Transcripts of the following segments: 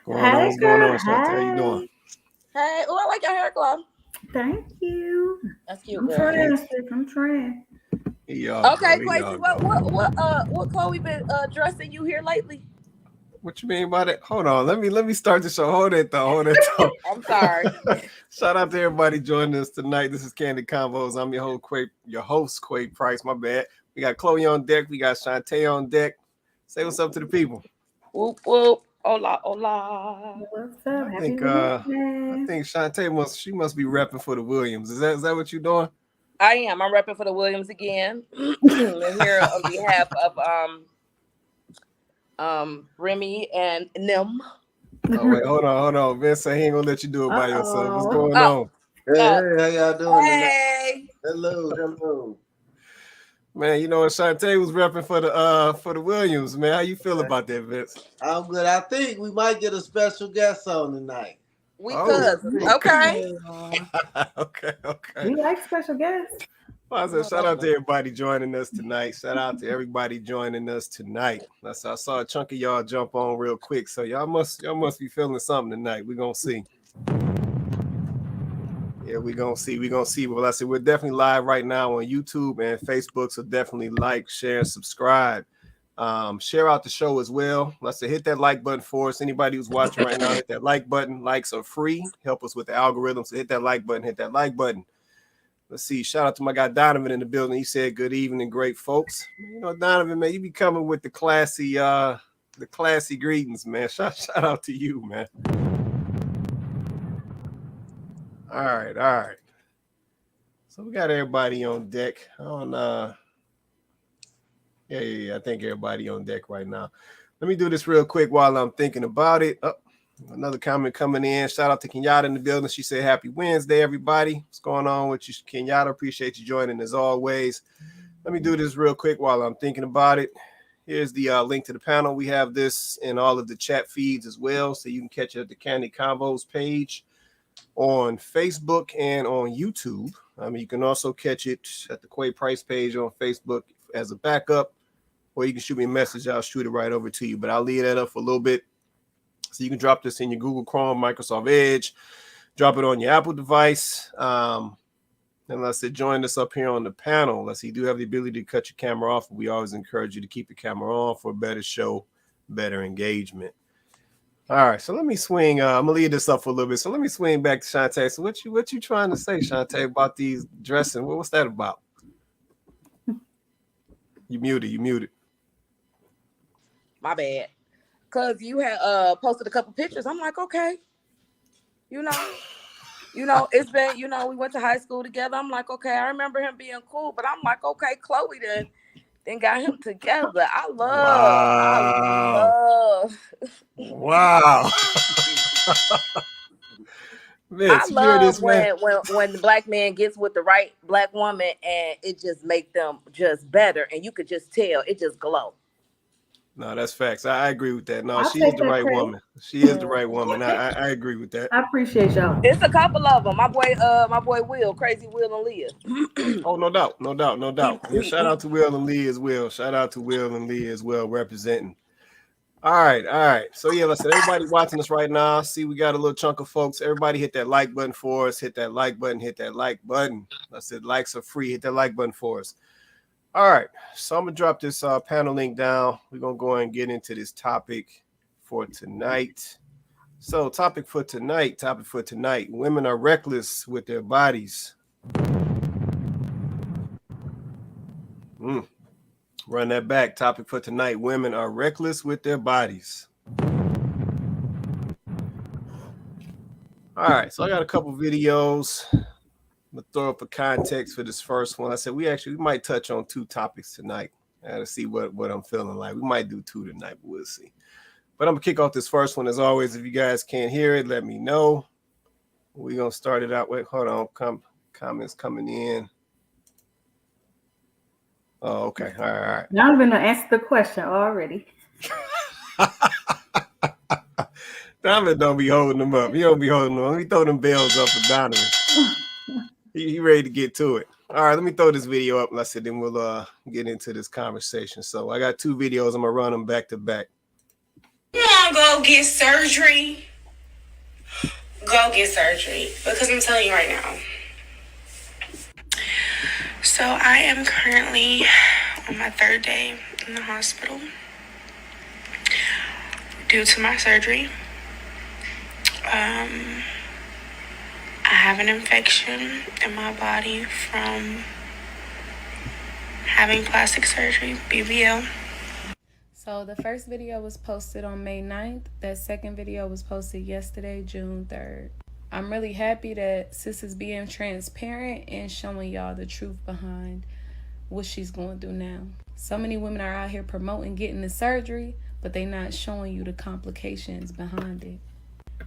What's going on, Shantae? How you doing? Hey, oh, I like your hair glow. Thank you. That's cute, I'm girl. trying, sis. I'm trying. Here y'all Okay, go. Here Quasi, y'all go. what Chloe been dressing you here lately? What you mean by that? Hold on. Let me start the show. Hold it though. Hold it though. I'm sorry. Shout out to everybody joining us tonight. This is Kandid Konvos. I'm your host, Quake Price. My bad. We got Chloe on deck. We got Shantae on deck. Say what's up to the people. Whoop whoop. Hola, hola. What's up? I Happy think I Wednesday. think Shantae must be repping for the Williams. Is that what you're doing? I am. I'm repping for the Williams again. Here on behalf of Remy and Nim. Oh wait, hold on. Vince said he ain't gonna let you do it by yourself. What's Uh-oh. going Oh, on? Hey, uh, how y'all doing tonight? hey. Hello. Man, you know what Shantae was repping for the Williams, man. How you feel about that, Vince? I'm good. I think we might get a special guest on tonight. We Oh, cousins. Okay. okay. We like special guests. Well, I said, shout out to everybody joining us tonight. Shout out to everybody joining us tonight. I saw a chunk of y'all jump on real quick, so y'all must be feeling something tonight. We're gonna see. Yeah, we're gonna see. Well, I said we're definitely live right now on YouTube and Facebook, so definitely like, share, and subscribe. Share out the show as well. Let's say hit that like button for us. Anybody who's watching right now, hit that like button. Likes are free. Help us with the algorithm. So hit that like button. Hit that like button. Let's see. Shout out to my guy Donovan in the building. He said, "Good evening, great folks." You know, Donovan, man, you be coming with the classy greetings, man. Shout out to you, man. All right. So we got everybody on deck. Yeah. I think everybody on deck right now. Let me do this real quick while I'm thinking about it. Oh, another comment coming in. Shout out to Kenyatta in the building. She said, "Happy Wednesday, everybody." What's going on with you, Kenyatta? Appreciate you joining as always. Let me do this real quick while I'm thinking about it. Here's the link to the panel. We have this in all of the chat feeds as well, so you can catch it at the Kandid Konvos page on Facebook and on YouTube. You can also catch it at the Quay Price page on Facebook as a backup, or you can shoot me a message. I'll shoot it right over to you, but I'll leave that up for a little bit. So you can drop this in your Google Chrome, Microsoft Edge, drop it on your Apple device. And let's say join us up here on the panel. Let's see, you do have the ability to cut your camera off. We always encourage you to keep the camera on for a better show, better engagement. All right, so let me swing. I'm gonna leave this up for a little bit. So let me swing back to Shantae. So what you trying to say, Shantae, about these dressing? What's that about? You muted. My bad. Cause you had posted a couple pictures. I'm like, okay. You know, it's been, we went to high school together. I'm like, okay, I remember him being cool, but I'm like, okay, Chloe then got him together. I love. Wow. Vince, I you hear love this, man? when the black man gets with the right black woman and it just make them just better, and you could just tell it just glow. No, that's facts. I agree with that. No, I'll she is take the that right credit. woman. She is the right woman. I agree with that. I appreciate y'all. It's a couple of them. My boy Will, Crazy Will and Leah. Oh, no doubt. Yeah, shout out to Will and Lee as well. Representing. All right. So yeah, listen, everybody watching us right now. See, we got a little chunk of folks. Everybody hit that like button for us. Hit that like button. I said likes are free. Hit that like button for us. All right. So I'm gonna drop this panel link down. We're gonna go and get into this topic for tonight. So topic for tonight. Women are reckless with their bodies. Run that back. Topic for tonight. Women are reckless with their bodies. All right. So I got a couple videos. I'm going to throw up a context for this first one. I said we might touch on two topics tonight. I got to see what I'm feeling like. We might do two tonight, but we'll see. But I'm going to kick off this first one. As always, if you guys can't hear it, let me know. We're going to start it out. Wait, hold on. Comments coming in. Oh, okay. All right. Y'all even answer the question already. Donovan don't be holding them up. He don't be holding them up. Let me throw them bells up for Donovan. He ready to get to it. All right, let me throw this video up. Let's see, then we'll get into this conversation. So I got two videos. I'm gonna run them back to back. want to go get surgery, go get surgery. Because I'm telling you right now. So I am currently on my 3rd day in the hospital due to my surgery. I have an infection in my body from having plastic surgery, BBL. So the first video was posted on May 9th. That second video was posted yesterday, June 3rd. I'm really happy that sis is being transparent and showing y'all the truth behind what she's going through now. So many women are out here promoting getting the surgery, but they not showing you the complications behind it.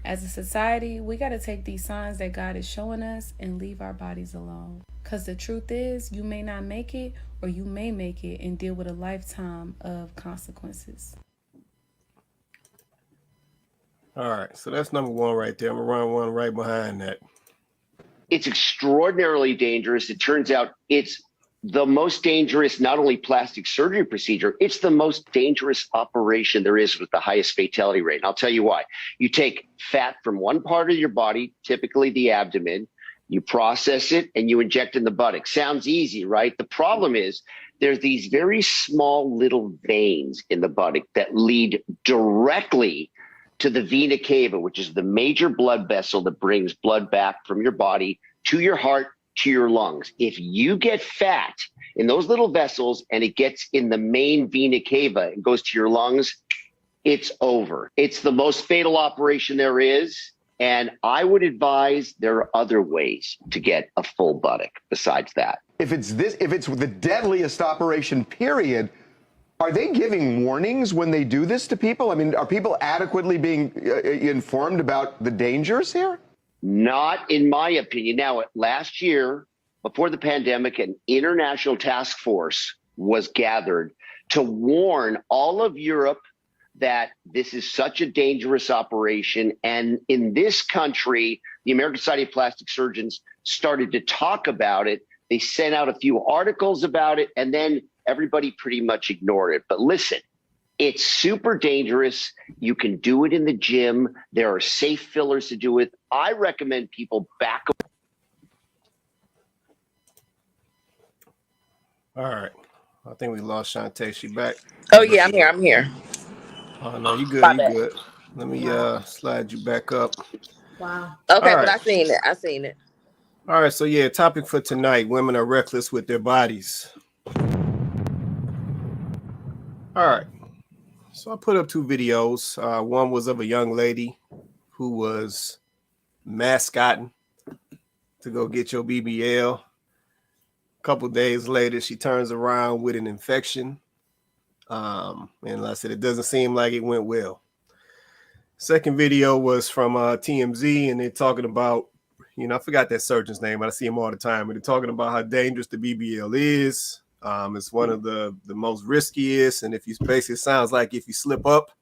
As a society, we got to take these signs that God is showing us and leave our bodies alone. Because the truth is, you may not make it, or you may make it and deal with a lifetime of consequences. All right, so that's number one right there. I'm gonna run one right behind that. It's extraordinarily dangerous. It turns out it's the most dangerous, not only plastic surgery procedure, it's the most dangerous operation there is with the highest fatality rate. And I'll tell you why. You take fat from one part of your body, typically the abdomen, you process it, and you inject in the buttock. Sounds easy, right? The problem is there's these very small little veins in the buttock that lead directly to the vena cava, which is the major blood vessel that brings blood back from your body to your heart, to your lungs. If you get fat in those little vessels and it gets in the main vena cava and goes to your lungs, it's over. It's the most fatal operation there is. And I would advise there are other ways to get a full buttock besides that. If it's the deadliest operation, period, are they giving warnings when they do this to people? I mean, are people adequately being informed about the dangers here? Not in my opinion. Now, last year, before the pandemic, an international task force was gathered to warn all of Europe that this is such a dangerous operation. And in this country, the American Society of Plastic Surgeons started to talk about it. They sent out a few articles about it, and then everybody pretty much ignored it. But listen, it's super dangerous. You can do it in the gym. There are safe fillers to do it. I recommend people back away. All right, I think we lost Shantae. She back? Oh yeah, I'm here. I'm here. Oh no, you good? My You bad. good? Let me slide you back up. Wow. Okay, All but right. I seen it. I seen it. All right, so yeah, topic for tonight: women are reckless with their bodies. All right, so I put up 2 videos. One was of a young lady who was mascotting to go get your BBL. A couple days later, she turns around with an infection. And like I said, it doesn't seem like it went well. Second video was from TMZ, and they're talking about, I forgot that surgeon's name, but I see him all the time. And they're talking about how dangerous the BBL is. It's one of the most riskiest. And if you basically, it sounds like if you slip up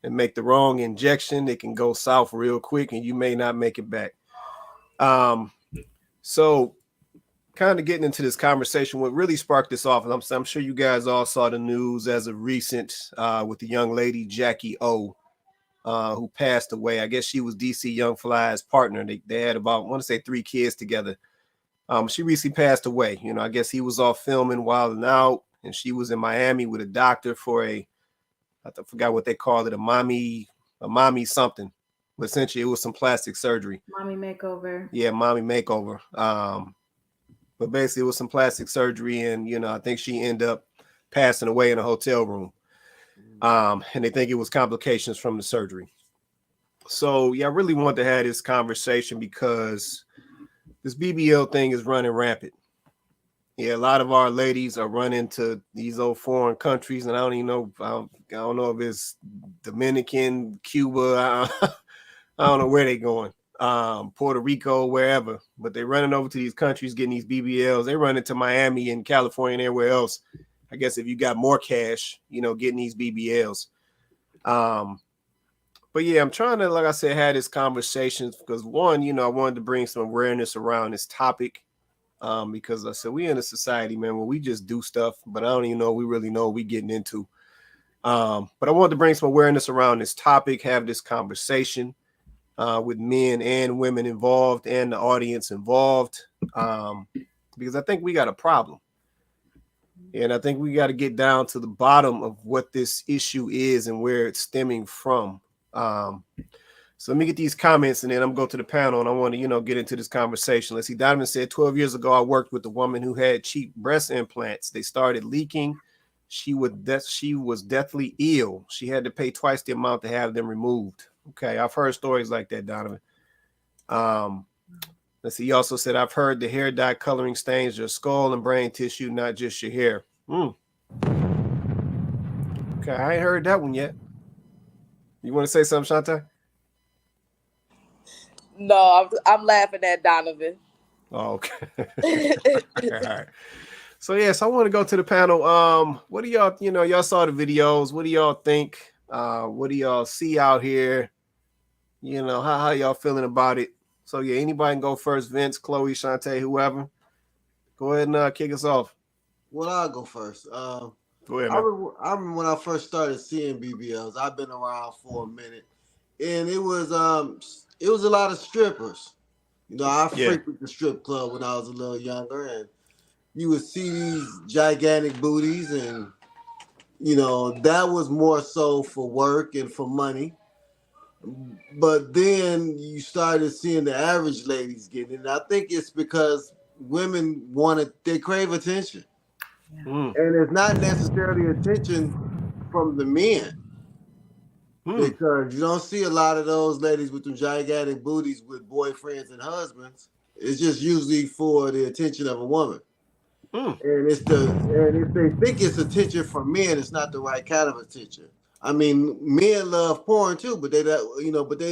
and make the wrong injection, it can go south real quick and you may not make it back. So kind of getting into this conversation, what really sparked this off, and I'm sure you guys all saw the news as of recent with the young lady, Jackie O, who passed away. I guess she was DC Young Fly's partner. They had about, I want to say 3 kids together. She recently passed away. I guess he was off filming Wild 'N Out, and she was in Miami with a doctor for I forgot what they called it, a mommy something. But essentially it was some plastic surgery. Mommy makeover. Yeah, mommy makeover. But basically it was some plastic surgery, and I think she ended up passing away in a hotel room. And they think it was complications from the surgery. So yeah, I really want to have this conversation because this BBL thing is running rampant. Yeah, a lot of our ladies are running to these old foreign countries, and I don't even know. I don't know if it's Dominican, Cuba. I don't know where they're going. Puerto Rico, wherever. But they're running over to these countries, getting these BBLs. They run into Miami and California and everywhere else. I guess if you got more cash, getting these BBLs. But yeah, I'm trying to, like I said, have this conversation because one, I wanted to bring some awareness around this topic. Because I said we in a society, man, where we just do stuff, but I don't even know we really know what we getting into. But I wanted to bring some awareness around this topic, have this conversation with men and women involved and the audience involved, because I think we got a problem. And I think we got to get down to the bottom of what this issue is and where it's stemming from. So let me get these comments and then I'm going to go to the panel and I want to, get into this conversation. Let's see. Donovan said 12 years ago, I worked with a woman who had cheap breast implants. They started leaking. She was deathly ill. She had to pay twice the amount to have them removed. Okay. I've heard stories like that, Donovan. Let's see. He also said, I've heard the hair dye coloring stains your skull and brain tissue, not just your hair. Okay. I ain't heard that one yet. You want to say something, Shantae? No, I'm laughing at Donovan. Oh, okay. All right. So yes, I want to go to the panel. What do y'all, y'all saw the videos. What do y'all think? What do y'all see out here? How y'all feeling about it? So yeah, anybody can go first. Vince, Chloe, Shantae, whoever. Go ahead and kick us off. Well, I'll go first. Go ahead, I man. remember when I first started seeing BBLs. I've been around for a minute, and it was a lot of strippers. I frequented the strip club when I was a little younger, and you would see these gigantic booties, and that was more so for work and for money. But then you started seeing the average ladies getting it. And I think it's because women they crave attention. And it's not necessarily attention from the men. Because you don't see a lot of those ladies with them gigantic booties with boyfriends and husbands. It's just usually for the attention of a woman. And if they think it's attention from men, it's not the right kind of attention. I mean, men love porn too, but they're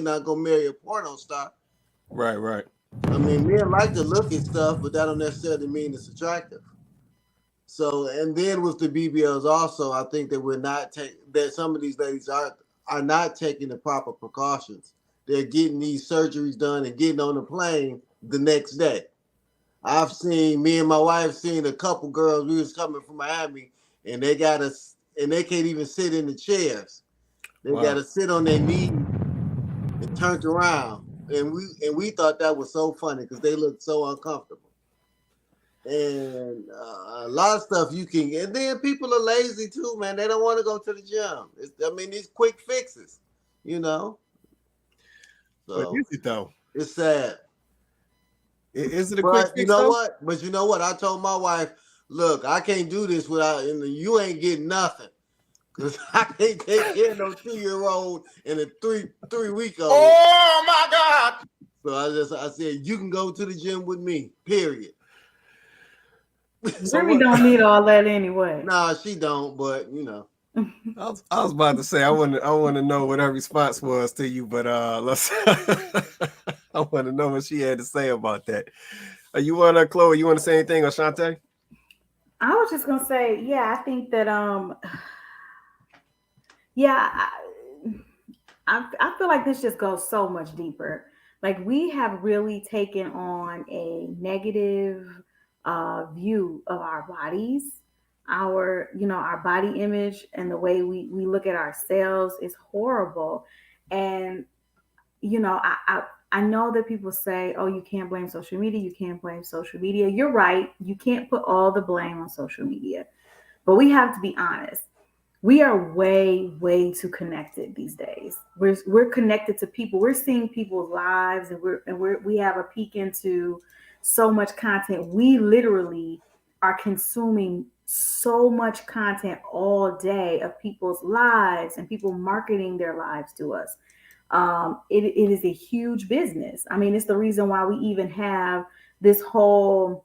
not gonna marry a porno star. Right. I mean, men like to look at stuff, but that don't necessarily mean it's attractive. So, and then with the BBLs also, I think that that some of these ladies are not taking the proper precautions. They're getting these surgeries done and getting on the plane the next day. Me and my wife seen a couple girls. We was coming from Miami, and they can't even sit in the chairs. They got to sit on their knees and turned around. And we thought that was so funny because they looked so uncomfortable. And a lot of stuff and then people are lazy too, man. They don't want to go to the gym. These quick fixes, So But is it though? It's sad. Is it a quick fix? You know what? But you know what? I told my wife, look, I can't do this you ain't getting nothing. Because I can't take care of no 2-year-old and a 3-week-old. Oh my God. So I said, you can go to the gym with me, period. Jimmy don't need all that anyway. Nah, she don't, but I was about to say I want to know what her response was to you, but let's I want to know what she had to say about that. You want to, Chloe? You want to say anything, or Shantae? I was just gonna say, yeah, I think that I feel like this just goes so much deeper. Like we have really taken on a negative view of our bodies, our body image, and the way we look at ourselves is horrible. And I know that people say, oh, you can't blame social media. You can't blame social media. You're right. You can't put all the blame on social media. But we have to be honest. We are way, way too connected these days. We're connected to people. We're seeing people's lives, and we have a peek into so much content. We literally are consuming so much content all day of people's lives and people marketing their lives to us. It is a huge business. I mean, it's the reason why we even have this whole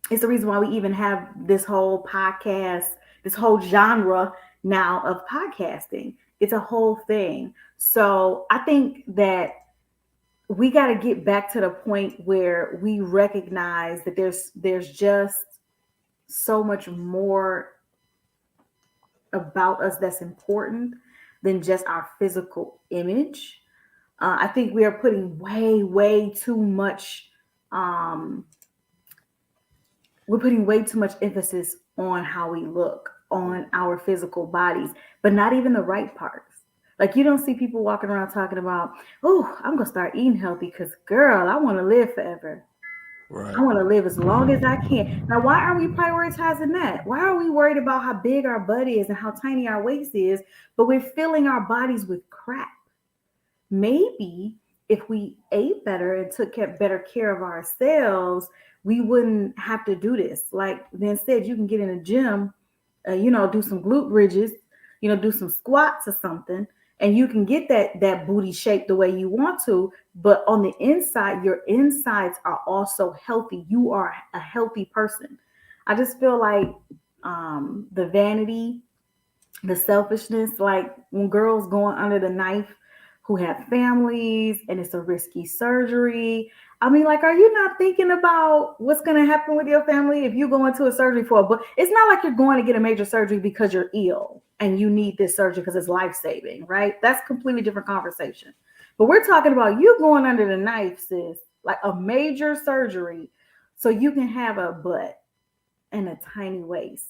podcast, this whole genre now of podcasting. It's a whole thing. So I think that we got to get back to the point where we recognize that there's just so much more about us that's important than just our physical image. I think we are putting way too much. We're putting way too much emphasis on how we look. on our physical bodies, but not even the right parts. Like you don't see people walking around talking about, oh, I'm gonna start eating healthy because girl, I want to live forever. Right. I want to live as long as I can. Now, why are we prioritizing that? Why are we worried about how big our butt is and how tiny our waist is, but we're filling our bodies with crap? Maybe if we ate better and took better care of ourselves, we wouldn't have to do this. Like instead, you can get in a gym, do some glute bridges, do some squats or something, and you can get that booty shaped the way you want to. But on the inside, your insides are also healthy. You are a healthy person. I just feel like the vanity, the selfishness, like when girls going under the knife who have families and it's a risky surgery. I mean, like, are you not thinking about what's going to happen with your family if you go into a surgery for? But it's not like you're going to get a major surgery because you're ill and you need this surgery because it's life-saving, right? That's a completely different conversation. But we're talking about you going under the knife, sis, like a major surgery so you can have a butt and a tiny waist.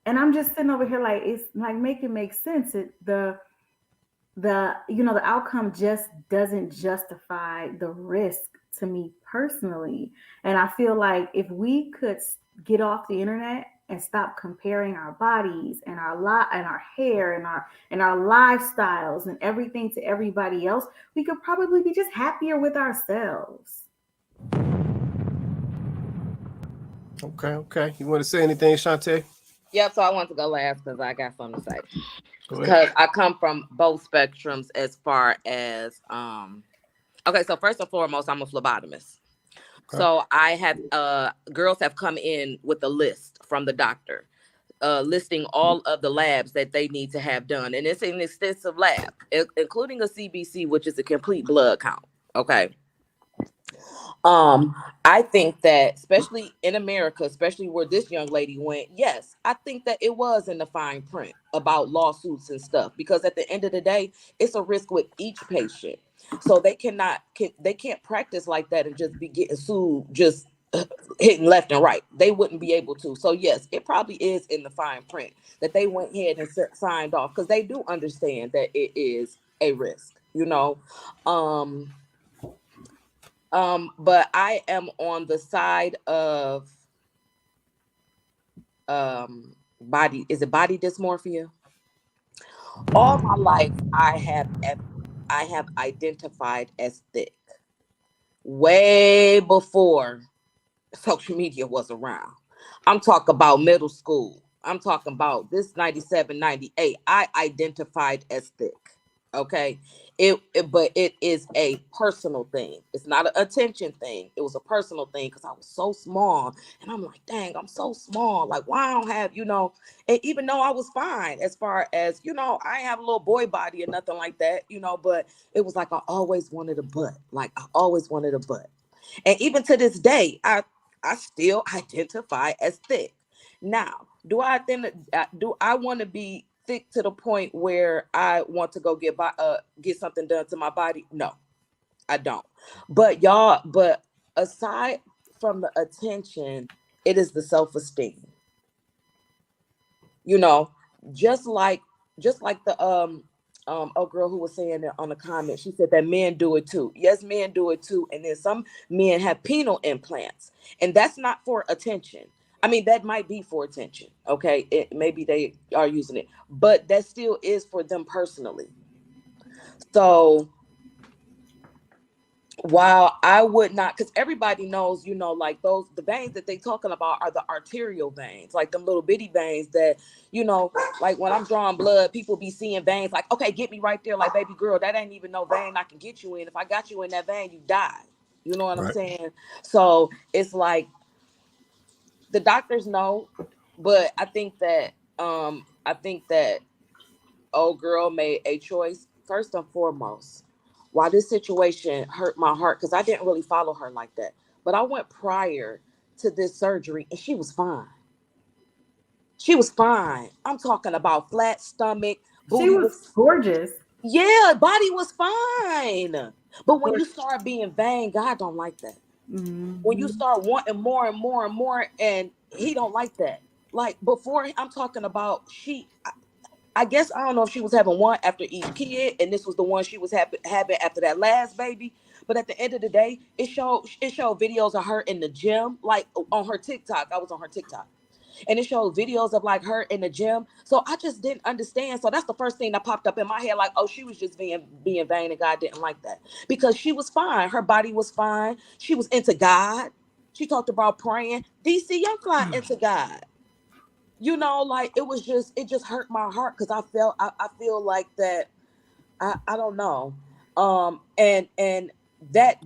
And I'm just sitting over here like it's like make it make sense. The outcome just doesn't justify the risk to me personally. And I feel like if we could get off the internet and stop comparing our bodies and our hair and our lifestyles and everything to everybody else, we could probably be just happier with ourselves. Okay. You want to say anything, Shantae? Yep. So I want to go last because I got something to say. Go Because ahead. I come from both spectrums as far as okay, so first and foremost, I'm a phlebotomist. Okay. So I have girls have come in with a list from the doctor, listing all of the labs that they need to have done. And it's an extensive lab, including a CBC, which is a complete blood count. Okay. I think that especially in America, especially where this young lady went, yes, I think that it was in the fine print about lawsuits and stuff, because at the end of the day, it's a risk with each patient. So they can't practice like that and just be getting sued just hitting left and right. They wouldn't be able to. So yes, it probably is in the fine print that they went ahead and signed off because they do understand that it is a risk, you know. Um, but I am on the side of body. Is it body dysmorphia? All my life, I have identified as thick, way before social media was around. I'm talking about middle school. I'm talking about this 97, 98. I identified as thick. Okay. But it is a personal thing. It's not an attention thing. It was a personal thing because I was so small. And I'm like, dang, I'm so small. Like, why I don't have, and even though I was fine as far as, I have a little boy body or nothing like that, but it was like I always wanted a butt. Like I always wanted a butt. And even to this day, I still identify as thick. Now, do I want to be thick to the point where I want to go get something done to my body? No, I don't. But aside from the attention, it is the self-esteem. You know, just like the old girl who was saying that on the comment, she said that men do it too. Yes, men do it too. And then some men have penile implants, and that's not for attention. I mean, that might be for attention. Okay, maybe they are using it, but that still is for them personally. So while I would not, because everybody knows, like the veins that they talking about are the arterial veins, like them little bitty veins that, like when I'm drawing blood, people be seeing veins like, okay, get me right there, like, baby girl, that ain't even no vein I can get you in. If I got you in that vein, you die. You know what I'm saying? So it's like the doctors know, but I think that old girl made a choice first and foremost. Why this situation hurt my heart, because I didn't really follow her like that. But I went prior to this surgery and she was fine. She was fine. I'm talking about flat stomach, She booty was was, gorgeous. yeah, body was fine. But when you Gorgeous. start being vain, God don't like that. When you Mm-hmm. start wanting more and more and more, and he don't like that. like before, I'm talking about I guess I don't know if she was having one after each kid, and this was the one she was having after that last baby. But at the end of the day, it showed videos of her in the gym, like on her TikTok. I was on her TikTok, and it showed videos of like her in the gym. So I just didn't understand. So that's the first thing that popped up in my head, like, oh, she was just being vain, and God didn't like that, because she was fine. Her body was fine. She was into God. She talked about praying. DC Young Fly into God. You know, like it just hurt my heart, because I feel like that I don't know. And that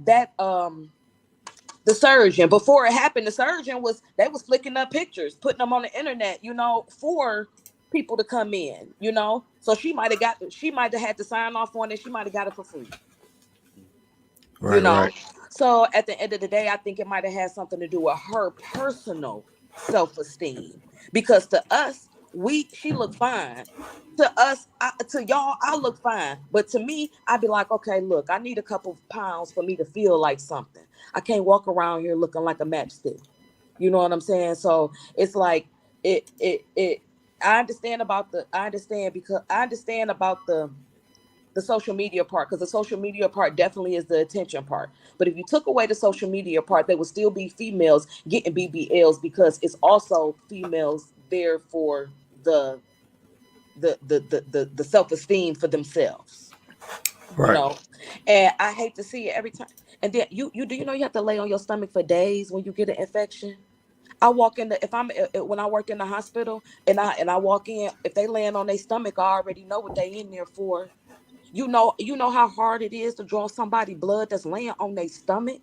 the surgeon, before it happened, the surgeon they was flicking up pictures, putting them on the internet, you know, for people to come in, you know. So she might have had to sign off on it. She might have got it for free. Right, You know. right. So at the end of the day, I think it might have had something to do with her personal self-esteem, because to us, she looked fine. To us, to y'all, I look fine, but to me, I'd be like, okay, look, I need a couple of pounds for me to feel like something. I can't walk around here looking like a matchstick. You know what I'm saying? So it's like it. I understand about the social media part, because the social media part definitely is the attention part. But if you took away the social media part, there would still be females getting BBLs, because it's also females there for the self-esteem for themselves. Right. You know, and I hate to see it every time. And then you do you know you have to lay on your stomach for days when you get an infection? I walk in when I work in the hospital, and I walk in, if they laying on their stomach, I already know what they in there for. You know how hard it is to draw somebody blood that's laying on their stomach.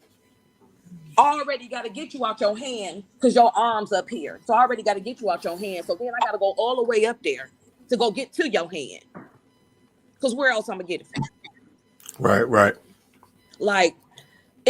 I already got to get you out your hand, because your arm's up here. So I already got to get you out your hand. So then I got to go all the way up there to go get to your hand. Because where else I'm going to get it from? Right, right. Like,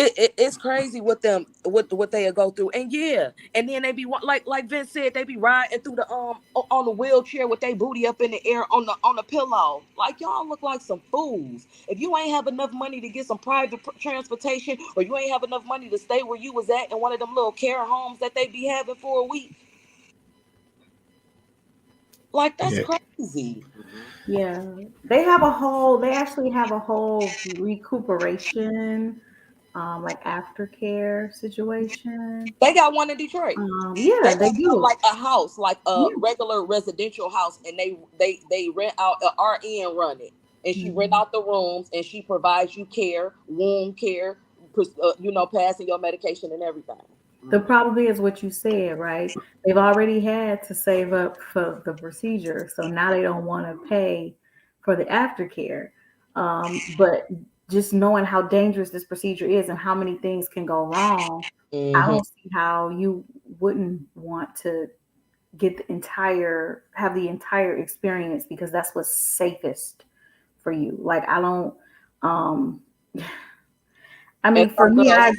it's crazy what they go through. And yeah, and then they be like Vince said, they be riding through the on the wheelchair with their booty up in the air on the pillow. Like, y'all look like some fools. If you ain't have enough money to get some private transportation, or you ain't have enough money to stay where you was at in one of them little care homes that they be having for a week, like, that's crazy. Yeah, they actually have a whole recuperation, like aftercare situation. They got one in Detroit. They Yeah, they have do. like a house, like a Yeah. regular residential house, and they rent out, a RN run it, and she rent Mhm. out the rooms, and she provides you care, wound care, passing your medication and everything. The problem is what you said, right? They've already had to save up for the procedure, so now they don't want to pay for the aftercare. But just knowing how dangerous this procedure is and how many things can go wrong, I Mm-hmm. don't see how you wouldn't want to have the entire experience, because that's what's safest for you. Like, I don't, um, I And mean, for some me, girls,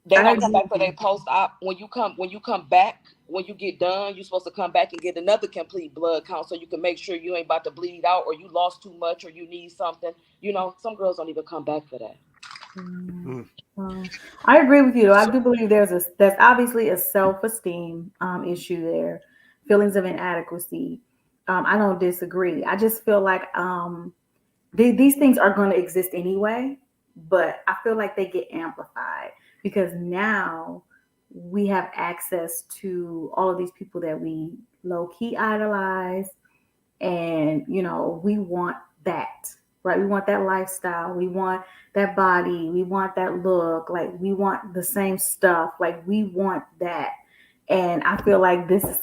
they I don't come agree back with for their you. post-op. When you come back, when you get done, you're supposed to come back and get another complete blood count, so you can make sure you ain't about to bleed out, or you lost too much, or you need something. Some girls don't even come back for that. Mm. Mm. Well, I agree with you, though. I do believe there's obviously a self-esteem issue there, feelings of inadequacy. I don't disagree. I just feel like these things are going to exist anyway, but I feel like they get amplified because now we have access to all of these people that we low key idolize, and we want that, right? We want that lifestyle, we want that body, we want that look, like we want the same stuff, like we want that. And I feel like this is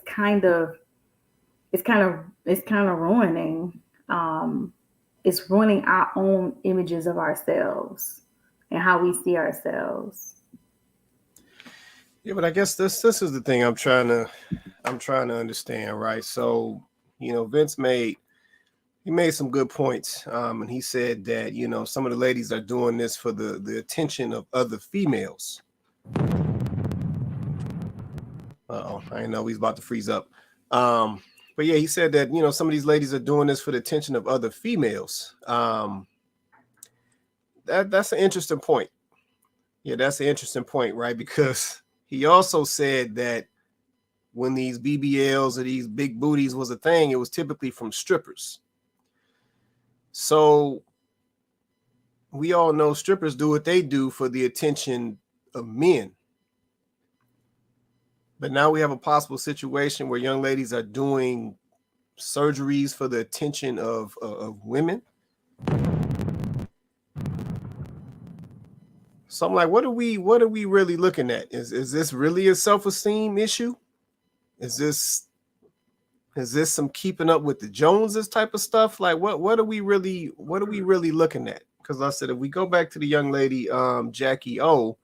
it's kind of ruining it's ruining our own images of ourselves and how we see ourselves. Yeah, but I guess this is the thing I'm trying to understand, right? So, Vince made some good points, and he said that some of the ladies are doing this for the attention of other females. Uh-oh, I didn't know he's about to freeze up. But yeah, he said that some of these ladies are doing this for the attention of other females. That's an interesting point. Yeah, that's an interesting point, right? Because he also said that when these BBLs or these big booties was a thing, it was typically from strippers. So we all know strippers do what they do for the attention of men. But now we have a possible situation where young ladies are doing surgeries for the attention of women. So I'm like, what are we really looking at? Is this really a self-esteem issue? Is this some keeping up with the Joneses type of stuff? Like what are we really looking at? Because I said, if we go back to the young lady, Jackie O,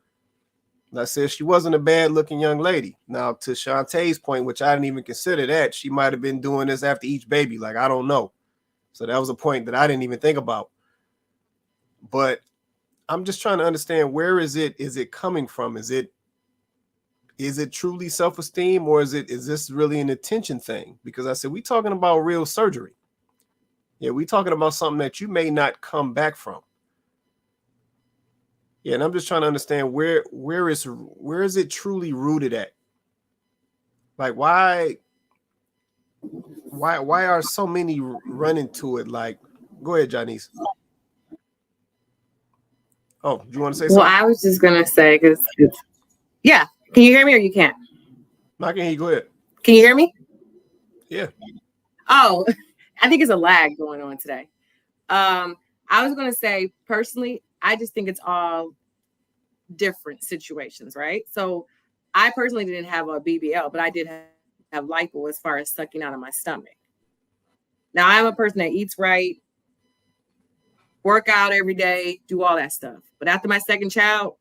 I said she wasn't a bad looking young lady. Now, to Shantae's point, which I didn't even consider that, she might have been doing this after each baby. Like, I don't know. So that was a point that I didn't even think about. But I'm just trying to understand, where is it coming from? Is it truly self-esteem, or is this really an attention thing? Because I said, we talking about real surgery. Yeah, we talking about something that you may not come back from. Yeah, and I'm just trying to understand where is it truly rooted at? Like, why are so many running to it? Like, go ahead, Janice. Oh, do you want to say something? Well, I was just gonna say, because yeah, can you hear me or you can't? I can hear you. Go ahead. Can you hear me? Yeah. Oh, I think it's a lag going on today. I was gonna say, personally, I just think it's all different situations, right? So I personally didn't have a BBL, but I did have lipo as far as sucking out of my stomach. Now I'm a person that eats right, work out every day, do all that stuff. But after my second child,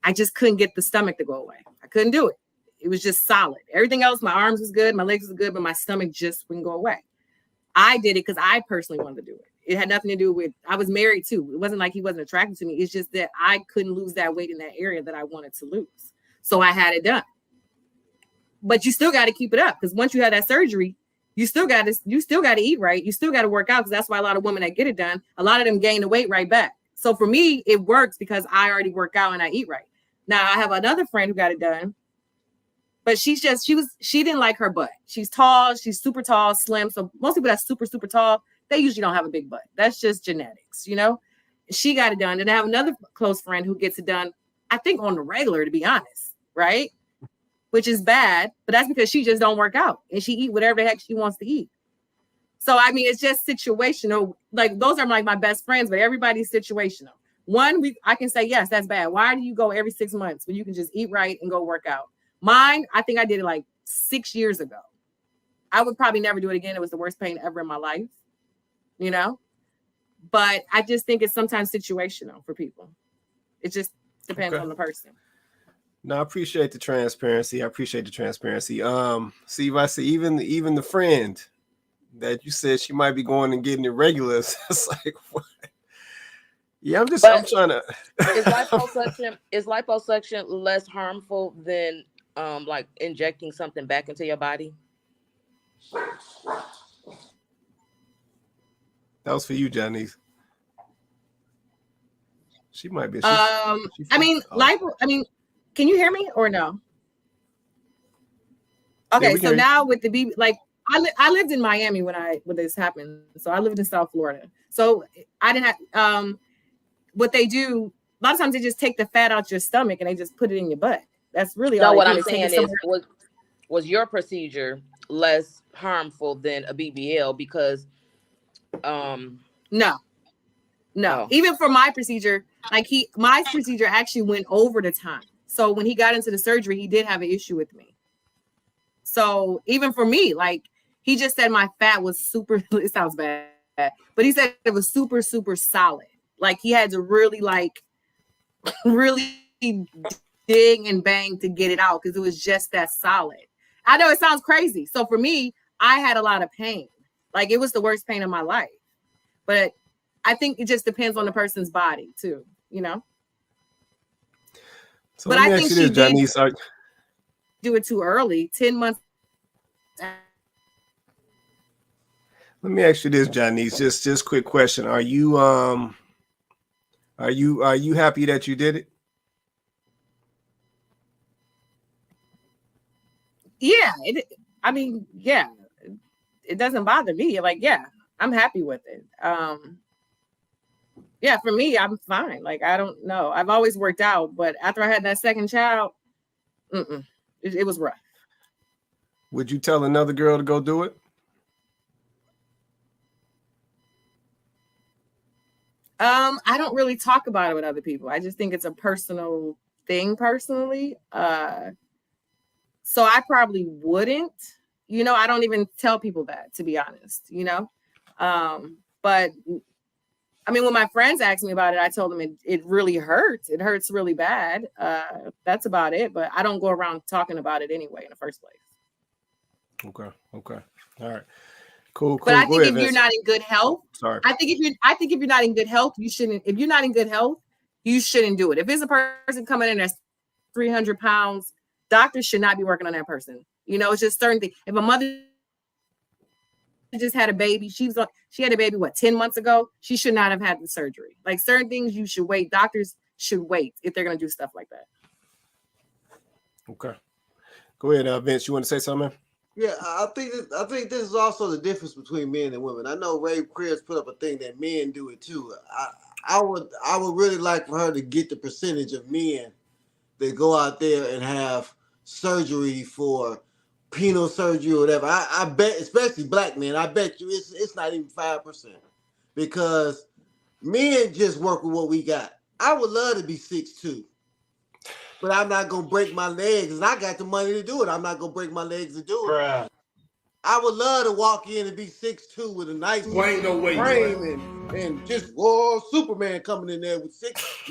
I just couldn't get the stomach to go away. I couldn't do it. It was just solid. Everything else, my arms was good, my legs was good, but my stomach just wouldn't go away. I did it because I personally wanted to do it. It had nothing to do with, I was married too. It wasn't like he wasn't attracted to me. It's just that I couldn't lose that weight in that area that I wanted to lose. So I had it done. But you still got to keep it up, because once you have that surgery, you still got to eat right. You still got to work out, because that's why a lot of women that get it done, a lot of them gain the weight right back. So for me, it works because I already work out and I eat right. Now I have another friend who got it done, but she didn't like her butt. She's tall, she's super tall, slim. So most people that's super, super tall, they usually don't have a big butt. That's just genetics, you know? She got it done. And I have another close friend who gets it done, I think on the regular, to be honest, right? Which is bad, but that's because she just don't work out and she eat whatever the heck she wants to eat. So, I mean, it's just situational. Like, those are like my best friends, but everybody's situational. One, I can say, yes, that's bad. Why do you go every 6 months when you can just eat right and go work out? Mine, I think I did it like 6 years ago. I would probably never do it again. It was the worst pain ever in my life, you know? But I just think it's sometimes situational for people. It just depends on the person. No, I appreciate the transparency. Steve, I see even the friend that you said she might be going and getting irregular. It's like, what? Yeah, I'm trying to. Is liposuction less harmful than like injecting something back into your body? That was for you, Janice. She might be. Can you hear me or no? Okay, yeah, so now with the BB, like I lived in Miami when this happened. So I lived in South Florida. So I didn't have what they do. A lot of times they just take the fat out your stomach and they just put it in your butt. That's really all. What I'm saying is, was your procedure less harmful than a BBL? Because no. Even for my procedure, my procedure actually went over the time. So when he got into the surgery, he did have an issue with me. So even for me, like, he just said my fat was super, it sounds bad, but he said it was super, super solid. Like, he had to really dig and bang to get it out, because it was just that solid. I know it sounds crazy. So for me, I had a lot of pain. Like, it was the worst pain of my life. But I think it just depends on the person's body too, you know? So but I think she did Janice, do it too early, 10 months. Let me ask you this, Janice. Just quick question. Are you happy that you did it? Yeah, I mean, yeah, it doesn't bother me. Like, yeah, I'm happy with it. Yeah, for me, I'm fine. Like, I don't know. I've always worked out, but after I had that second child, it was rough. Would you tell another girl to go do it? I don't really talk about it with other people. I just think it's a personal thing personally. So I probably wouldn't, I don't even tell people that, to be honest, but I mean, when my friends asked me about it, I told them it really hurts. It hurts really bad. That's about it. But I don't go around talking about it anyway in the first place. Okay. All right. Cool. But I think ahead, if Vince. you're not in good health, sorry. I think if you're not in good health, you shouldn't. If you're not in good health, you shouldn't do it. If it's a person coming in that's 300 pounds, doctors should not be working on that person. It's just certain things. If a mother just had a baby, she had a baby 10 months ago, she should not have had the surgery. Like certain things you should wait. Doctors should wait if they're going to do stuff like that. Okay. Go ahead, Vince. You want to say something? Yeah, I think this is also the difference between men and women. I know Ray Chris put up a thing that men do it too. I would really like for her to get the percentage of men that go out there and have surgery for penile surgery or whatever. I bet, especially black men, I bet you it's not even 5%, because men just work with what we got. I would love to be 6'2", but I'm not gonna break my legs, and I got the money to do it. I'm not gonna break my legs to do it. Bruh. I would love to walk in and be 6'2" with a nice frame and just Superman coming in there with 6.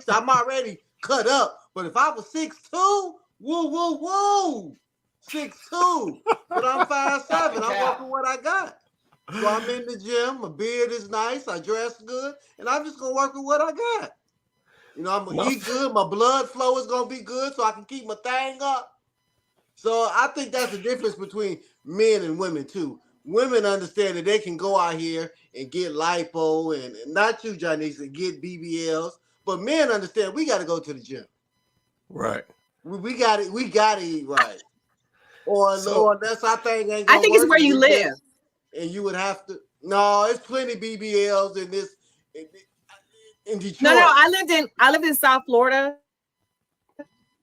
I'm already cut up, but if I was 6'2", whoa, 6'2", but I'm 5'7". I'm working what I got. So I'm in the gym. My beard is nice. I dress good, and I'm just gonna work with what I got. I'm gonna eat good. My blood flow is gonna be good, so I can keep my thing up. So I think that's the difference between men and women too. Women understand that they can go out here and get lipo, and not you, Janice, and get BBLs. But men understand we got to go to the gym. Right. We got it. We got to eat right. Or that's our thing. Ain't I think it's where you live. And you would have to. No, it's plenty BBLs in this. In Detroit. No. I lived in South Florida.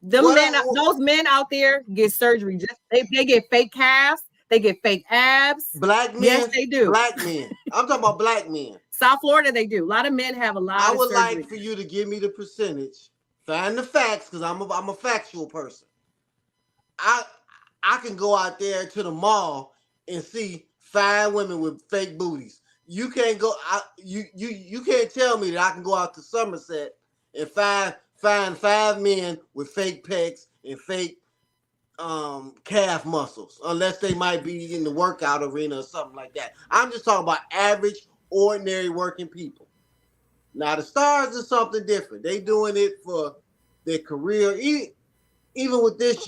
Those men out there get surgery. They get fake calves. They get fake abs. Black men. Yes, they do. Black men. I'm talking about black men. South Florida, they do. A lot of men have a lot. I would like for you to give me the percentage. Find the facts, because I'm a factual person. I can go out there to the mall and see 5 women with fake booties. You can't go. You can't tell me that I can go out to Somerset and find 5 men with fake pecs and fake calf muscles, unless they might be in the workout arena or something like that. I'm just talking about average, ordinary working people. Now the stars is something different. They doing it for their career. Even with this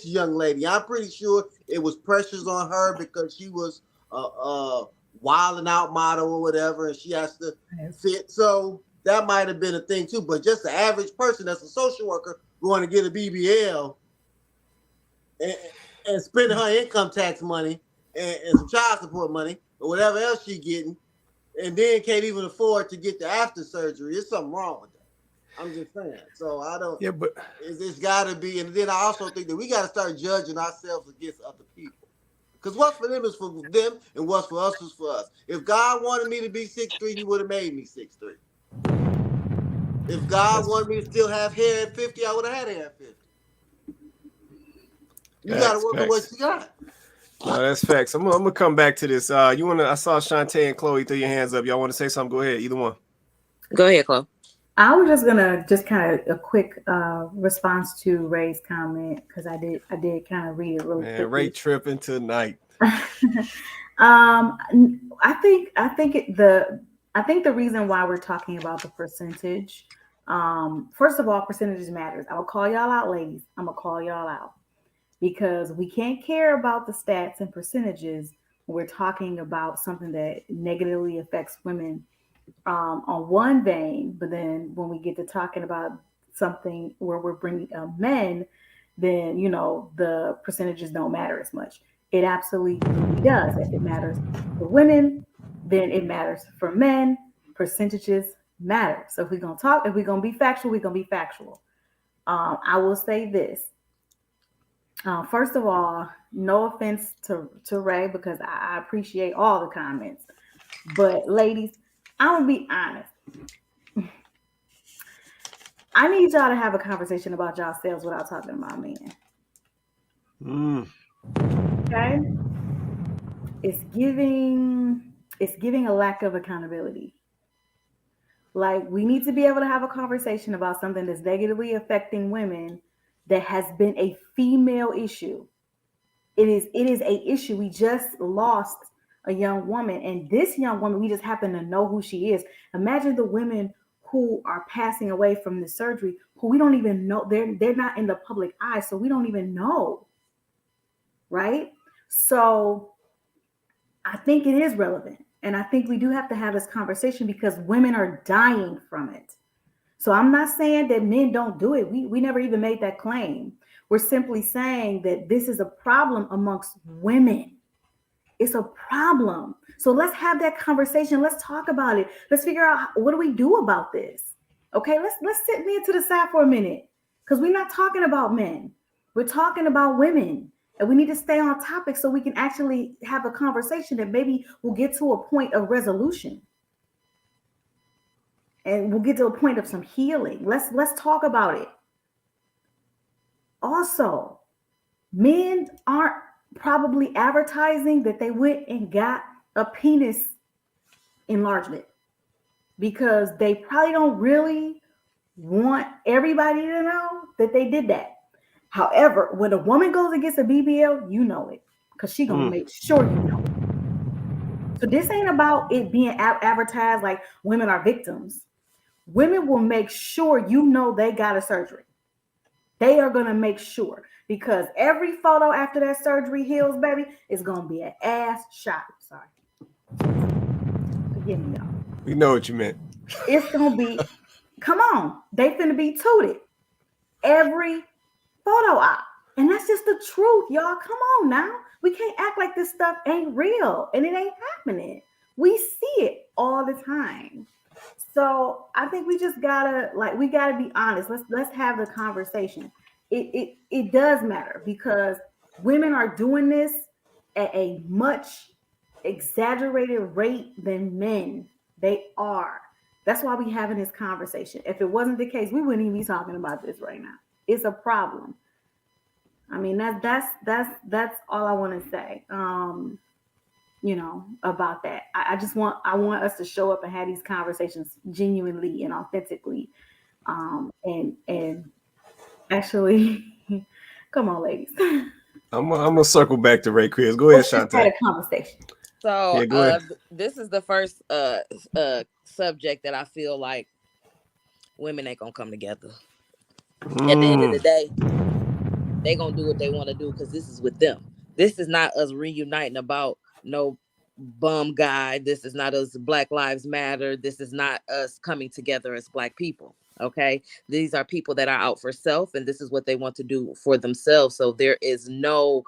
young lady, I'm pretty sure it was pressures on her because she was a wilding out model or whatever, and she has to fit. So that might have been a thing too. But just the average person that's a social worker going to get a BBL and spending her income tax money and some child support money or whatever else she getting, and then can't even afford to get the after surgery. There's something wrong with that. I'm just saying. So I don't. Yeah, but it's got to be. And then I also think that we got to start judging ourselves against other people. Because what's for them is for them, and what's for us is for us. If God wanted me to be 6'3", He would have made me 6'3". If God wanted me to still have hair at 50, I would have had hair at 50. You got to work with what you got. No, that's facts. I'm gonna come back to this. I saw Shantae and Chloe throw your hands up. Y'all want to say something? Go ahead. Either one. Go ahead, Chloe. I was just gonna kind of a quick response to Ray's comment, because I did kind of read it really quickly. Ray tripping tonight. I think the reason why we're talking about the percentage, first of all, percentages matters. I will call y'all out, ladies. I'm gonna call y'all out, because we can't care about the stats and percentages when we're talking about something that negatively affects women on one vein, but then when we get to talking about something where we're bringing men, then the percentages don't matter as much. It absolutely does. If it matters for women, then it matters for men. Percentages matter. So if we're gonna talk, if we're gonna be factual, we're gonna be factual. I will say this. First of all, no offense to Ray, because I appreciate all the comments. But ladies, I'm gonna be honest. I need y'all to have a conversation about yourselves without talking about men. Okay? It's giving a lack of accountability. Like, we need to be able to have a conversation about something that's negatively affecting women that has been a female issue. It is a issue. We just lost a young woman, and this young woman, we just happen to know who she is. Imagine the women who are passing away from the surgery, who we don't even know. They're not in the public eye, so we don't even know. Right? So I think it is relevant. And I think we do have to have this conversation because women are dying from it. So I'm not saying that men don't do it. We never even made that claim. We're simply saying that this is a problem amongst women. It's a problem. So let's have that conversation. Let's talk about it. Let's figure out, what do we do about this? Okay, let's sit men to the side for a minute, because we're not talking about men. We're talking about women. And we need to stay on topic so we can actually have a conversation that maybe we'll get to a point of resolution. And we'll get to a point of some healing. Let's talk about it. Also, men aren't probably advertising that they went and got a penis enlargement, because they probably don't really want everybody to know that they did that. However, when a woman goes and gets a BBL, you know it, because she's going to make sure you know it. So this ain't about it being advertised like women are victims. Women will make sure you know they got a surgery. They are going to make sure, because every photo after that surgery heals, baby, is going to be an ass shot. Sorry. Forgive me, y'all. We know what you meant. It's going to be, come on, they finna be tooted. Every photo op. And that's just the truth, y'all. Come on now. We can't act like this stuff ain't real and it ain't happening. We see it all the time. So I think we just gotta be honest. Let's have the conversation. It does matter, because women are doing this at a much exaggerated rate than men. They are. That's why we're having this conversation. If it wasn't the case, we wouldn't even be talking about this right now. It's a problem. I mean, that's all I want to say. About that. I want us to show up and have these conversations genuinely and authentically. And actually, come on, ladies. I'm gonna circle back to Ray Chris. Go ahead, Shantae. Had a conversation. So Yeah, this is the first subject that I feel like women ain't gonna come together. At the end of the day, they gonna do what they want to do, because this is with them. This is not us reuniting about no bum guy. This is not us Black Lives Matter. This is not us coming together as Black people. Okay, these are people that are out for self, and this is what they want to do for themselves. So there is no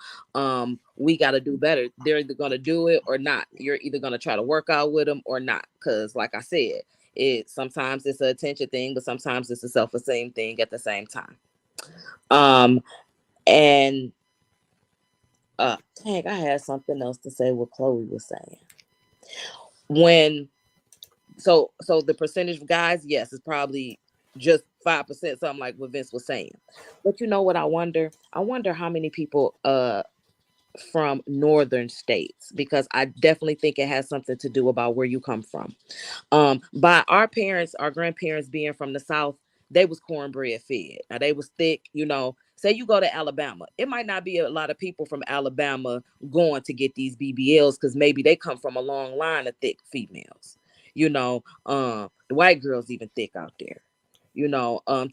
we got to do better. They're either going to do it or not. You're either going to try to work out with them or not, because like I said, sometimes it's an attention thing, but sometimes it's a self-esteem thing at the same time. And dang, I had something else to say what Chloe was saying. So the percentage of guys, yes, it's probably just 5%, something like what Vince was saying. But you know what I wonder? I wonder how many people from northern states, because I definitely think it has something to do about where you come from. By our grandparents being from the South, they was cornbread fed. Now they was thick, say you go to Alabama, it might not be a lot of people from Alabama going to get these BBLs, because maybe they come from a long line of thick females. The white girls even thick out there.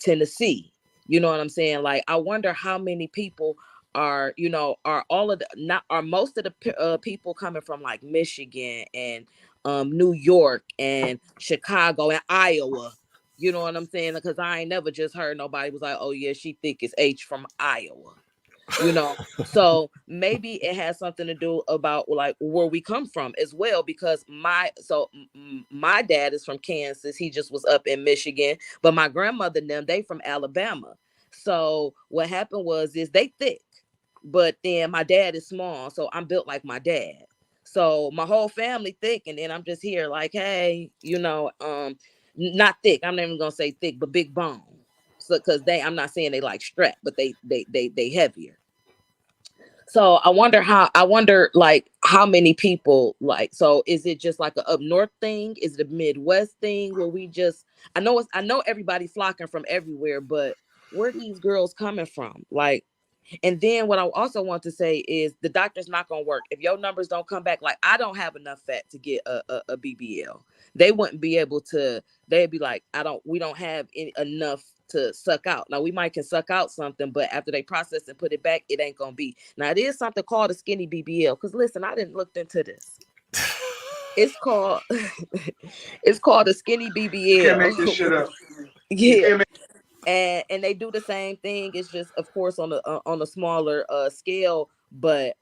Tennessee, you know what I'm saying? Like, I wonder how many people are most of the people coming from like Michigan and New York and Chicago and Iowa, You know what I'm saying? Because I ain't never just heard nobody was like, oh yeah, she thick as H from Iowa. You know, so maybe it has something to do about like where we come from as well, because my dad is from Kansas. He just was up in Michigan, but my grandmother and them, they from Alabama. So what happened is they thick, but then my dad is small, so I'm built like my dad. So my whole family thick, and then I'm just here like, hey, you know, not thick. I'm not even gonna say thick, but big bone. So because I'm not saying they like strap, but they heavier. So I wonder like how many people like, so is it just like a up north thing? Is it a Midwest thing where we just, I know everybody's flocking from everywhere, but where are these girls coming from? Like, and then what I also want to say is the doctor's not going to work. If your numbers don't come back, like I don't have enough fat to get a BBL. They wouldn't be able to, they'd be like, we don't have enough to suck out. Now we might can suck out something, but after they process and put it back, it ain't going to be. Now it is something called a skinny BBL. Because listen, I didn't look into this. It's called, it's called a skinny BBL. You can't make this shit up. Yeah. And they do the same thing. It's just, of course, on a smaller scale, but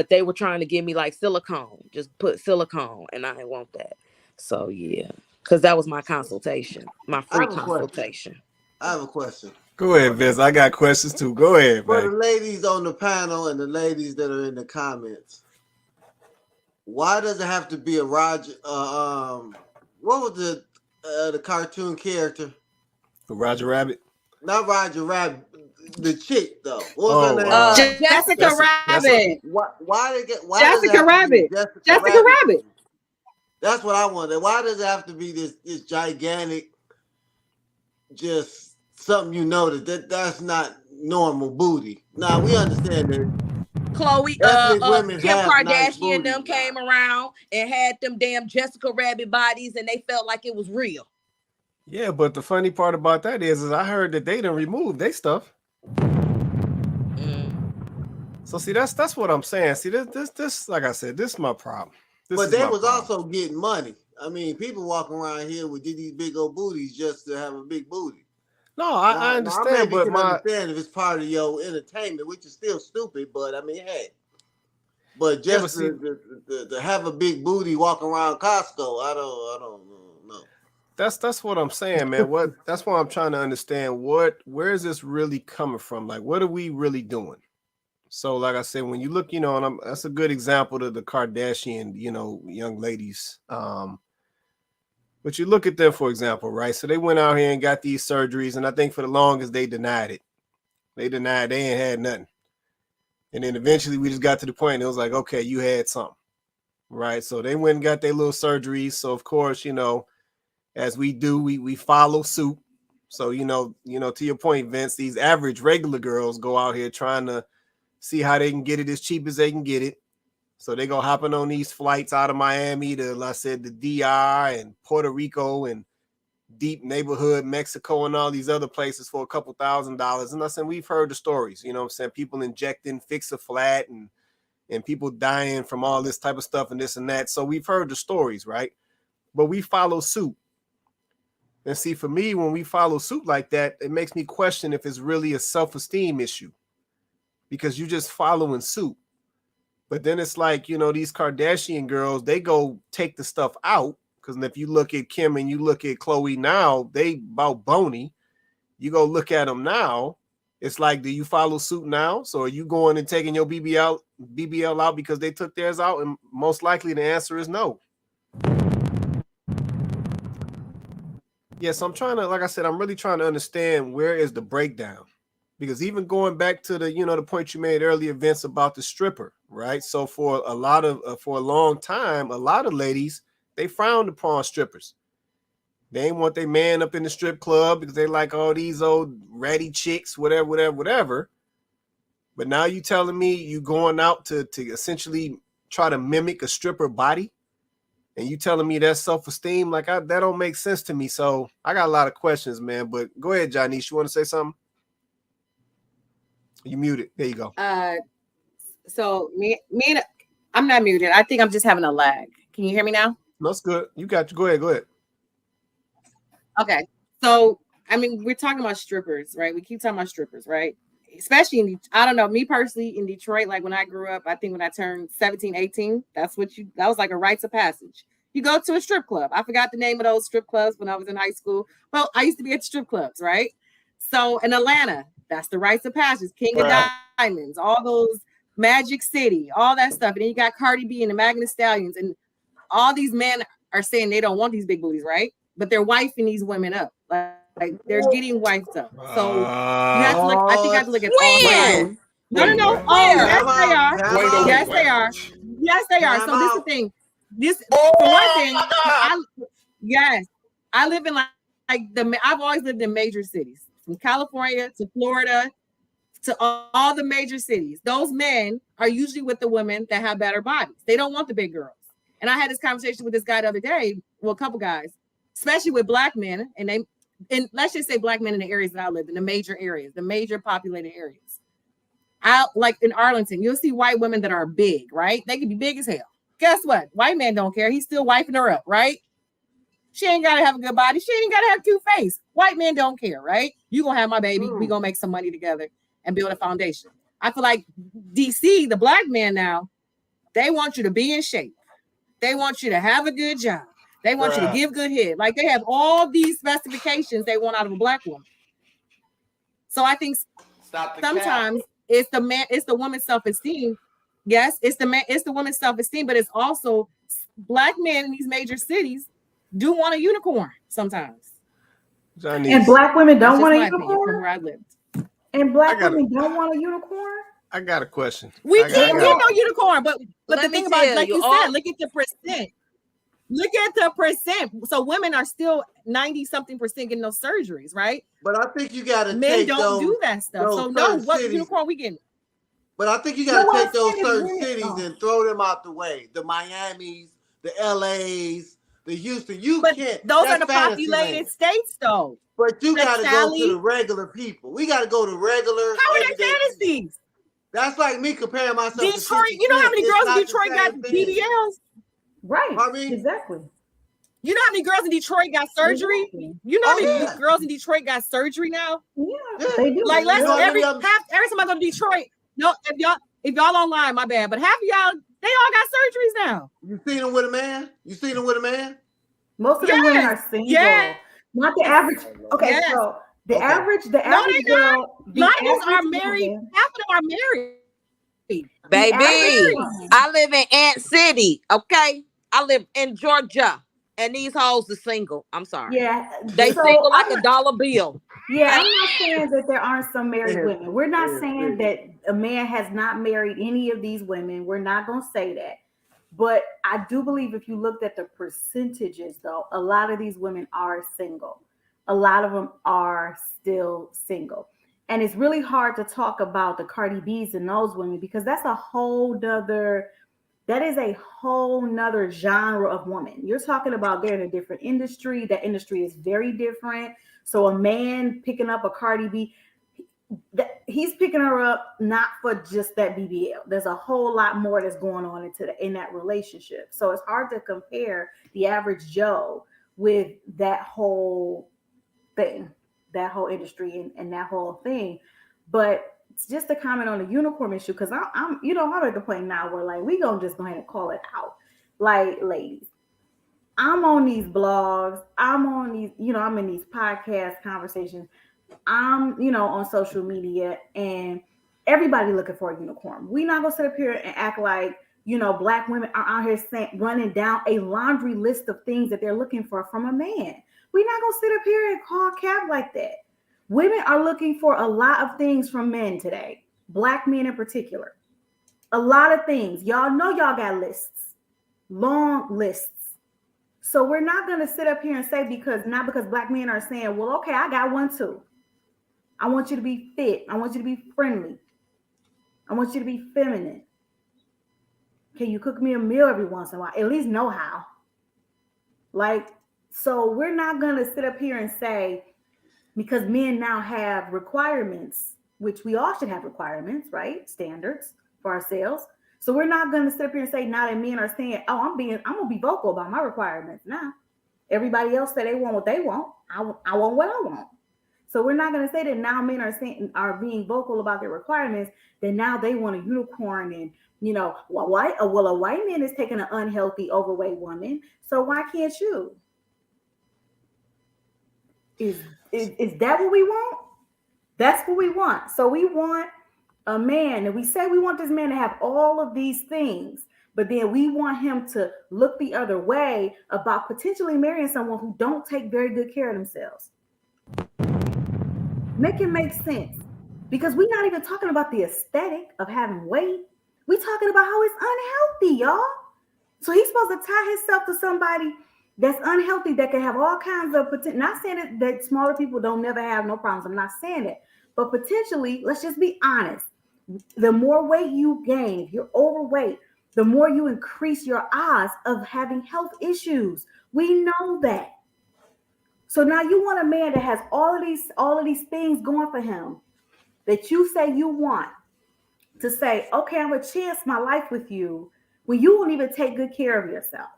they were trying to give me like silicone, just put silicone, and I didn't want that. So yeah, because that was my consultation, my free consultation. I have a question. Go ahead, Vince. I got questions too. Go ahead, For man. the ladies on the panel and the ladies that are in the comments, why does it have to be a Roger? What was the cartoon character? Roger Rabbit. Not Roger Rabbit. The chick though. What was her name? Jessica Rabbit. Why they get? Why Jessica Rabbit. Jessica Rabbit. That's what I wonder. Why does it have to be this gigantic, just something you notice that's not normal booty? Now we understand that. Khloe, women Kim have Kardashian nice booties them came around and had them damn Jessica Rabbit bodies, and they felt like it was real. Yeah, but the funny part about that is I heard that they done removed their stuff. So see, that's what I'm saying. See, this like I said, this is my problem. But they was also getting money. I mean, people walking around here with these big old booties just to have a big booty. No, I understand, but understand if it's part of your entertainment, which is still stupid. But I mean, hey, but just to have a big booty walking around Costco, I don't know. That's what I'm saying, man. That's why I'm trying to understand where is this really coming from? Like, what are we really doing? So, like I said, when you look, and that's a good example to the Kardashian, young ladies. But you look at them, for example, right? So they went out here and got these surgeries, and I think for the longest they denied it. They denied they ain't had nothing. And then eventually we just got to the point, it was like, okay, you had something, right? So they went and got their little surgeries. So of course, as we do, we follow suit. So, to your point, Vince, these average regular girls go out here trying to see how they can get it as cheap as they can get it. So they go hopping on these flights out of Miami to, like I said, the DR and Puerto Rico and deep neighborhood Mexico and all these other places for a couple $1,000s. And I said, we've heard the stories, people injecting Fix-A-Flat and people dying from all this type of stuff and this and that. So we've heard the stories, right? But we follow suit. And see, for me, when we follow suit like that, it makes me question if it's really a self-esteem issue because you're just following suit. But then it's like, these Kardashian girls, they go take the stuff out. Because if you look at Kim and you look at Khloe now, they about bony. You go look at them now. It's like, do you follow suit now? So are you going and taking your BBL out because they took theirs out? And most likely the answer is no. Yes, I'm trying to, like I said, I'm really trying to understand where is the breakdown. Because even going back to the, the point you made earlier, Vince, about the stripper, right? So for a long time, a lot of ladies, they frowned upon strippers. They ain't want their man up in the strip club because they like all these old ratty chicks, whatever. But now you telling me you going out to essentially try to mimic a stripper body? And you telling me that's self-esteem? Like, that don't make sense to me. So I got a lot of questions, man. But go ahead, Janice. You want to say something? You muted. There you go. So me and I'm not muted. I think I'm just having a lag. Can you hear me now? That's good. You got you. Go ahead. Okay. So, I mean, we're talking about strippers, right? We keep talking about strippers, right? Especially in, I don't know, me personally in Detroit, like when I grew up, I think when I turned 17, 18, that was like a rites of passage. You go to a strip club. I forgot the name of those strip clubs when I was in high school. Well, I used to be at strip clubs, right? So in Atlanta, that's the rites of passage, King of Diamonds, all those Magic City, all that stuff. And then you got Cardi B and the Megan Thee Stallions, and all these men are saying they don't want these big booties, right? But they're wifing these women up. Like they're getting wifed up. So you have to look, I think I have to look at all sides. No. Oh, yes, they are. Yes, they are. Yes, they are. So this is the thing. This for one thing, I live in I've always lived in major cities, from California to Florida to all the major cities. Those men are usually with the women that have better bodies. They don't want the big girls. And I had this conversation with this guy the other day, well, a couple guys, especially with black men, and let's just say black men in the areas that I live in, the major areas, the major populated areas. Like in Arlington, you'll see white women that are big, right? They can be big as hell. Guess what? White man don't care. He's still wiping her up, right? She ain't got to have a good body. She ain't got to have a cute face. White men don't care, right? You going to have my baby. We going to make some money together and build a foundation. I feel like DC, the black man now, they want you to be in shape. They want you to have a good job. They want you to give good head. Like they have all these specifications they want out of a black woman. So I think sometimes it's the woman's self-esteem. Yes, it's the woman's self-esteem, but it's also black men in these major cities do want a unicorn sometimes. And black women don't want a unicorn from where I lived. And black women don't want a unicorn. I got a question. We can't get no unicorn, but the thing about it, like you said, look at the percent. Look at the percent. So women are still 90-something% getting those surgeries, right? But I think you got to men don't do that stuff. So no, what unicorn we getting? But I think you got to take those certain cities and throw them out the way. The Miamis, the LAs, the Houston. Can't. Those are the populated states, though. But you got to go to the regular people. We got to go to regular. How are they fantasies? That's like me comparing myself to Detroit. You know how many girls in Detroit got BBLs? Right. I mean, exactly. You know how many girls in Detroit got surgery? Exactly. You know how many girls in Detroit got surgery now? Yeah, they do. Like every time I go to Detroit. No, if y'all online, my bad. But half of y'all, they all got surgeries now. You seen them with a man? Most of them women are single. Yeah. Not the average. Okay, so the average girl. A lot of them are married. Half of them are married. Baby, I live in Ant City. Okay, I live in Georgia, and these hoes are single. I'm sorry. Yeah, they single like a dollar bill. Yeah, I'm not saying that there aren't some married women. We're not saying that a man has not married any of these women. We're not going to say that. But I do believe if you looked at the percentages, though, a lot of these women are single. A lot of them are still single. And it's really hard to talk about the Cardi B's and those women because that's a whole nother genre of woman. You're talking about they're in a different industry. That industry is very different. So a man picking up a Cardi B, he's picking her up not for just that BBL. There's a whole lot more that's going on in that relationship. So it's hard to compare the average Joe with that whole thing, that whole industry and that whole thing. But it's just a comment on the unicorn issue because I'm at the point now where like we gonna just go ahead and call it out. Like, ladies, I'm on these blogs, I'm on these, I'm in these podcast conversations, I'm, on social media, and everybody looking for a unicorn. We're not gonna sit up here and act like, black women are out here running down a laundry list of things that they're looking for from a man. We're not gonna sit up here and call cap like that. Women are looking for a lot of things from men today, black men in particular. A lot of things. Y'all know y'all got lists, long lists. So we're not going to sit up here and say because black men are saying, well, okay, I got one too. I want you to be fit. I want you to be friendly. I want you to be feminine. Can you cook me a meal every once in a while? At least know how. So we're not going to sit up here and say, because men now have requirements, which we all should have requirements, right? Standards for ourselves. So we're not going to sit up here and say now that men are saying, oh, I'm going to be vocal about my requirements now. Everybody else say they want what they want. I want what I want. So we're not going to say that now men are being vocal about their requirements. That now they want a unicorn, and a white man is taking an unhealthy, overweight woman. So why can't you? Is that what we want? That's what we want. So we want a man, and we say we want this man to have all of these things, but then we want him to look the other way about potentially marrying someone who don't take very good care of themselves. Make it make sense. Because we're not even talking about the aesthetic of having weight. We're talking about how it's unhealthy, y'all. So he's supposed to tie himself to somebody that's unhealthy, that can have all kinds of potential. Not saying that smaller people don't never have no problems. I'm not saying that. But potentially, let's just be honest. The more weight you gain, if you're overweight, the more you increase your odds of having health issues. We know that. So now you want a man that has all of these things going for him that you say you want, to say, okay, I'm gonna chance my life with you when you won't even take good care of yourself.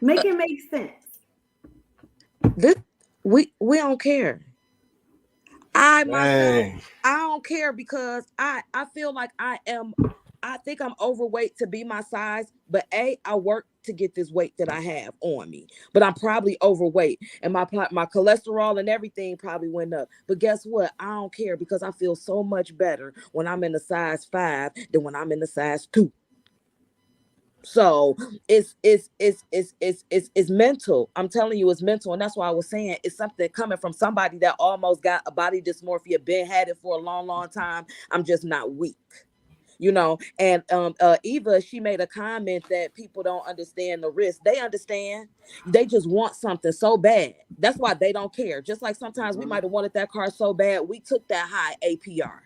Make it make sense. We don't care. Myself, I don't care, because I feel like I think I'm overweight to be my size, but I work to get this weight that I have on me. But I'm probably overweight, and my cholesterol and everything probably went up. But guess what? I don't care, because I feel so much better when I'm in a size 5 than when I'm in a size 2. So it's mental. I'm telling you, it's mental. And that's why I was saying it's something coming from somebody that almost got a body dysmorphia, been had it for a long, long time. I'm just not weak. And Eva, she made a comment that people don't understand the risk. They understand. They just want something so bad. That's why they don't care. Just like sometimes we might have wanted that car so bad, we took that high APR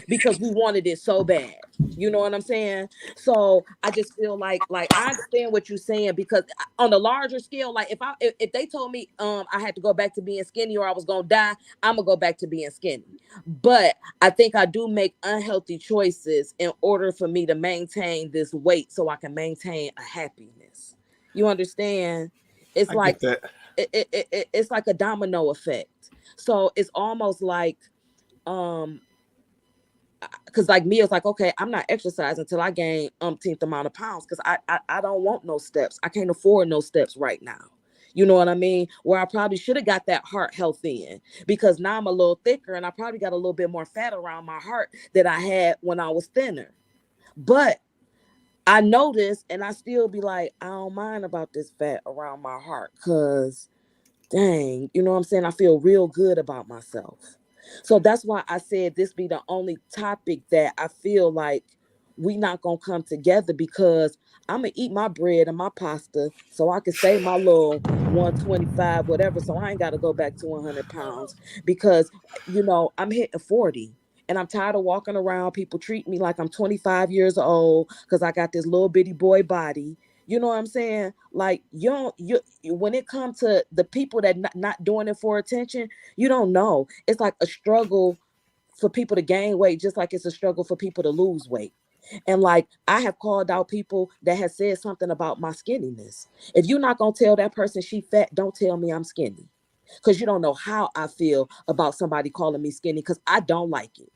because we wanted it so bad. You know what I'm saying? So I just feel like I understand what you're saying, because on a larger scale, like if they told me I had to go back to being skinny or I was gonna die, I'm gonna go back to being skinny. But I think I do make unhealthy choices in order for me to maintain this weight, so I can maintain a happiness. You understand? It's like it's like a domino effect. So it's almost like because like me, it's like, okay, I'm not exercising until I gain umpteenth amount of pounds, because I don't want no steps. I can't afford no steps right now. You know what I mean? Where I probably should have got that heart health in, because now I'm a little thicker and I probably got a little bit more fat around my heart that I had when I was thinner. But I notice, and I still be like, I don't mind about this fat around my heart, because dang, you know what I'm saying? I feel real good about myself. So that's why I said this be the only topic that I feel like we not gonna come together, because I'm gonna eat my bread and my pasta so I can save my little 125, whatever, so I ain't gotta go back to 100 pounds, because I'm hitting 40 and I'm tired of walking around. People treat me like I'm 25 years old because I got this little bitty boy body. You know what I'm saying? Like, you when it comes to the people that not doing it for attention, you don't know. It's like a struggle for people to gain weight, just like it's a struggle for people to lose weight. And like, I have called out people that have said something about my skinniness. If you're not going to tell that person she fat, don't tell me I'm skinny. Because you don't know how I feel about somebody calling me skinny, because I don't like it.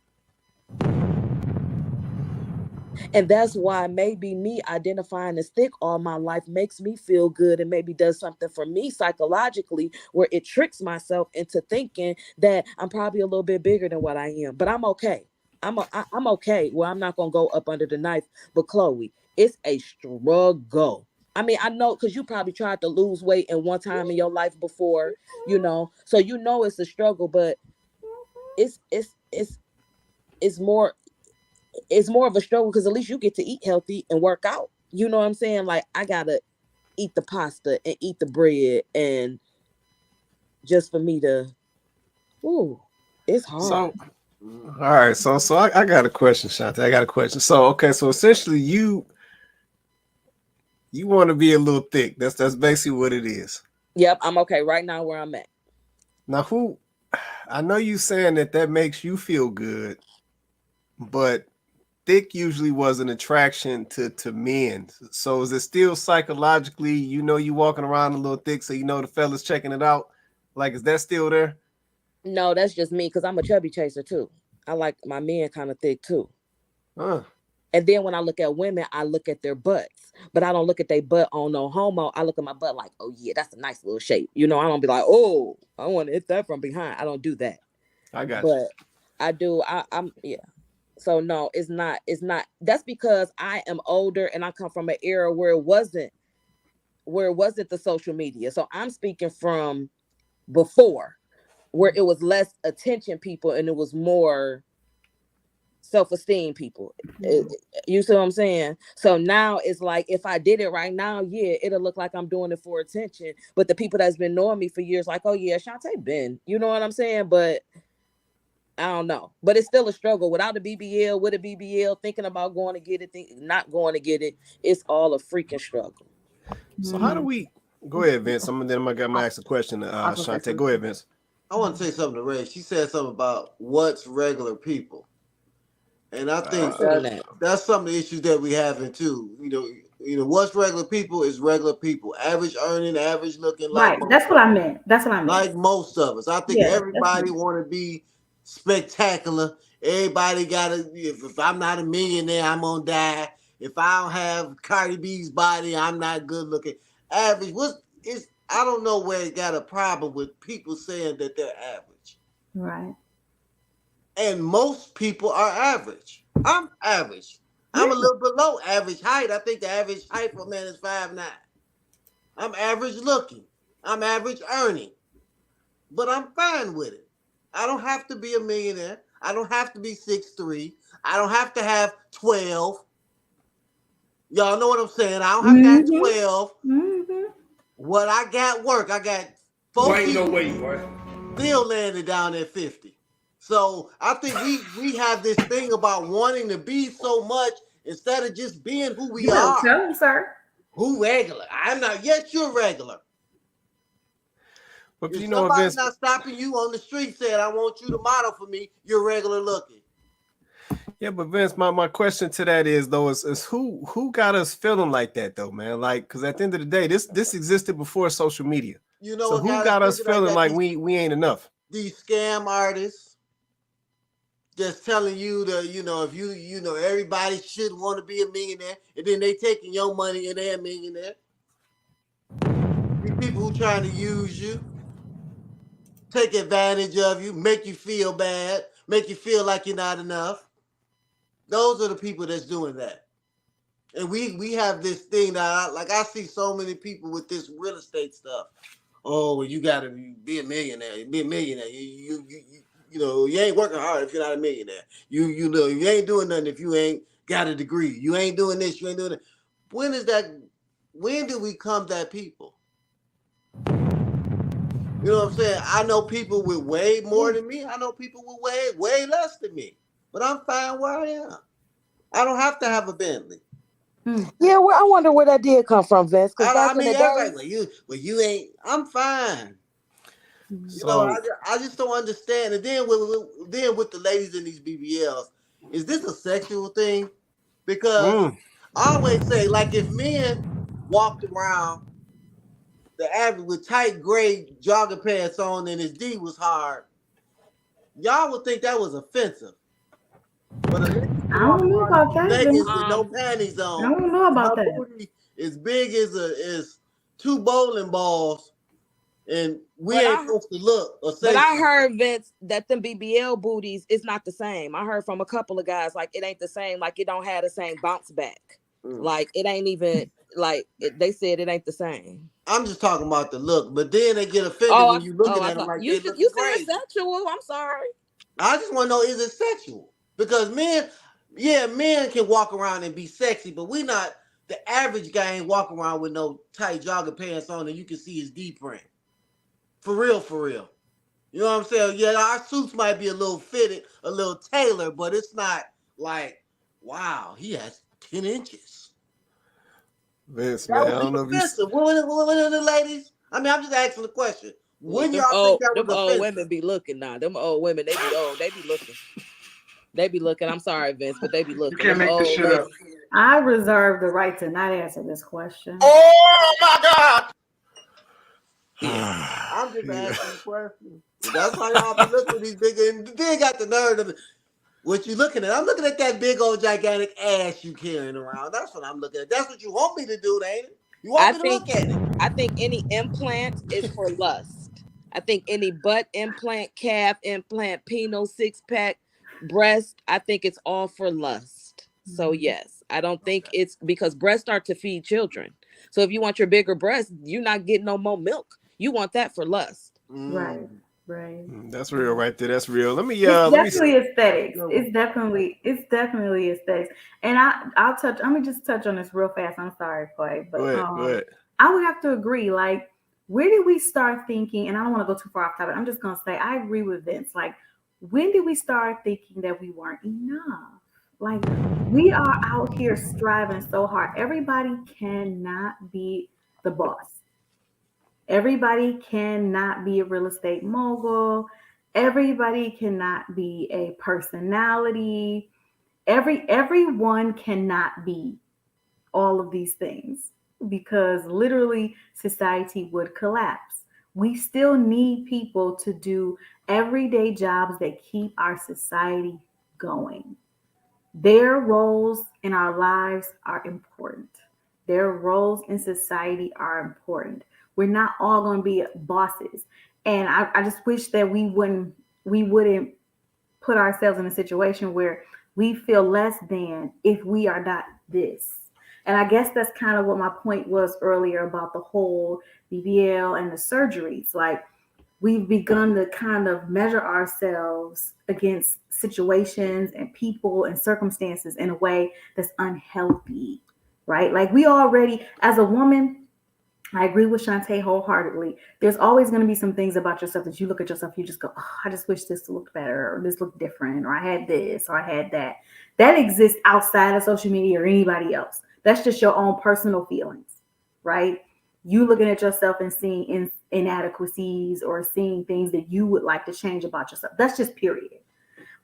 And that's why maybe me identifying as thick all my life makes me feel good, and maybe does something for me psychologically, where it tricks myself into thinking that I'm probably a little bit bigger than what I am. But I'm okay. I'm okay. Well, I'm not going to go up under the knife. But Chloe, it's a struggle. I mean, I know, because you probably tried to lose weight in one time in your life before, so it's a struggle, but it's more of a struggle, because at least you get to eat healthy and work out. You know what I'm saying? Like, I gotta eat the pasta and eat the bread, and just for me to, it's hard. So, all right. So I got a question, Shanti. I got a question. So, okay. So essentially you want to be a little thick. That's basically what it is. Yep. I'm okay right now where I'm at. Now, I know you saying that makes you feel good, but thick usually was an attraction to men. So is it still psychologically, you walking around a little thick, so the fellas checking it out? Like, is that still there? No, that's just me because I'm a chubby chaser too. I like my men kind of thick too. Huh. And then when I look at women, I look at their butts, but I don't look at their butt on no homo. I look at my butt like, oh yeah, that's a nice little shape. I don't be like, oh, I want to hit that from behind. I don't do that. I got but you. I do. I'm yeah. So no, it's not. That's because I am older and I come from an era where it wasn't the social media. So I'm speaking from before, where it was less attention people and it was more self-esteem people. You see what I'm saying? So now it's like, if I did it right now, yeah, it'll look like I'm doing it for attention. But the people that's been knowing me for years, like, oh yeah, Shantae been, you know what I'm saying? But I don't know. But it's still a struggle. Without a BBL, with a BBL, thinking about going to get it, not going to get it, it's all a freaking struggle. So how do we go ahead, Vince? Then I'm gonna ask a question. Shantae, go ahead, Vince. I want to say something to Ray. She said something about what's regular people. And I think that's some of the issues that we having too. What's regular people is regular people. Average earning, average looking. Right. That's what I meant. Like most of us. I think everybody want to be spectacular. Everybody got to, if I'm not a millionaire, I'm going to die. If I don't have Cardi B's body, I'm not good looking. Average. I don't know where it got a problem with people saying that they're average. Right. And most people are average. I'm average. I'm a little below average height. I think the average height for a man is 5'9". I'm average looking. I'm average earning. But I'm fine with it. I don't have to be a millionaire. I don't have to be 6'3". I don't have to have 12. Y'all know what I'm saying? I don't have to have 12. Mm-hmm. What I got work. I got 4 people still landed down at 50. So I think we have this thing about wanting to be so much instead of just being who we are. Tell me, sir. Who regular? I'm not. Yes, you're regular. But if somebody's not stopping you on the street saying, I want you to model for me, you're regular looking. Yeah, but Vince, my question to that is who got us feeling like that though, man? Like, because at the end of the day, this existed before social media. So who got us feeling like we ain't enough? These scam artists just telling you that, if you everybody should want to be a millionaire, and then they taking your money and they're a millionaire. These people who trying to use you, take advantage of you, make you feel bad, make you feel like you're not enough. Those are the people that's doing that. And we have this thing that I see so many people with this real estate stuff. Oh, well, you gotta be a millionaire. Be a millionaire. You ain't working hard if you're not a millionaire. You ain't doing nothing if you ain't got a degree. You ain't doing this, you ain't doing that. When do we come that people? You know what I'm saying? I know people with way more than me. I know people with way less than me. But I'm fine where I am. I don't have to have a Bentley. Yeah, well, I wonder where that did come from, Vince. You ain't. I'm fine. I just don't understand. And then with the ladies in these BBLs, is this a sexual thing? Because I always say, like, if men walked around the average with tight gray jogging pants on and his D was hard, y'all would think that was offensive. But I don't know about that. Leggings with no panties on. I don't know about that. Booty as big as 2 bowling balls, and we ain't supposed to look or say. But I heard, Vince, that them BBL booties is not the same. I heard from a couple of guys like it ain't the same. Like it don't have the same bounce back. Like it ain't even like they said it ain't the same. I'm just talking about the look, but then they get offended when you looking at them like you said it's sexual. I'm sorry. I just want to know, is it sexual? Because men can walk around and be sexy, but we not. The average guy ain't walking around with no tight jogging pants on and you can see his D print. For real. You know what I'm saying? Yeah, our suits might be a little fitted, a little tailored, but it's not like, wow, he has 10 inches. Vince, man, I don't know if you... What are the ladies? I mean, I'm just asking the question. When y'all think that was offensive? Old women be looking now. Them old women, they be old. They be looking. They be looking. I'm sorry, Vince, but they be looking. You can't make this shit up. I reserve the right to not answer this question. Oh my God! Yeah. I'm just asking a question. That's why y'all be looking at these big, and they got the nerve of what you looking at. I'm looking at that big old gigantic ass you carrying around. That's what I'm looking at. That's what you want me to do, ain't it? You want me to look at it? I think any implant is for lust. I think any butt implant, calf implant, penile, six-pack, breast, I think it's all for lust. So yes, I don't think it's because breasts start to feed children. So if you want your bigger breasts, you're not getting no more milk. You want that for lust. Right. That's real right there. That's real. Let me it's definitely aesthetics. It's definitely aesthetics. And I'll touch. Let me just touch on this real fast. I'm sorry, Clay, but go ahead. I would have to agree. Like, where did we start thinking? And I don't want to go too far off topic. I'm just gonna say I agree with Vince. Like, when did we start thinking that we weren't enough? Like, we are out here striving so hard. Everybody cannot be the boss. Everybody cannot be a real estate mogul. Everybody cannot be a personality. Everyone cannot be all of these things because literally society would collapse. We still need people to do everyday jobs that keep our society going. Their roles in our lives are important. Their roles in society are important. We're not all going to be bosses. And I just wish that we wouldn't put ourselves in a situation where we feel less than if we are not this. And I guess that's kind of what my point was earlier about the whole BBL and the surgeries. Like, we've begun to kind of measure ourselves against situations and people and circumstances in a way that's unhealthy, right? Like, we already, as a woman, I agree with Shantae wholeheartedly. There's always going to be some things about yourself that you look at yourself, you just go, oh, I just wish this looked better, or this looked different, or I had this, or I had that. That exists outside of social media or anybody else. That's just your own personal feelings, right? You looking at yourself and seeing inadequacies or seeing things that you would like to change about yourself. That's just period.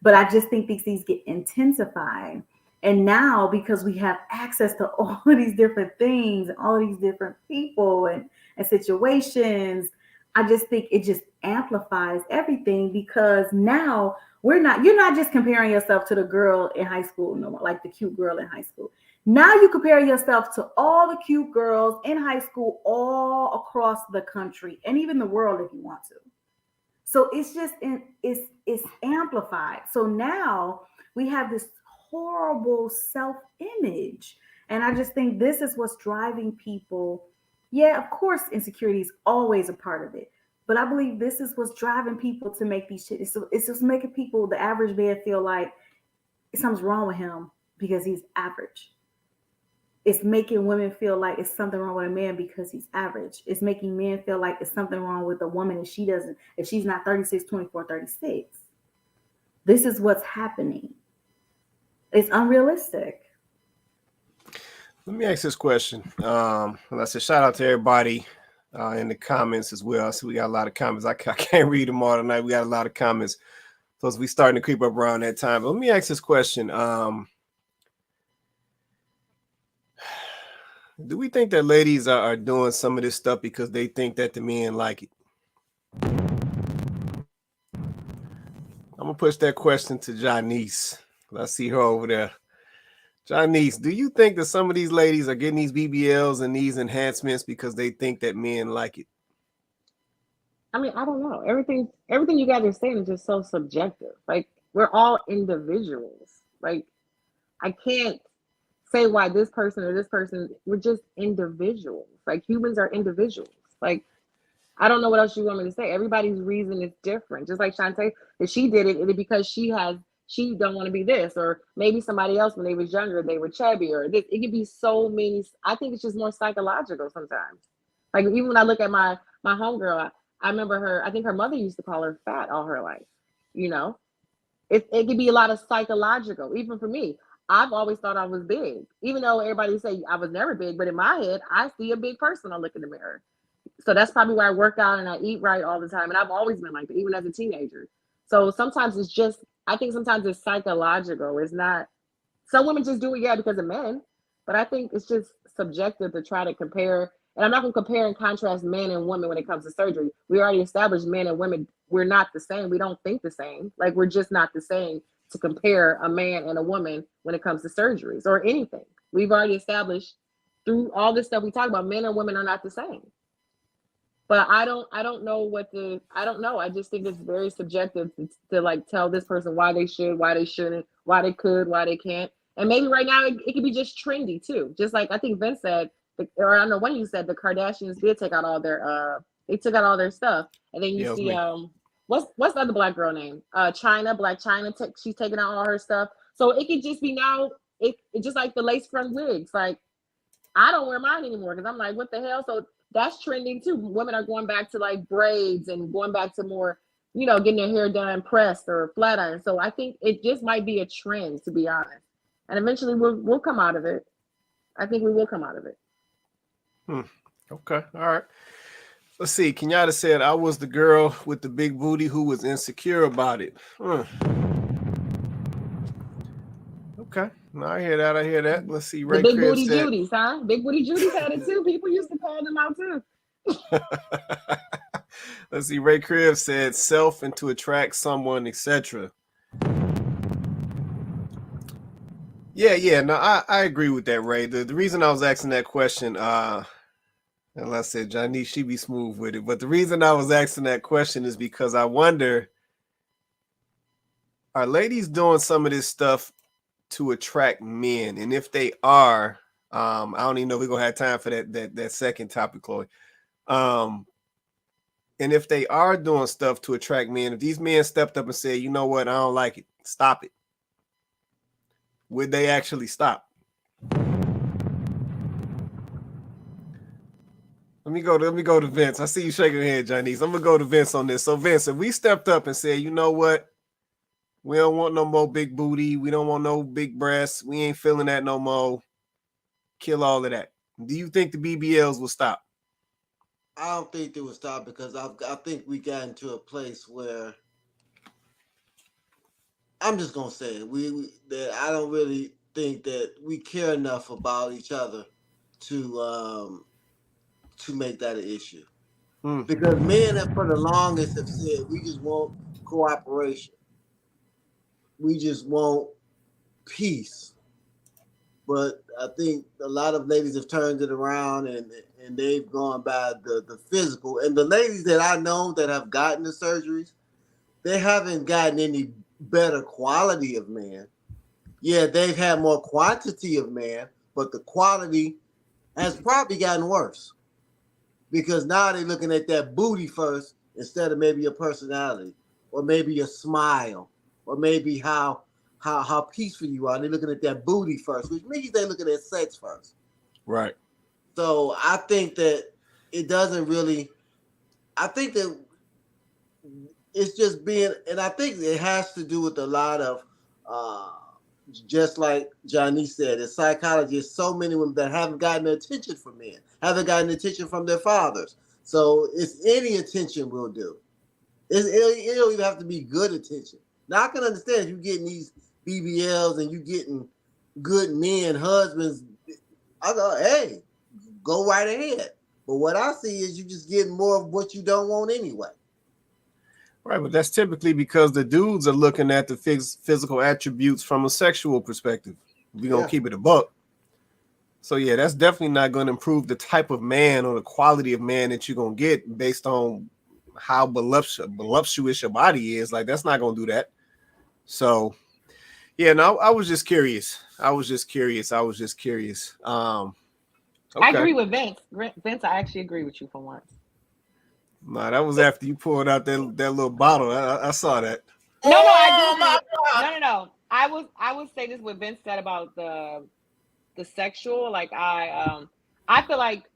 But I just think these things get intensified. And now, because we have access to all of these different things, and all of these different people and situations, I just think it just amplifies everything, because now you're not just comparing yourself to the girl in high school, no more, like the cute girl in high school. Now you compare yourself to all the cute girls in high school all across the country and even the world if you want to. So it's just it's amplified. So now we have this horrible self-image. And I just think this is what's driving people. Yeah, of course, insecurity is always a part of it. But I believe this is what's driving people to make these shit. It's just making people, the average man, feel like something's wrong with him because he's average. It's making women feel like it's something wrong with a man because he's average. It's making men feel like it's something wrong with a woman if she's not 36, 24, 36. This is what's happening. It's unrealistic. Let me ask this question. I said, shout out to everybody in the comments as well. So we got a lot of comments. I can't read them all tonight. We got a lot of comments. So we starting to creep up around that time. But let me ask this question. Do we think that ladies are doing some of this stuff because they think that the men like it? I'm going to push that question to Janice. I see her over there. Janice, do you think that some of these ladies are getting these BBLs and these enhancements because they think that men like it? I mean, I don't know. Everything you guys are saying is just so subjective. Like, we're all individuals. Like, I can't say why this person or this person, we're just individuals. Like, humans are individuals. Like, I don't know what else you want me to say. Everybody's reason is different. Just like Shantae, if she did it because she don't want to be this, or maybe somebody else when they was younger, they were chubby, or this. It could be so many. I think it's just more psychological sometimes. Like, even when I look at my homegirl, I remember her, I think her mother used to call her fat all her life. You know, it could be a lot of psychological, even for me. I've always thought I was big, even though everybody say I was never big, but in my head, I see a big person. I look in the mirror. So that's probably why I work out and I eat right all the time. And I've always been like that, even as a teenager. So sometimes it's just I think sometimes it's psychological. It's not. Some women just do it, because of men. But I think it's just subjective to try to compare. And I'm not going to compare and contrast men and women when it comes to surgery. We already established men and women, we're not the same. We don't think the same. Like, we're just not the same to compare a man and a woman when it comes to surgeries or anything. We've already established through all this stuff we talk about, men and women are not the same. But I don't know I don't know. I just think it's very subjective to like tell this person why they should, why they shouldn't, why they could, why they can't. And maybe right now it could be just trendy too. Just like I think Vince said, or I don't know when you said the Kardashians did take out all their they took out all their stuff. And then you see what's the other black girl name? Black China, she's taking out all her stuff. So it could just be now, it just like the lace front wigs. Like, I don't wear mine anymore because I'm like, what the hell? So that's trending too. Women are going back to like braids and going back to more, getting their hair done pressed or flat iron. So I think it just might be a trend, to be honest. And eventually we'll come out of it. I think we will come out of it. Okay. All right. Let's see. Kenyatta said, I was the girl with the big booty who was insecure about it. Okay. No, I hear that. Let's see. Ray the big booty said, Judy's, huh? Big booty Judy's had it too. People used to call them out too. Let's see. Ray Crib said self and to attract someone, etc. Yeah. No, I agree with that, Ray. The reason I was asking that question, and I said, Johnny, she be smooth with it. But the reason I was asking that question is because I wonder, are ladies doing some of this stuff to attract men? And if they are, I don't even know if we're gonna have time for that second topic, Chloe. And if they are doing stuff to attract men, if these men stepped up and said, you know what, I don't like it, stop it, would they actually stop? Let me go to Vince. I see you shaking your head, Janice. I'm gonna go to Vince on this. So Vince, if we stepped up and said, you know what, we don't want no more big booty, we don't want no big breasts, we ain't feeling that no more, kill all of that, do you think the BBLs will stop? I don't think they will stop because I think we got into a place where I'm just gonna say it. That I don't really think that we care enough about each other to make that an issue. Because men have for the longest have said we just want cooperation. We just want peace. But I think a lot of ladies have turned it around and they've gone by the physical. And the ladies that I know that have gotten the surgeries, they haven't gotten any better quality of man. Yeah, they've had more quantity of man, but the quality has probably gotten worse. Because now they're looking at that booty first instead of maybe your personality or maybe your smile or maybe how peaceful you are. They're looking at that booty first, which means they're looking at sex first. Right. So I think that it doesn't really, I think that it's just being, and I think it has to do with a lot of, just like Johnny said, in psychology, there's so many women that haven't gotten the attention from men, haven't gotten attention from their fathers. So it's any attention will do. It don't even have to be good attention. Now I can understand if you're getting these BBLs and you getting good men, husbands, I go, hey, go right ahead. But what I see is you just getting more of what you don't want anyway. Right, but that's typically because the dudes are looking at the physical attributes from a sexual perspective. We're going to keep it a buck. So, yeah, that's definitely not going to improve the type of man or the quality of man that you're going to get based on how voluptuous your body is. Like, that's not going to do that. So, yeah, no, I was just curious. Okay. I agree with Vince. Vince, I actually agree with you for once. Nah, that was after you poured out that little bottle. I saw that. No, I do. No. I would say this what Vince said about the sexual. Like I feel like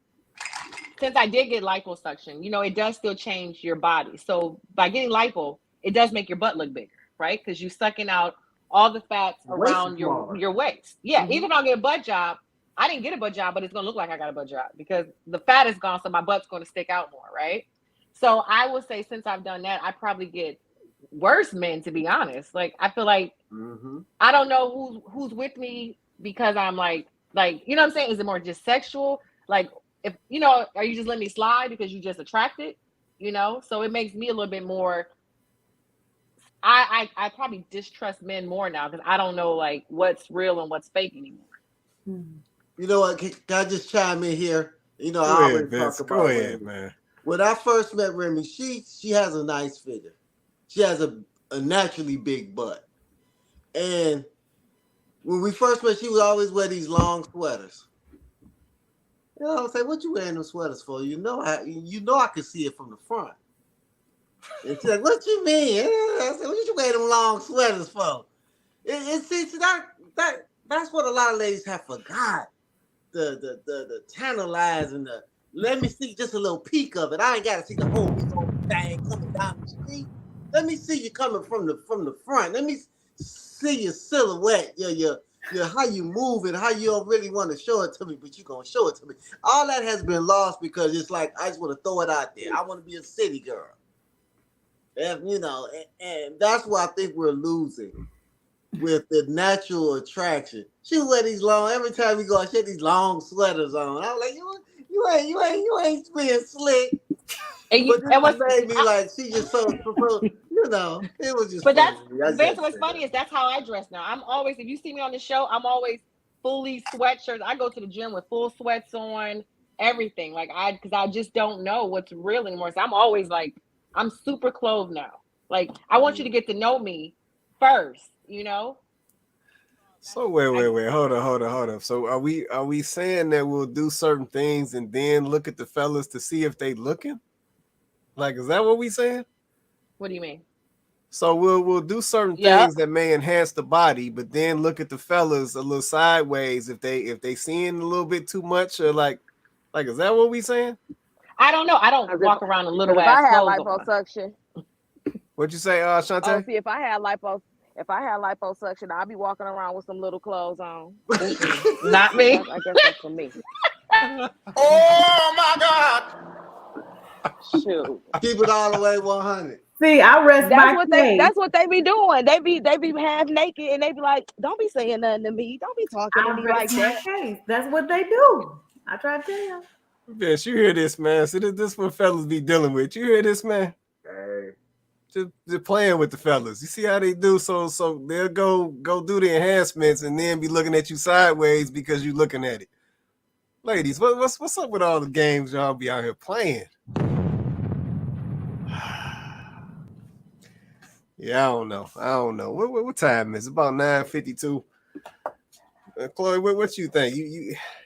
since I did get liposuction, it does still change your body. So by getting lipo, it does make your butt look bigger, right? Because you're sucking out all the fats around your waist. Yeah, even if I get a butt job, I didn't get a butt job, but it's gonna look like I got a butt job because the fat is gone, so my butt's gonna stick out more, right? So I would say since I've done that, I probably get worse men, to be honest. Like, I feel like I don't know who's with me because I'm like, you know what I'm saying? Is it more just sexual? Like, if you know, are you just letting me slide because you just attracted? You know, so it makes me a little bit more. I probably distrust men more now because I don't know like what's real and what's fake anymore. You know what? Can I just chime in here? You know, I already talked about Go ahead, Remy. man. When I first met Remy, she has a nice figure. She has a naturally big butt. And when we first met, she would always wear these long sweaters. You know, I would say, "What you wearing them sweaters for?" You know, I could see it from the front. And she's like, "What you mean?" I said, "What you wearing them long sweaters for?" That's what a lot of ladies have forgot. The tantalizing, the let me see just a little peek of it. I ain't got to see the whole big old thing coming down the street. Let me see you coming from the front. Let me see your silhouette, your how you move it, how you don't really want to show it to me, but you're gonna show it to me. All that has been lost because it's like I just want to throw it out there. I want to be a city girl. And, you know, and that's what I think we're losing with the natural attraction. She wear these long every time we go. She had these long sweaters on. I was like, you ain't being slick. And what made me like she just so you know, it was just. But what's funny is that's how I dress now. I'm always, if you see me on the show, I'm always fully sweatshirts. I go to the gym with full sweats on, everything. Like because I just don't know what's real anymore. So I'm always like, I'm super clothed now. Like I want you to get to know me first, you know. So wait, hold on. So are we saying that we'll do certain things and then look at the fellas to see if they looking? Like, is that what we saying? What do you mean? So we'll do certain things that may enhance the body, but then look at the fellas a little sideways if they seeing a little bit too much, or like is that what we saying? I don't know. I don't walk around in little ass clothes. If I had liposuction. What'd you say, Shantae? Oh, see, if I had liposuction, I'd be walking around with some little clothes on. Not me. I guess that's for me. Oh my God! Shoot. Keep it all the way 100. See, I rest my case. That's what they be doing. They be half naked and they be like, "Don't be saying nothing to me. Don't be talking to me like that." Case. That's what they do. I try to tell you. Yes, you hear this, man. See, this is what fellas be dealing with. You hear this, man? Hey. Just playing with the fellas. You see how they do? So they'll go do the enhancements and then be looking at you sideways because you looking at it. Ladies, what's up with all the games y'all be out here playing? Yeah, I don't know. What time is it? About 9:52. Chloe, what you think?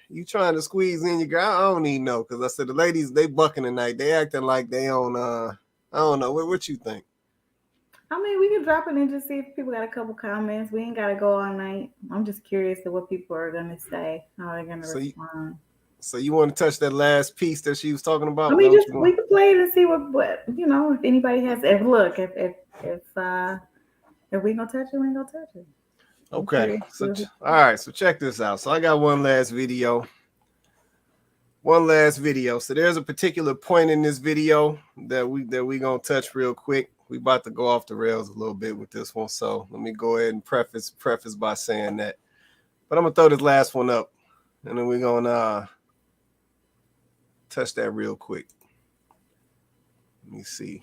You trying to squeeze in your girl? I don't even know, because I said the ladies, they bucking tonight. They acting like they on I don't know. What you think? I mean, we can drop it and just see if people got a couple comments. We ain't gotta go all night. I'm just curious to what people are gonna say, how they're gonna respond. So you want to touch that last piece that she was talking about? I mean, we can play it and see what you know, if anybody has. If we gonna touch it, we ain't gonna touch it. Okay. So all right. So check this out. So I got one last video. So there's a particular point in this video that we gonna touch real quick. We about to go off the rails a little bit with this one. So let me go ahead and preface by saying that. But I'm gonna throw this last one up, and then we're gonna touch that real quick. Let me see.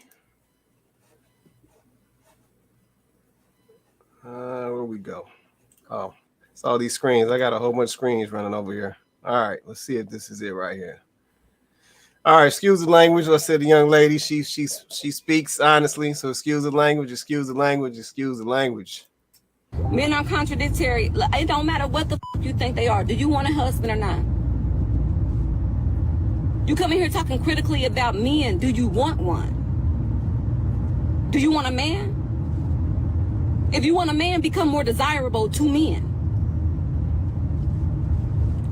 Where we go? Oh, it's all these screens. I got a whole bunch of screens running over here. All right, let's see if this is it right here. All right, excuse the language. I said the young lady, she speaks honestly, so excuse the language. Men are contradictory. It don't matter what the you think they are. Do you want a husband or not? You come in here talking critically about men. Do you want one? Do you want a man? If you want a man, become more desirable to men.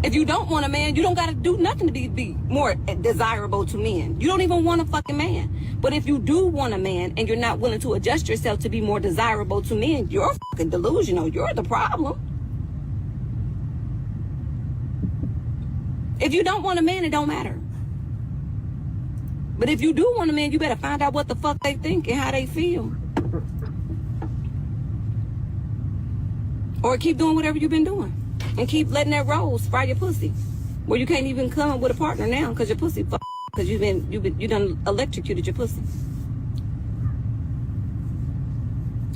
If you don't want a man, you don't got to do nothing to be more desirable to men. You don't even want a fucking man. But if you do want a man and you're not willing to adjust yourself to be more desirable to men, you're fucking delusional. You're the problem. If you don't want a man, it don't matter. But if you do want a man, you better find out what the fuck they think and how they feel. Or keep doing whatever you've been doing. And keep letting that rose fry your pussy. Where you can't even come up with a partner now because your pussy because you done electrocuted your pussy.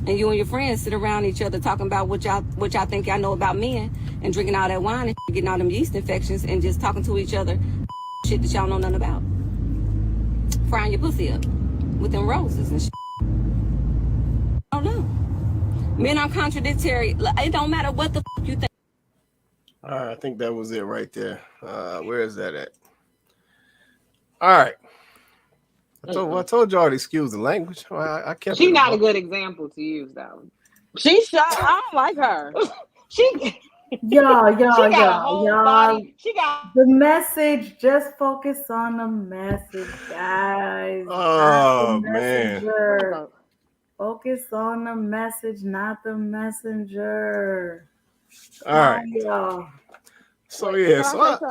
And you and your friends sit around each other talking about what y'all think y'all know about men and drinking all that wine and getting all them yeast infections and just talking to each other shit that y'all know nothing about. Frying your pussy up with them roses and shit. I don't know. Men are contradictory. It don't matter what the fuck you think. All right, I think that was it right there. Where is that at? All right. I told y'all to excuse the language. I kept She's it not a good example to use, though. She shot. I don't like her. Y'all. Body. She got the message. Just focus on the message, guys. Oh, the messenger. Focus on the message, not the messenger. All right. Y'all. So Wait, yeah,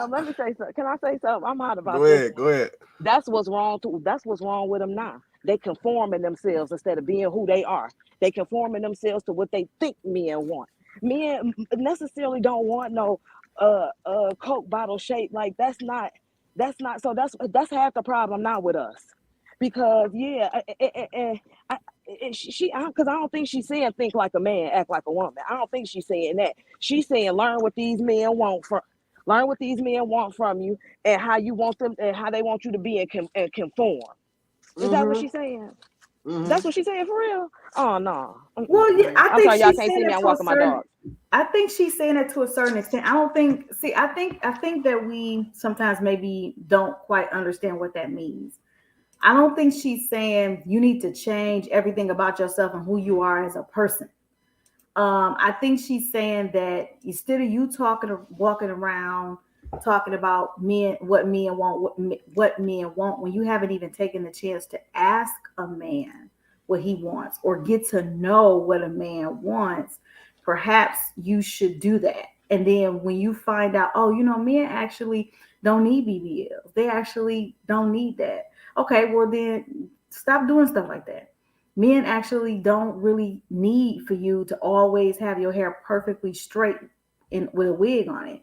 let me say something. Can I say something? I'm hot about this. Go ahead. That's what's wrong with them now. They conforming themselves instead of being who they are. They conforming themselves to what they think men want. Men necessarily don't want no Coke bottle shape. Like that's not so that's half the problem now with us. Because because I don't think she's saying think like a man, act like a woman. I don't think she's saying that. She's saying learn what these men want from you and how you want them and how they want you to be and conform. Is that what she's saying? That's what she's saying for real? Oh no. Well, yeah, I'm sorry, y'all can't see me. I'm walking my dog. I think she's saying it to a certain extent. I think that we sometimes maybe don't quite understand what that means. I don't think she's saying you need to change everything about yourself and who you are as a person. I think she's saying that instead of you walking around talking about men, what men want, when you haven't even taken the chance to ask a man what he wants or get to know what a man wants, perhaps you should do that. And then when you find out, men actually don't need BBLs. They actually don't need that. Okay, well then stop doing stuff like that. Men actually don't really need for you to always have your hair perfectly straight with a wig on it.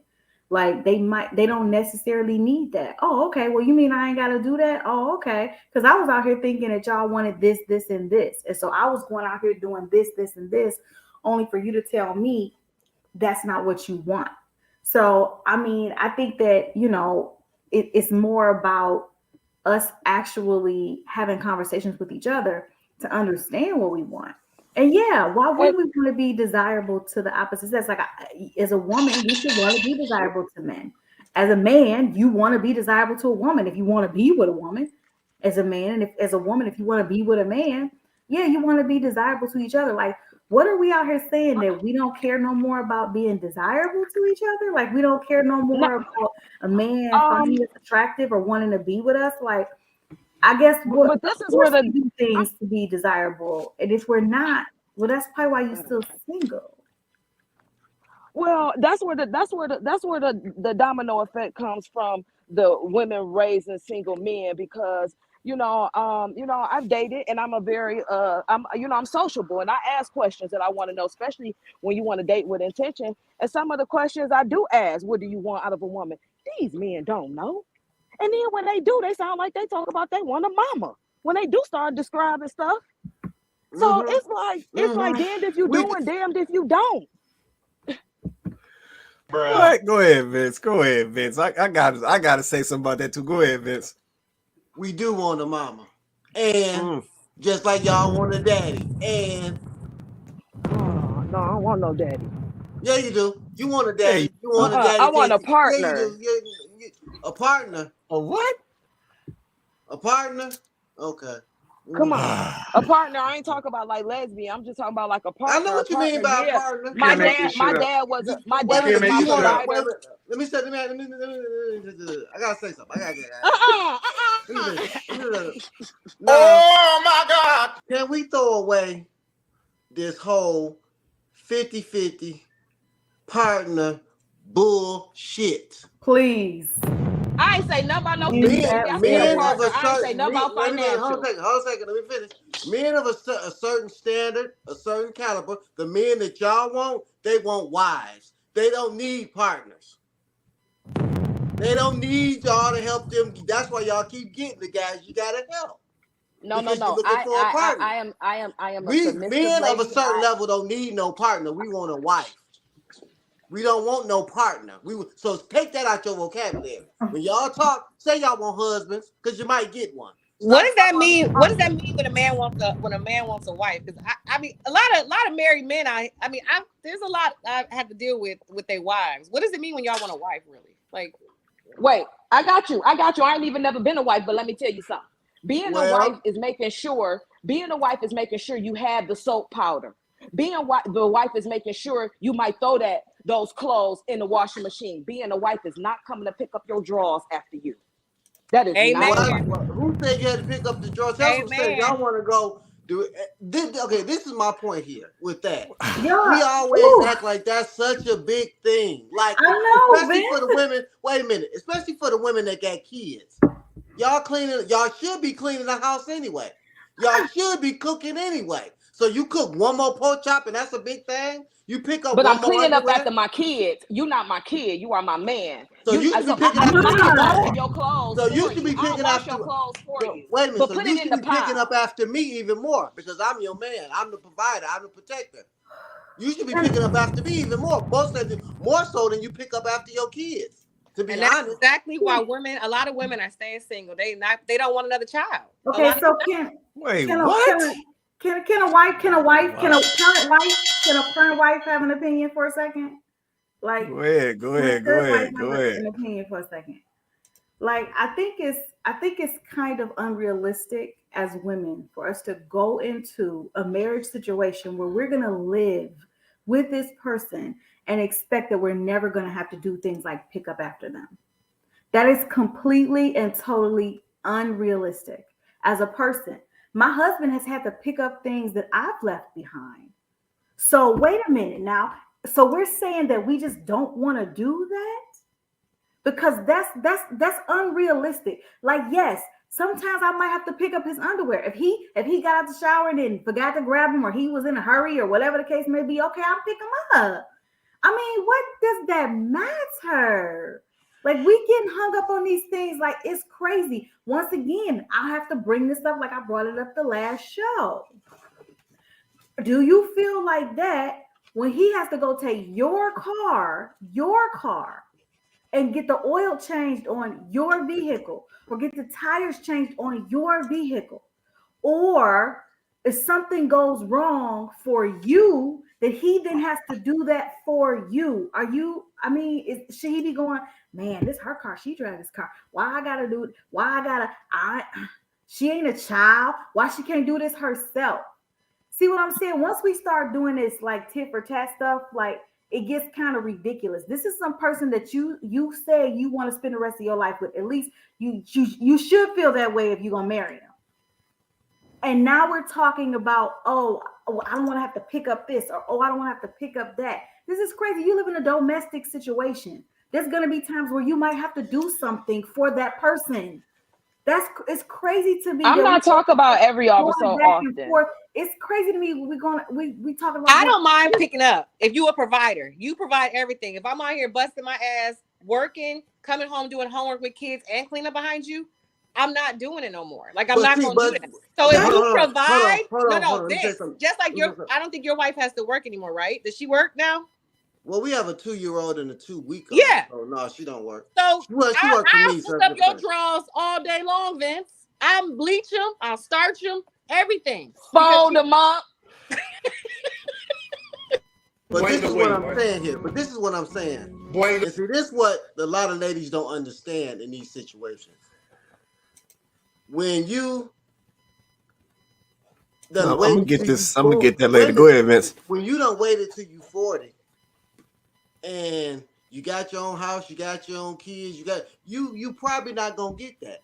Like they don't necessarily need that. Oh, okay. Well, you mean I ain't got to do that? Oh, okay. Because I was out here thinking that y'all wanted this, this, and this. And so I was going out here doing this, this, and this, only for you to tell me that's not what you want. So, I mean, I think that, it's more about us actually having conversations with each other to understand what we want. And why wouldn't we want to be desirable to the opposite sex? Like, as a woman, you should want to be desirable to men. As a man, you want to be desirable to a woman if you want to be with a woman. As a man, and as a woman, if you want to be with a man, you want to be desirable to each other. Like, what are we out here saying that we don't care no more about being desirable to each other? Like, we don't care no more about a man finding us attractive or wanting to be with us? Like, I guess but this is where we do things to be desirable. And if we're not, well, that's probably why you're still single. Well, that's where the domino effect comes from, the women raising single men, because I've dated and I'm a very I'm sociable and I ask questions that I want to know, especially when you want to date with intention. And some of the questions I do ask, what do you want out of a woman? These men don't know. And then when they do, they sound like they talk about they want a mama. When they do start describing stuff. So it's like damned if you do and damned if you don't. What? Go ahead, Vince. I gotta say something about that too. Go ahead, Vince. We do want a mama. And just like y'all want a daddy. And no, I don't want no daddy. Yeah, you do. You want a daddy. Hey, you want a daddy. I want a partner. Yeah, you do. A partner. A what? A partner? Okay. Come on. A partner. I ain't talking about like lesbian. I'm just talking about like a partner. I know what you mean by a partner. My dad was my provider. Let me say, I gotta say something. Oh my God. Can we throw away this whole 50-50 partner bullshit? Please. I ain't say nothing about no men of a certain. I ain't say nothing about financial. Hold a second. Let me finish. Men of a certain standard, a certain caliber, the men that y'all want, they want wives. They don't need partners. They don't need y'all to help them. That's why y'all keep getting the guys you gotta help. No. I am a submissive Men of a lady. certain level don't need no partner. We want a wife. We don't want no partner. So take that out your vocabulary. When y'all talk, say y'all want husbands, because you might get one. What does that mean? What does that mean when a man wants a wife? Because I mean, a lot of married men. There's a lot I have to deal with their wives. What does it mean when y'all want a wife, really? Like, wait, I got you. I ain't even never been a wife, but let me tell you something. Being a wife is making sure you have the soap powder. The wife is making sure you might throw those clothes in the washing machine. Being a wife is not coming to pick up your drawers after you. That is amen. Who said you had to pick up the drawers? That's what said y'all want to go do it. Okay, this is my point here with that. We always act like that's such a big thing. Like, especially for the women. Wait a minute. Especially for the women that got kids. Y'all should be cleaning the house anyway. Y'all should be cooking anyway. So you cook one more pork chop and that's a big thing? You pick up But one I'm cleaning more up after my kids. You're not my kid. You are my man. So you should be picking up washing your clothes. So you should be picking up your clothes for you. Wait a minute. But So put you it in should the be picking pile. up after me even more because I'm your man. I'm the provider. I'm the protector. You should be picking up after me even more. More so than you pick up after your kids. To be honest. That's exactly why a lot of women are staying single. They don't want another child. Okay, so can a current wife have an opinion for a second? Like, go ahead. An opinion for a second. Like, I think it's kind of unrealistic as women for us to go into a marriage situation where we're gonna live with this person and expect that we're never gonna have to do things like pick up after them. That is completely and totally unrealistic. As a person, my husband has had to pick up things that I've left behind. So wait a minute now. So we're saying that we just don't want to do that? Because that's unrealistic. Like, yes, sometimes I might have to pick up his underwear. If he got out the shower and then forgot to grab him, or he was in a hurry, or whatever the case may be, okay, I'll pick him up. I mean, what does that matter? Like, we getting hung up on these things like it's crazy. Once again, I have to bring this up like I brought it up the last show. Do you feel like that when he has to go take your car, and get the oil changed on your vehicle, or get the tires changed on your vehicle, or if something goes wrong for you, that he then has to do that for you? Should he be going, man, this her car, she drives this car, why I gotta do it? She ain't a child, why she can't do this herself? See what I'm saying? Once we start doing this like tit for tat stuff, like, it gets kind of ridiculous. This is some person that you say you want to spend the rest of your life with. At least you should feel that way if you're gonna marry him. And now we're talking about, oh, I don't want to have to pick up this, or I don't want to have to pick up that. This is crazy. You live in a domestic situation. There's gonna be times where you might have to do something for that person. It's crazy to me. I'm not talking about every officer so often. It's crazy to me. We talk about. I don't mind picking up. If you a provider, you provide everything. If I'm out here busting my ass, working, coming home, doing homework with kids, and cleaning up behind you, I'm not doing it no more. Like, I'm not going to do that. So if you provide, just like I don't think your wife has to work anymore, right? Does she work now? Well, we have a 2-year-old and a 2-week-old. Yeah. So no, she don't work. So she works for me. I'll up your drawers all day long, Vince. I'll bleach them. I'll starch them. Everything. Fold them up. But this is what I'm saying here. And see, this is what a lot of ladies don't understand in these situations. When you I'm gonna get that later. Go ahead, Vince. When you done waited till you 40 and you got your own house, you got your own kids, you probably not gonna get that.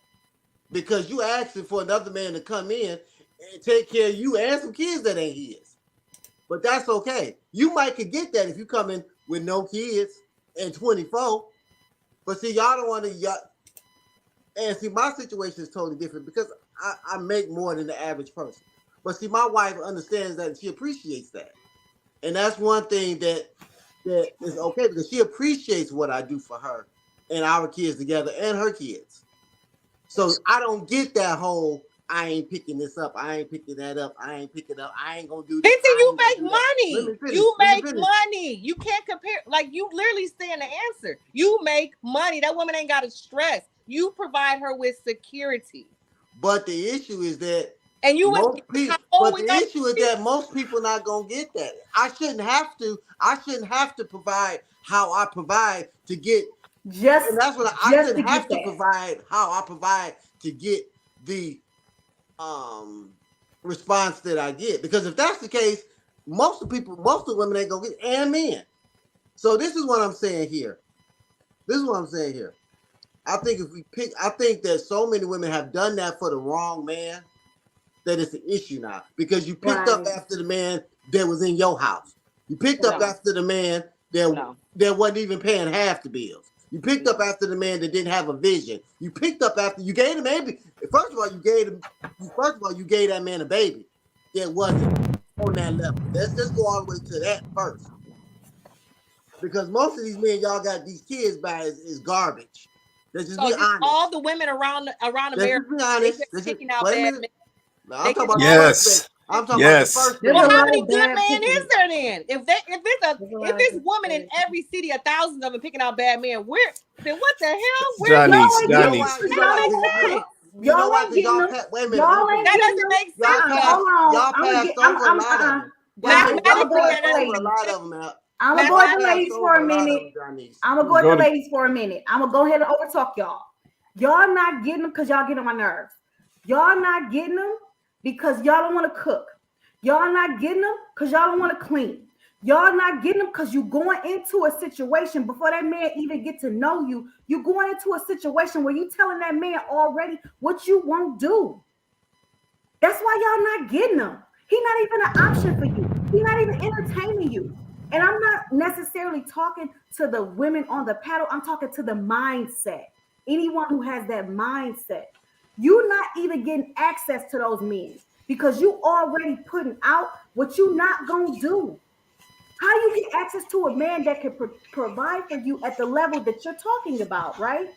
Because you asking for another man to come in and take care of you and some kids that ain't his. But that's okay. You might could get that if you come in with no kids and 24. But see, y'all don't want to. And see, my situation is totally different because I make more than the average person. But see, my wife understands that and she appreciates that. And that's one thing that is okay because she appreciates what I do for her and our kids together and her kids. So I don't get that whole I ain't picking this up, I ain't picking that up, I ain't picking up, I ain't gonna do this. Listen, you make money. You make money. You can't compare. Like you literally saying the answer. You make money. That woman ain't got to stress. You provide her with security. But the issue is that and you most people. But the issue is that most people not gonna get that. I shouldn't have to. I shouldn't have to provide how I provide to get. Just and that's what I shouldn't have to provide how I provide to get the response that I get. Because if that's the case, most of the women ain't gonna get, and men. So this is what I'm saying here. I think I think that so many women have done that for the wrong man that it's an issue now. Because you picked up after the man that was in your house. You picked up after the man that wasn't even paying half the bills. You picked up after the man that didn't have a vision. You picked up after you gave him baby. First of all, you gave that man a baby that wasn't on that level. Let's just go all the way to that first. Because most of these men y'all got these kids by is garbage. Let's just be honest. All the women around America, let's be honest. picking out bad men. No, I'm talking about yes. I'm talking about the first. Well, how many good men is there then? If it's women in every city, thousands of them picking out bad men, then what the hell? Johnny's. Y'all ain't getting them. Wait a minute. That doesn't make sense. Y'all passed over a lot of them. Mathematically, a lot of them out. I'm gonna go at the ladies for a minute. I'm gonna go at the ladies for a minute. I'm gonna go ahead and overtalk y'all. Y'all not getting them because y'all get on my nerves. Y'all not getting them because y'all don't want to cook. Y'all not getting them because y'all don't want to clean. Y'all not getting them because you going into a situation before that man even get to know you. You going into a situation where you telling that man already what you won't do. That's why y'all not getting them. He not even an option for you. He not even entertaining you. And I'm not necessarily talking to the women on the panel. I'm talking to the mindset. Anyone who has that mindset. You're not even getting access to those men because you already putting out what you not gonna do. How you get access to a man that can provide for you at the level that you're talking about, right?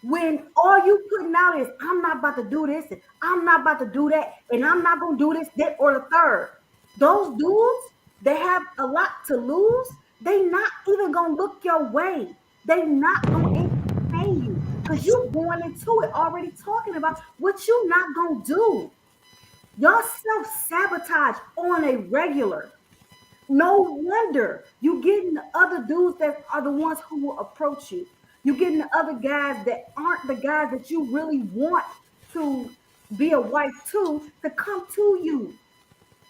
When all you putting out is, I'm not about to do this, and I'm not about to do that, and I'm not gonna do this, that, or the third. Those dudes, they have a lot to lose. They not even gonna look your way. They not gonna entertain you. Because you going into it already talking about what you not gonna do. Y'all self-sabotage on a regular. No wonder you getting the other dudes that are the ones who will approach you. You getting the other guys that aren't the guys that you really want to be a wife to come to you.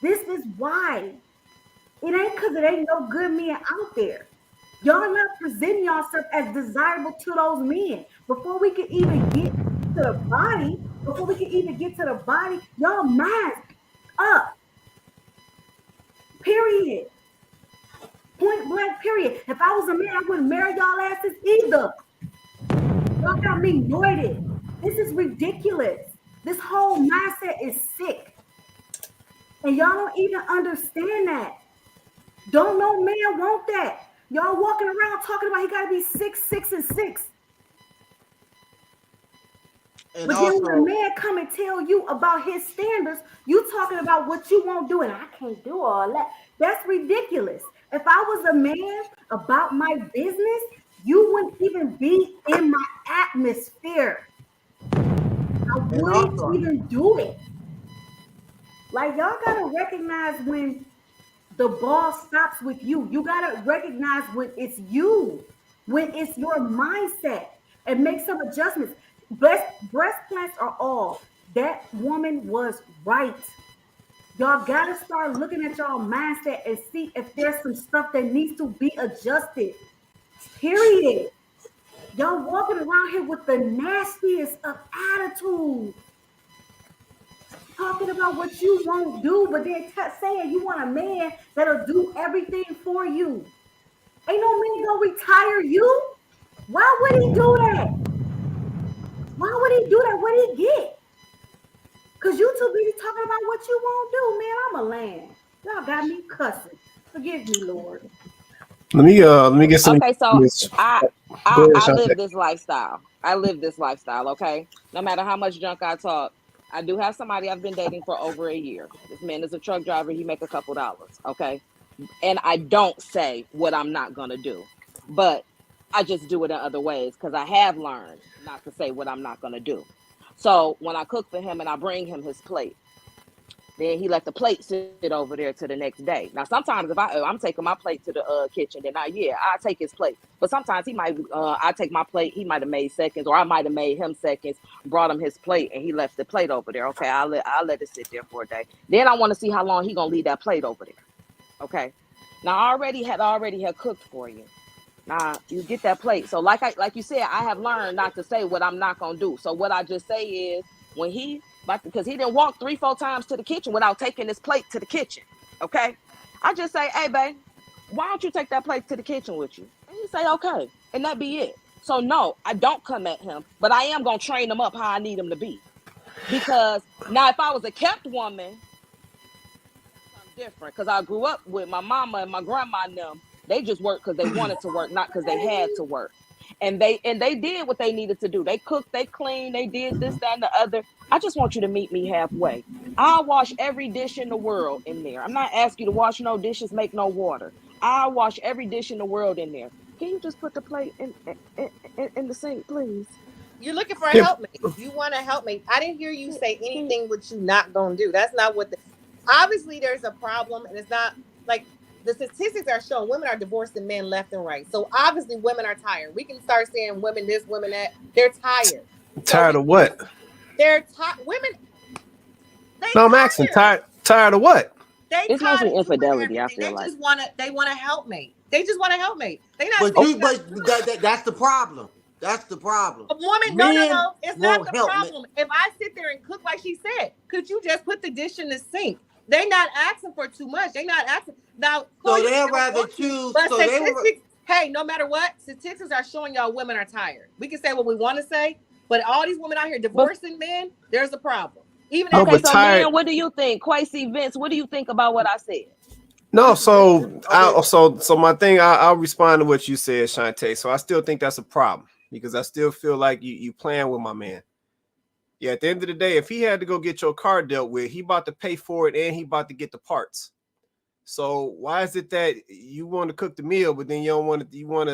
This is why. It ain't because it ain't no good men out there. Y'all not presenting yourself as desirable to those men. Before we can even get to the body, y'all mask up. Period. Point blank, period. If I was a man, I wouldn't marry y'all asses either. Y'all got me noited. This is ridiculous. This whole mindset is sick. And y'all don't even understand that. Don't no man want that. Y'all walking around talking about he got to be 6, 6, and 6. And but also, then when a man come and tell you about his standards, you talking about what you won't do, and I can't do all that. That's ridiculous. If I was a man about my business, you wouldn't even be in my atmosphere. I wouldn't even do it. Like, y'all gotta recognize when the ball stops with you. You gotta recognize when it's you, when it's your mindset, and make some adjustments. Breast plants are all. That woman was right. Y'all gotta start looking at y'all mindset and see if there's some stuff that needs to be adjusted. Period. Y'all walking around here with the nastiest of attitude. Talking about what you won't do, but then saying you want a man that'll do everything for you. Ain't no man gonna retire you. Why would he do that? Why would he do that? What did he get? Because you too busy talking about what you won't do, man. I'm a land. Y'all got me cussing. Forgive me, Lord. Let me get some. Okay, so Go I ahead, live Shante. this lifestyle. I live this lifestyle. Okay, no matter how much junk I talk, I do have somebody I've been dating for over a year. This man is a truck driver. He make a couple dollars. Okay, and I don't say what I'm not gonna do, but I just do it in other ways because I have learned not to say what I'm not gonna do. So when I cook for him and I bring him his plate, then he let the plate sit over there to the next day. Now, sometimes if I'm taking my plate to the kitchen, then I take his plate. But sometimes he might, I take my plate. He might have made seconds, or I might have made him seconds. Brought him his plate, and he left the plate over there. Okay, I'll let it sit there for a day. Then I want to see how long he gonna leave that plate over there. Okay. Now I already had cooked for you. Now you get that plate. So like you said, I have learned not to say what I'm not gonna do. So what I just say is when because he didn't walk 3-4 times to the kitchen without taking his plate to the kitchen. Okay. I just say, hey babe, why don't you take that plate to the kitchen with you? And he say, okay, and that be it. So no, I don't come at him, but I am gonna train him up how I need him to be. Because now if I was a kept woman, different, because I grew up with my mama and my grandma and them. They just worked because they wanted to work, not because they had to work. And they did what they needed to do. They cooked, they cleaned, they did this, that, and the other. I just want you to meet me halfway. I'll wash every dish in the world in there. I'm not asking you to wash no dishes, make no water. I'll wash every dish in the world in there. Can you just put the plate in the sink, please? You're looking for a helpmate. You want a helpmate. I didn't hear you say anything what you not gonna do. That's not what obviously there's a problem, and it's not like the statistics are showing women are divorcing men left and right. So obviously women are tired. We can start saying women this, women that. They're tired. Tired of what? They're tired. Women. No, I'm asking. Tired of what? It's mostly infidelity. I feel like they want a helpmate. They just want a helpmate. They not. But that's the problem. That's the problem. A woman, no. It's not the problem. If I sit there and cook like she said, could you just put the dish in the sink? They're not asking for too much. They're not asking now. So they'd rather choose. But statistics, hey, no matter what, statistics are showing y'all women are tired. We can say what we want to say, but all these women out here divorcing men, there's a problem. Even okay, so man, what do you think? Quasi Vince, what do you think about what I said? No, so my thing, I'll respond to what you said, Shantae. So I still think that's a problem because I still feel like you playing with my man. Yeah, at the end of the day, if he had to go get your car dealt with, he about to pay for it and he about to get the parts. So why is it that you want to cook the meal, but then you don't want to? You want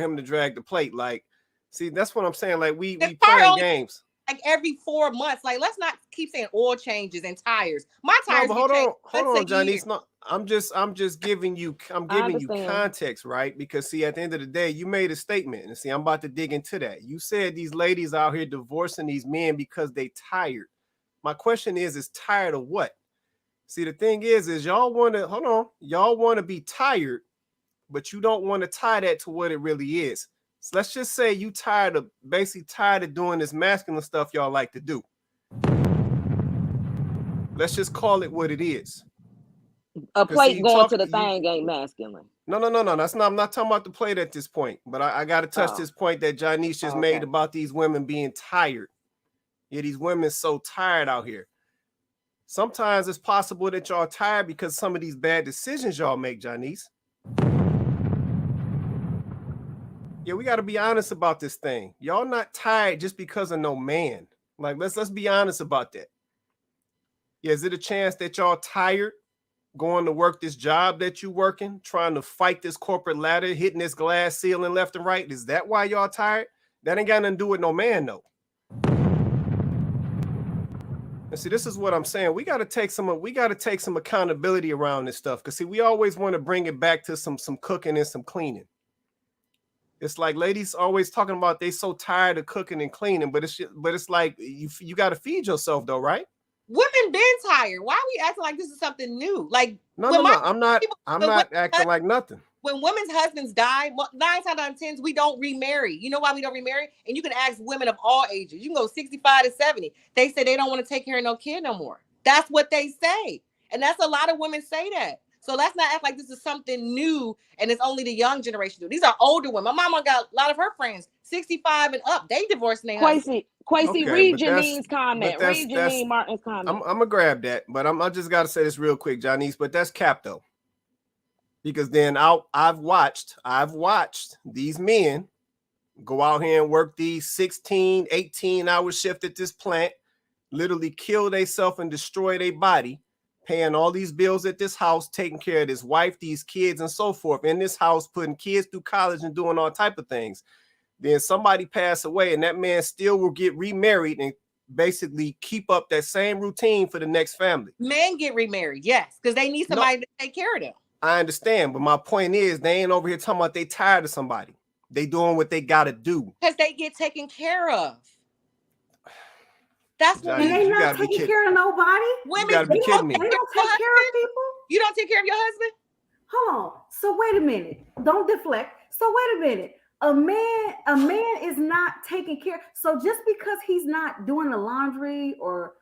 him to drag the plate? Like, see, that's what I'm saying. Like we playing games. Like every 4 months, like let's not keep saying oil changes and tires. My tires. No, hold on, Johnny. No, I'm just giving you context, right? Because see, at the end of the day, you made a statement, and see, I'm about to dig into that. You said these ladies out here divorcing these men because they tired. My question is tired of what? See, the thing is y'all want to be tired, but you don't want to tie that to what it really is. So let's just say you tired of doing this masculine stuff y'all like to do. Let's just call it what it is. A plate going to the thing ain't masculine. No. That's not. I'm not talking about the plate at this point. But I got to touch this point that Janice just made about these women being tired. Yeah, these women so tired out here. Sometimes it's possible that y'all tired because some of these bad decisions y'all make, Janice. Yeah, we got to be honest about this thing. Y'all not tired just because of no man. Like, let's be honest about that. Yeah, is it a chance that y'all tired going to work this job that you working, trying to fight this corporate ladder, hitting this glass ceiling left and right? Is that why y'all tired? That ain't got nothing to do with no man, though. And see, this is what I'm saying. We got to take some accountability around this stuff. Because see, we always want to bring it back to some cooking and some cleaning. It's like ladies always talking about they so tired of cooking and cleaning, but it's like you got to feed yourself though, right? Women been tired. Why are we acting like this is something new? Like no, I'm not acting like nothing. When women's husbands die, 9 times out of 10, we don't remarry. You know why we don't remarry? And you can ask women of all ages. You can go 65 to 70. They say they don't want to take care of no kid no more. That's what they say, and that's a lot of women say that. So let's not act like this is something new and it's only the young generation. These are older women. My mama got a lot of her friends, 65 and up. They divorced their husband. Quasi, read Janine's comment. Read Janine Martin's comment. I'm going to grab that, but I just got to say this real quick, Janice, but that's cap though. Because then I've watched these men go out here and work these 16, 18-hour shift at this plant, literally kill themselves and destroy their body, paying all these bills at this house, taking care of this wife, these kids, and so forth in this house, putting kids through college and doing all type of things. Then somebody pass away and that man still will get remarried and basically keep up that same routine for the next family. Men get remarried, yes, because they need somebody to take care of them. I understand, but my point is they ain't over here talking about they tired of somebody. They doing what they gotta do. Because they get taken care of. That's what they not taking care of nobody. Women, you gotta be kidding me. They don't take care of people. You don't take care of your husband? Hold on. So wait a minute. Don't deflect. So wait a minute. A man is not taking care. So just because he's not doing the laundry or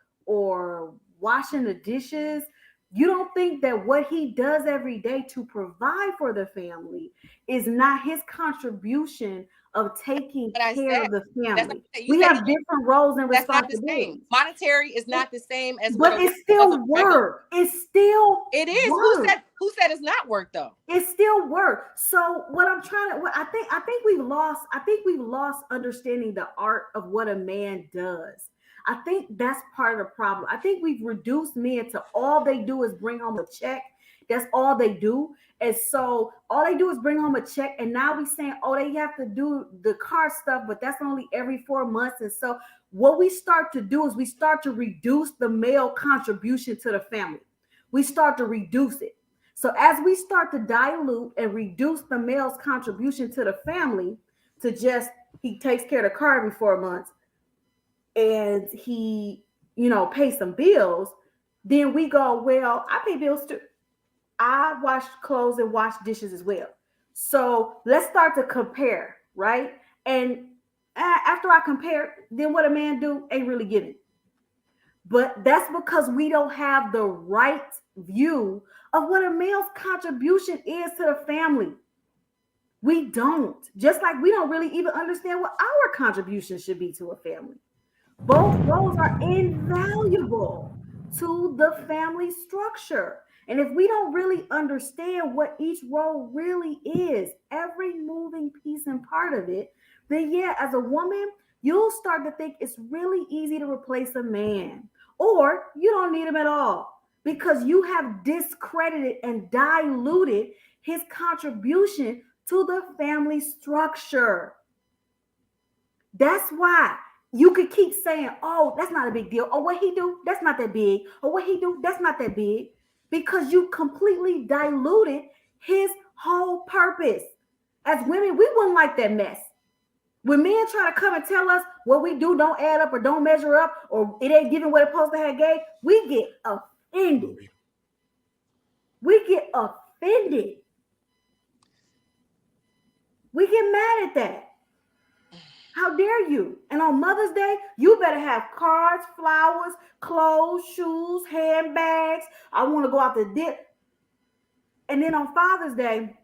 washing the dishes, you don't think that what he does every day to provide for the family is not his contribution of taking care of the family? We have different roles and responsibilities. Monetary is not the same as, but it's still work. It's still it is. Work. Who said it's not work though? It's still work. So what I'm trying to, I think we've lost understanding the art of what a man does. I think that's part of the problem. I think we've reduced men to all they do is bring home a check. That's all they do. And so all they do is bring home a check. And now we're saying, oh, they have to do the car stuff, but that's only every 4 months. And so what we start to do is we start to reduce the male contribution to the family. We start to reduce it. So as we start to dilute and reduce the male's contribution to the family to just, he takes care of the car every 4 months and he, pays some bills, then we go, well, I pay bills too. I wash clothes and wash dishes as well. So let's start to compare, right? And after I compare, then what a man do ain't really giving. But that's because we don't have the right view of what a male's contribution is to the family. We don't. Just like we don't really even understand what our contribution should be to a family. Both roles are invaluable to the family structure. And if we don't really understand what each role really is, every moving piece and part of it, then yeah, as a woman, you'll start to think it's really easy to replace a man, or you don't need him at all because you have discredited and diluted his contribution to the family structure. That's why you could keep saying, oh, that's not a big deal. Oh, what he do? That's not that big. Oh, what he do? That's not that big. Because you completely diluted his whole purpose. As women, we wouldn't like that mess. When men try to come and tell us what we do don't add up or don't measure up or it ain't giving what it's supposed to have gave, we get offended. We get offended. We get mad at that. How dare you? And on Mother's Day, you better have cards, flowers, clothes, shoes, handbags. I want to go out to dip. And then on Father's Day,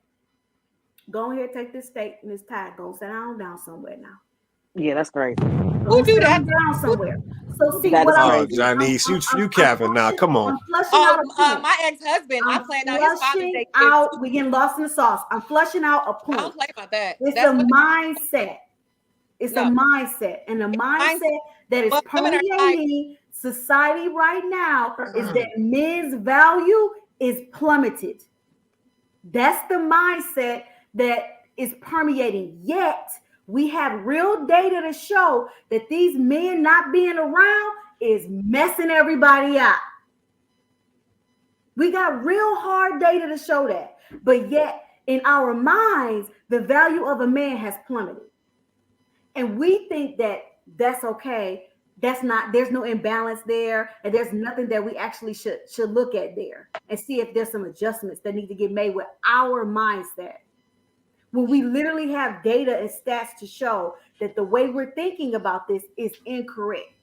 go ahead, take this steak and this tie. Go sit down somewhere now. Yeah, that's crazy. Who do that? Down somewhere. So see what I'm Janice, you capping now. Come on. My ex-husband, I planned out his Father's Day. We getting lost in the sauce. I'm flushing out a point. I don't play about that. It's a mindset. It's a mindset, and the mindset that is permeating society right now is that men's value is plummeted. That's the mindset that is permeating. Yet we have real data to show that these men not being around is messing everybody up. We got real hard data to show that, but yet in our minds, the value of a man has plummeted. And we think that that's okay. That's not, there's no imbalance there. And there's nothing that we actually should look at there and see if there's some adjustments that need to get made with our mindset. When we literally have data and stats to show that the way we're thinking about this is incorrect.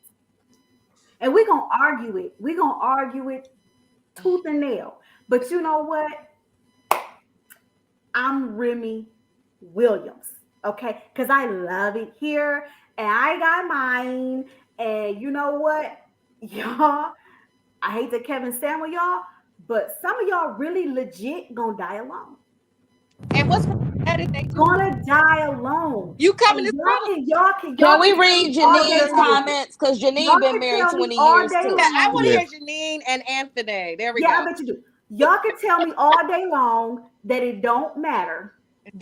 And we're going to argue it. We're going to argue it tooth and nail. But you know what? I'm Remy Williams. Okay, because I love it here and I got mine. And you know what, y'all, I hate to Kevin Samuel, y'all, but some of y'all really legit gonna die alone. And what's wrong with that if they do? Gonna die alone. You come in And this room. Can we read Janine's all day. comments? Because Janine Y'all been can married tell me 20 all years day too. Yeah, I long. want to Yeah. hear Janine and Anthony. There we Yeah, I go. bet you do. Y'all can tell me all day long that it don't matter,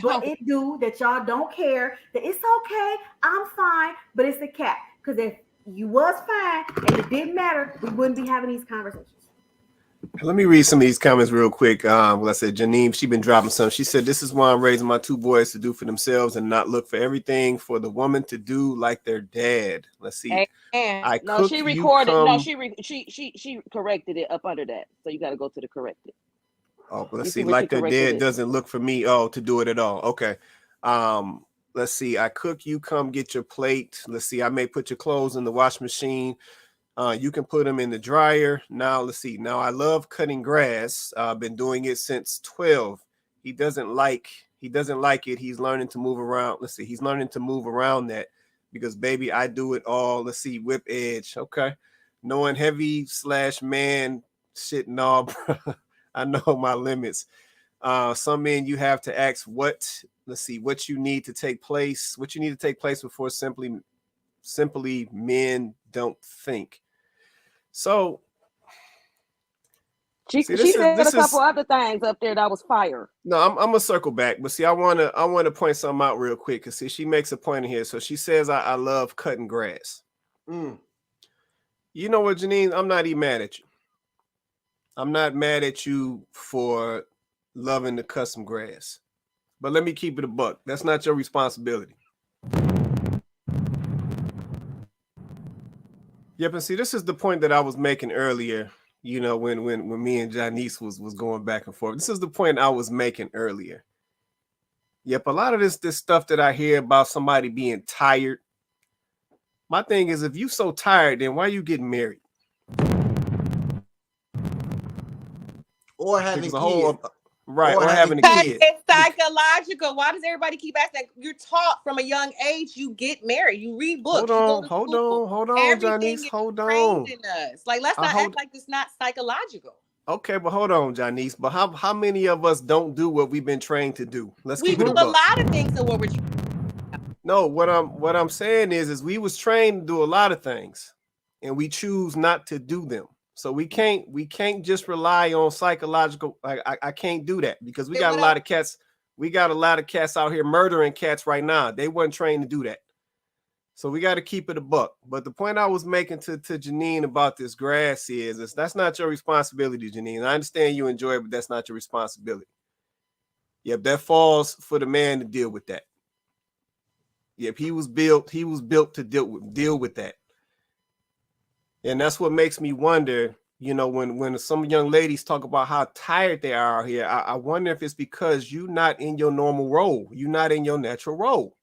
but it do, that y'all don't care, that it's okay, I'm fine, but it's the cap. Because if you was fine and it didn't matter, we wouldn't be having these conversations. Let me read some of these comments real quick. Well, I said Janine, she been dropping some. She said, "This is why I'm raising my two boys to do for themselves and not look for everything for the woman to do like their dad." Let's see. And No, she recorded. No, she corrected it up under that. So you got to go to the corrected. Oh, let's see. Like their dad doesn't look for me. Oh, to do it at all. Okay. Let's see. I cook. You come get your plate. Let's see. I may put your clothes in the wash machine. You can put them in the dryer. Now, let's see. Now, I love cutting grass. I've been doing it since 12. He doesn't like it. He's learning to move around. Let's see. He's learning to move around that because, baby, I do it all. Let's see. Whip edge. Okay. Knowing heavy / man shit and all, bro. I know my limits. Some men you have to ask what you need to take place before simply men don't think. So she said a couple other things up there that was fire. No, I'm gonna circle back, but see, I wanna point something out real quick because see, she makes a point in here. So she says I love cutting grass. You know what, Janine? I'm not even mad at you. I'm not mad at you for loving to cut some grass, but let me keep it a buck. That's not your responsibility. Yep, and see, this is the point that I was making earlier. You know, when me and Janice was going back and forth. This is the point I was making earlier. Yep, a lot of this stuff that I hear about somebody being tired. My thing is, if you so tired, then why you getting married? Or having kids. Right, or having a kid. It's psychological. Why does everybody keep asking? You're taught from a young age, you get married, you read books. Hold on, Janice. Hold on. In us. Like, let's not act like it's not psychological. Okay, but hold on, Janice. But how many of us don't do what we've been trained to do? We do a lot of things that what we're trained. No, what I'm saying is we was trained to do a lot of things, and we choose not to do them. So we can't just rely on psychological. I can't do that because we got a lot of cats. We got a lot of cats out here murdering cats right now. They weren't trained to do that. So we got to keep it a buck. But the point I was making to Janine about this grass is that's not your responsibility, Janine. I understand you enjoy it, but that's not your responsibility. Yep, that falls for the man to deal with that. Yep, he was built to deal with that. And that's what makes me wonder, you know, when some young ladies talk about how tired they are here, I wonder if it's because you're not in your normal role. You're not in your natural role.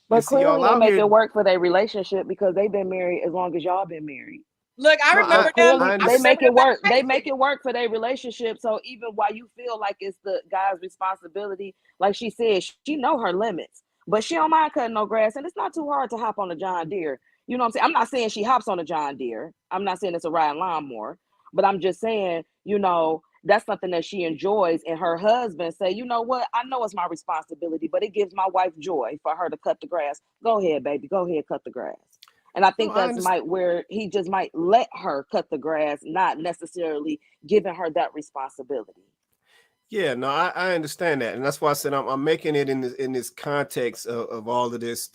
But clearly they make it work for their relationship because they've been married as long as y'all been married. Look, I remember them. They make it work. They make it work for their relationship. So even while you feel like it's the guy's responsibility, like she said, she know her limits, but she don't mind cutting no grass. And it's not too hard to hop on a John Deere. You know what I'm saying? I'm not saying she hops on a John Deere. I'm not saying it's a riding lawnmower, but I'm just saying, you know, that's something that she enjoys. And her husband say, you know what? I know it's my responsibility, but it gives my wife joy for her to cut the grass. Go ahead, baby. Go ahead, cut the grass. And I think where he just might let her cut the grass, not necessarily giving her that responsibility. Yeah, no, I understand that, and that's why I said I'm making it in this context of all of this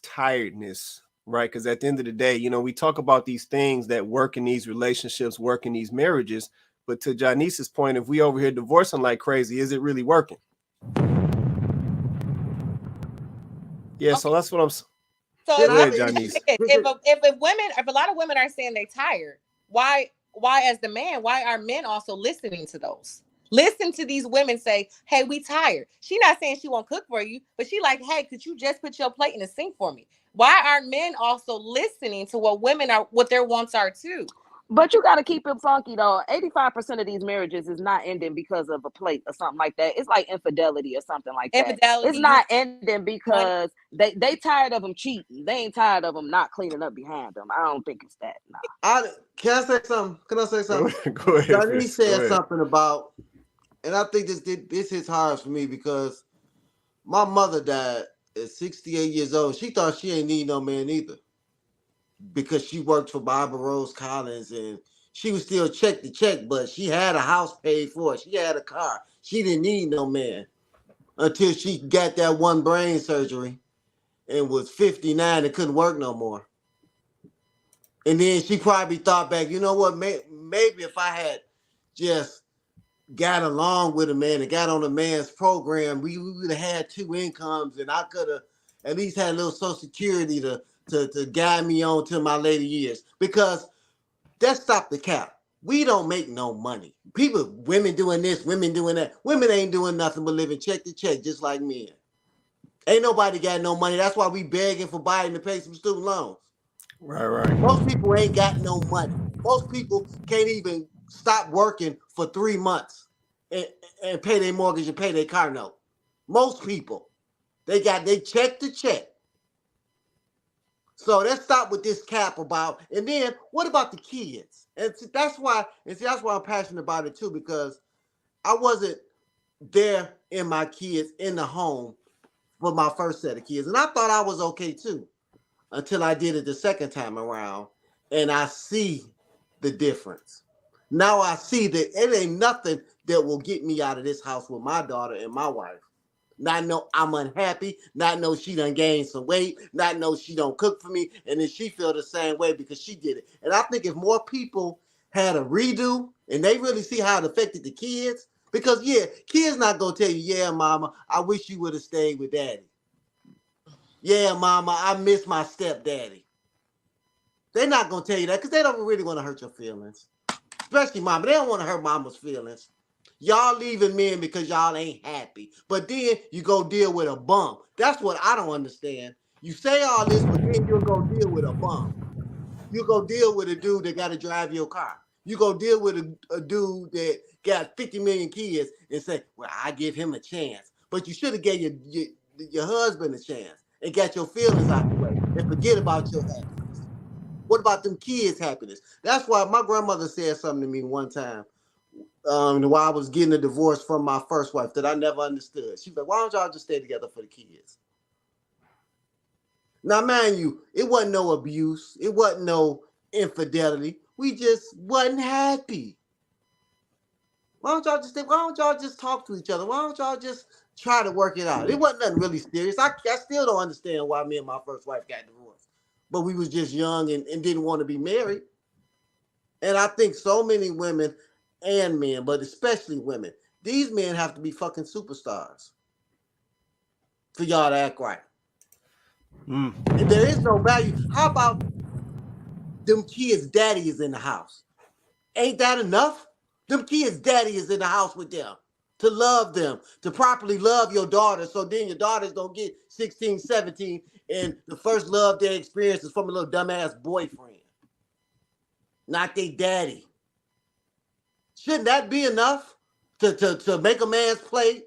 tiredness, right? Because at the end of the day, you know, we talk about these things that work in these relationships, work in these marriages, but to Janice's point, if we over here divorcing like crazy, is it really working? Yeah, okay. So that's what I'm. So if a lot of women are saying they're tired, why as the man, why are men also listening to those? Listen to these women say, hey, we tired. She not saying she won't cook for you, but she like, hey, could you just put your plate in the sink for me? Why aren't men also listening to what their wants are too? But you got to keep it funky though. 85% of these marriages is not ending because of a plate or something like that. It's like infidelity or something like that. It's not ending because they tired of them cheating. They ain't tired of them not cleaning up behind them. I don't think it's that. No. Can I say something? Go ahead. Johnny said something about And I think this hits hard for me because my mother died at 68 years old. She thought she ain't need no man either because she worked for Barbara Rose Collins and she was still check to check, but she had a house paid for. She had a car. She didn't need no man until she got that one brain surgery and was 59 and couldn't work no more. And then she probably thought back, you know what, maybe if I had just got along with a man and got on a man's program, we would have had two incomes and I could have at least had a little Social Security to guide me on to my later years. Because let's stop the cap. We don't make no money. Women doing this, women doing that. Women ain't doing nothing but living check to check just like men. Ain't nobody got no money. That's why we begging for Biden to pay some student loans. Right. Most people ain't got no money. Most people can't even stop working for 3 months and pay their mortgage and pay their car note. Most people, they check to check. So let's stop with this cap about, and then what about the kids? And that's why I'm passionate about it too, because I wasn't there in my kids in the home for my first set of kids. And I thought I was okay too, until I did it the second time around. And I see the difference. Now I see that it ain't nothing that will get me out of this house with my daughter and my wife. Not know I'm unhappy, not know she done gained some weight, not know she don't cook for me, and then she feel the same way because she did it. And I think if more people had a redo and they really see how it affected the kids, because kids not gonna tell you, yeah, mama, I wish you would have stayed with daddy. Yeah, mama, I miss my stepdaddy. They're not gonna tell you that because they don't really want to hurt your feelings. Especially mama. They don't want to hurt mama's feelings. Y'all leaving men because y'all ain't happy. But then you go deal with a bum. That's what I don't understand. You say all this, but then you'll go deal with a bum. You go deal with a dude that got to drive your car. You go deal with a dude that got 50 million kids and say, well, I give him a chance. But you should have gave your husband a chance and got your feelings out the way and forget about your happiness. What about them kids' happiness? That's why my grandmother said something to me one time while I was getting a divorce from my first wife that I never understood. She's like, why don't y'all just stay together for the kids? Now, mind you, it wasn't no abuse. It wasn't no infidelity. We just wasn't happy. Why don't y'all just stay? Why don't y'all just talk to each other? Why don't y'all just try to work it out? It wasn't nothing really serious. I still don't understand why me and my first wife got divorced. But we was just young and didn't want to be married. And I think so many women and men, but especially women, these men have to be fucking superstars for y'all to act right. And there is no value. How about them kids' daddy is in the house? Ain't that enough? Them kids' daddy is in the house with them to love them, to properly love your daughter, so then your daughters don't get 16, 17, and the first love they experience is from a little dumbass boyfriend, not their daddy. Shouldn't that be enough to make a man's plate,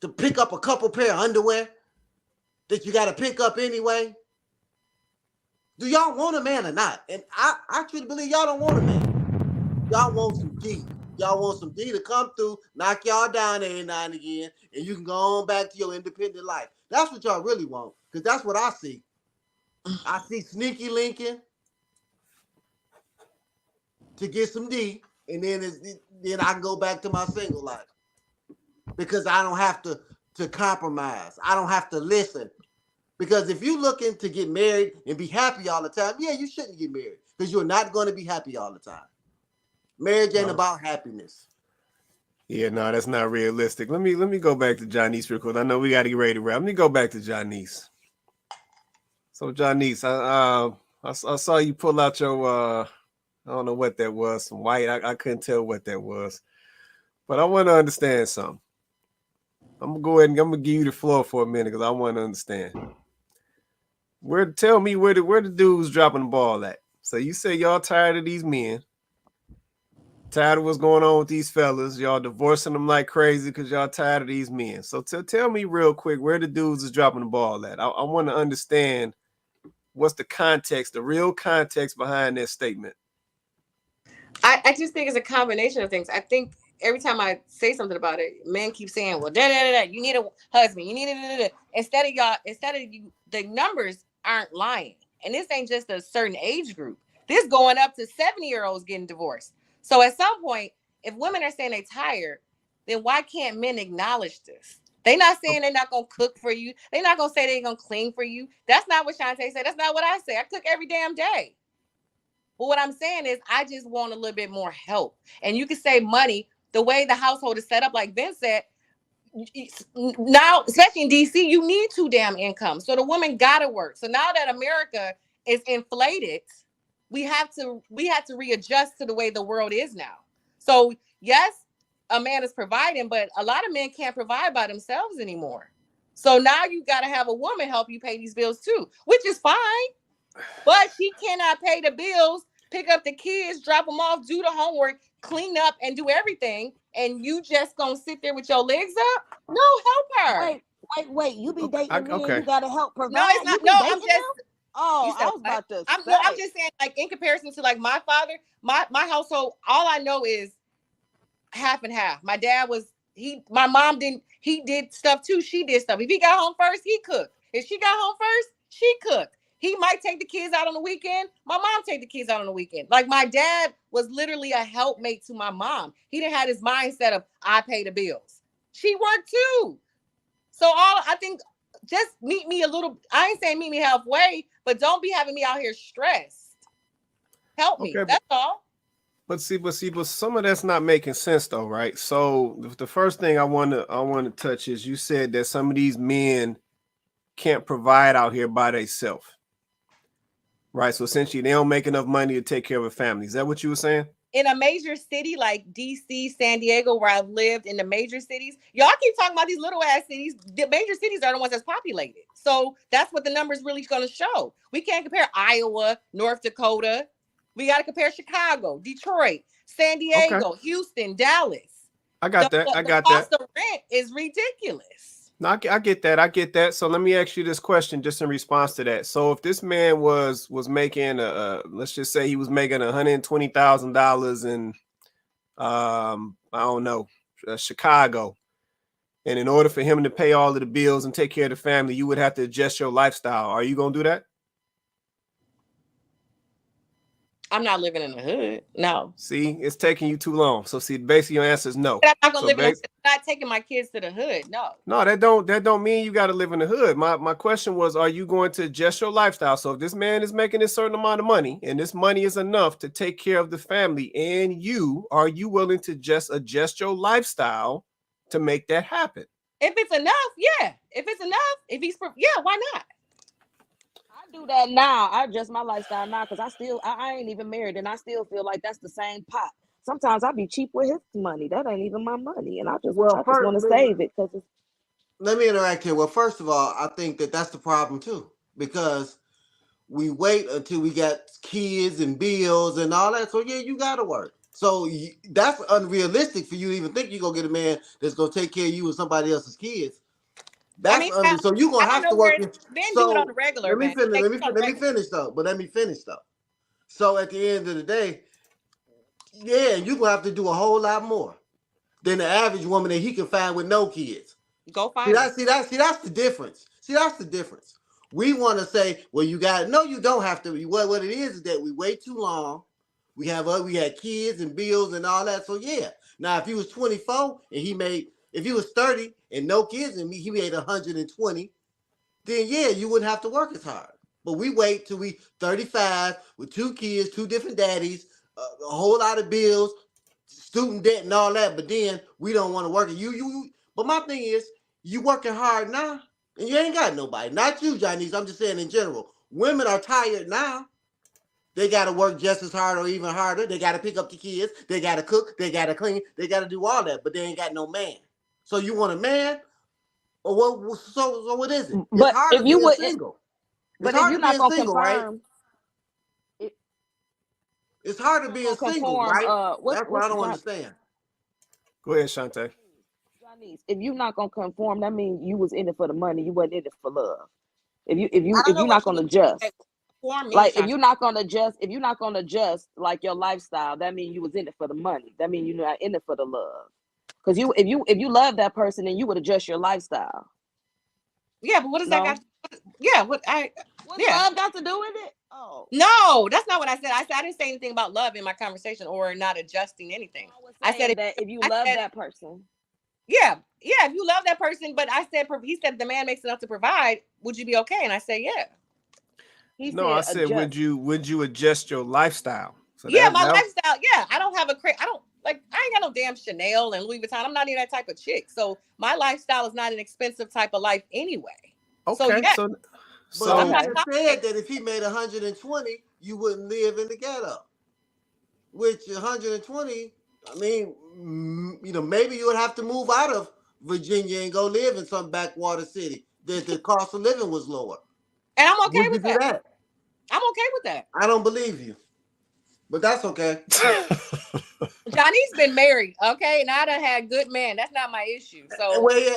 to pick up a couple pair of underwear that you got to pick up anyway? Do y'all want a man or not? And I truly believe y'all don't want a man. Y'all want some D. Y'all want some D to come through, knock y'all down every now and again, and you can go on back to your independent life. That's what y'all really want, because that's what I see. I see sneaky Lincoln to get some D, and then I can go back to my single life because I don't have to compromise. I don't have to listen. Because if you're looking to get married and be happy all the time, you shouldn't get married because you're not going to be happy all the time. Marriage ain't about happiness. Yeah, no, that's not realistic. Let me go back to Janice real quick. I know we got to get ready to wrap. Let me go back to Janice. So Janice, I saw you pull out your I don't know what that was, some white. I couldn't tell what that was, but I want to understand something. I'm gonna go ahead and I'm gonna give you the floor for a minute because I want to understand. Tell me where the dudes dropping the ball at. So you say y'all tired of these men. Tired of what's going on with these fellas. Y'all divorcing them like crazy because y'all tired of these men. So tell me real quick where the dudes is dropping the ball at. I want to understand what's the context, the real context behind that statement. I just think it's a combination of things. I think every time I say something about it, men keep saying, well, you need a husband, you need it. Instead of you, the numbers aren't lying. And this ain't just a certain age group. This going up to 70-year-olds getting divorced. So at some point, if women are saying they tired, then why can't men acknowledge this? They're not saying they're not going to cook for you. They're not going to say they're going to clean for you. That's not what Shantae said. That's not what I say. I cook every damn day. But what I'm saying is I just want a little bit more help. And you can save money the way the household is set up, like Vince said. Now, especially in DC, you need 2 damn incomes. So the woman got to work. So now that America is inflated, we have to readjust to the way the world is now. So yes, a man is providing, but a lot of men can't provide by themselves anymore. So now you got to have a woman help you pay these bills too, which is fine. But she cannot pay the bills, pick up the kids, drop them off, do the homework, clean up, and do everything. And you just gonna sit there with your legs up? No, help her. Wait. You be dating men, you gotta help provide. No, it's not. No, I'm just. Them? Oh, I was about to say. I'm just saying, like, in comparison to like my father, my household, all I know is half and half. My dad was my mom didn't. He did stuff too. She did stuff. If he got home first, he cooked. If she got home first, she cooked. He might take the kids out on the weekend. My mom take the kids out on the weekend. Like, my dad was literally a helpmate to my mom. He didn't have his mindset of I pay the bills. She worked too. So I think just meet me a little. I ain't saying meet me halfway, but don't be having me out here stressed. Help me. That's all. But some of that's not making sense though, right? So the first thing I want to touch is you said that some of these men can't provide out here by themselves. Right. So essentially, they don't make enough money to take care of a family. Is that what you were saying? In a major city like DC, San Diego, where I've lived in the major cities, y'all keep talking about these little ass cities. The major cities are the ones that's populated. So that's what the numbers really going to show. We can't compare Iowa, North Dakota. We got to compare Chicago, Detroit, San Diego, Houston, Dallas. I got that. The cost of rent is ridiculous. No, I get that. So let me ask you this question just in response to that. So if this man was making let's just say he was making $120,000 in I don't know, Chicago, and in order for him to pay all of the bills and take care of the family, you would have to adjust your lifestyle. Are you gonna do that? I'm not living in the hood. No. See, it's taking you too long. So see, basically your answer is no. I'm not gonna live in the hood. I'm not taking my kids to the hood. No. No, that don't mean you got to live in the hood. My question was, are you going to adjust your lifestyle? So if this man is making a certain amount of money and this money is enough to take care of the family and are you willing to just adjust your lifestyle to make that happen? If it's enough, yeah. If it's enough, why not? Do that now. I adjust my lifestyle now because I ain't even married and I still feel like that's the same pot. Sometimes I be cheap with his money. That ain't even my money, and I just want to save it because it's. Let me interact here. Well, first of all, I think that's the problem too, because we wait until we got kids and bills and all that. So yeah, you gotta work. So that's unrealistic for you to even think you're gonna get a man that's gonna take care of you and somebody else's kids. That's so you're gonna have to work. Do it on the regular. Let me finish though. So at the end of the day, yeah, you're gonna have to do a whole lot more than the average woman that he can find with no kids. Go find. See, that's the difference. That's the difference. We want to say, well, you don't have to. What it is that we wait too long. We had kids and bills and all that. So yeah. Now if he was 24 and if he was 30 and no kids and he made 120, then yeah, you wouldn't have to work as hard. But we wait till we 35 with 2 kids, 2 different daddies, a whole lot of bills, student debt and all that. But then we don't want to work. But my thing is, you working hard now and you ain't got nobody. Not you, Johnny's. I'm just saying in general. Women are tired now. They got to work just as hard or even harder. They got to pick up the kids. They got to cook. They got to clean. They got to do all that. But they ain't got no man. So you want a man, or what? So what is it? But if you were single, but if you're not gonna confirm, it's hard to be single, right? That's what I don't understand. Go ahead, Shantae. If you're not gonna conform, that means you was in it for the money. You wasn't in it for love. If you're not gonna adjust. for me. Like if you're not gonna adjust like your lifestyle, that means you was in it for the money. That means you're not in it for the love. Because if you love that person, then you would adjust your lifestyle. Yeah, but what does that got? What's love got to do with it? Oh no, that's not what I said. I didn't say anything about love in my conversation or not adjusting anything. I said that if you love that person. Yeah, if you love that person, but he said the man makes enough to provide, would you be okay? And I said, yeah. I said, would you adjust your lifestyle? So my lifestyle. Yeah, I don't have I ain't got no damn Chanel and Louis Vuitton. I'm not even that type of chick. So my lifestyle is not an expensive type of life anyway. Okay, so I'm not said that if he made 120, you wouldn't live in the ghetto. Which 120, I mean, maybe you would have to move out of Virginia and go live in some backwater city. The cost of living was lower. And I'm okay with that. I'm okay with that. I don't believe you. But that's okay. Johnny's been married, okay? And I done had good men. That's not my issue. So I want you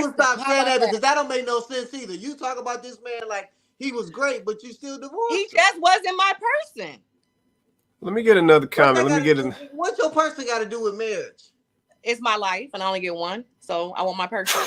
to stop saying that because that don't make no sense either. You talk about this man like he was great, but you still divorced. He just wasn't my person. Let me get another comment. What's your person got to do with marriage? It's my life, and I only get one, so I want my person.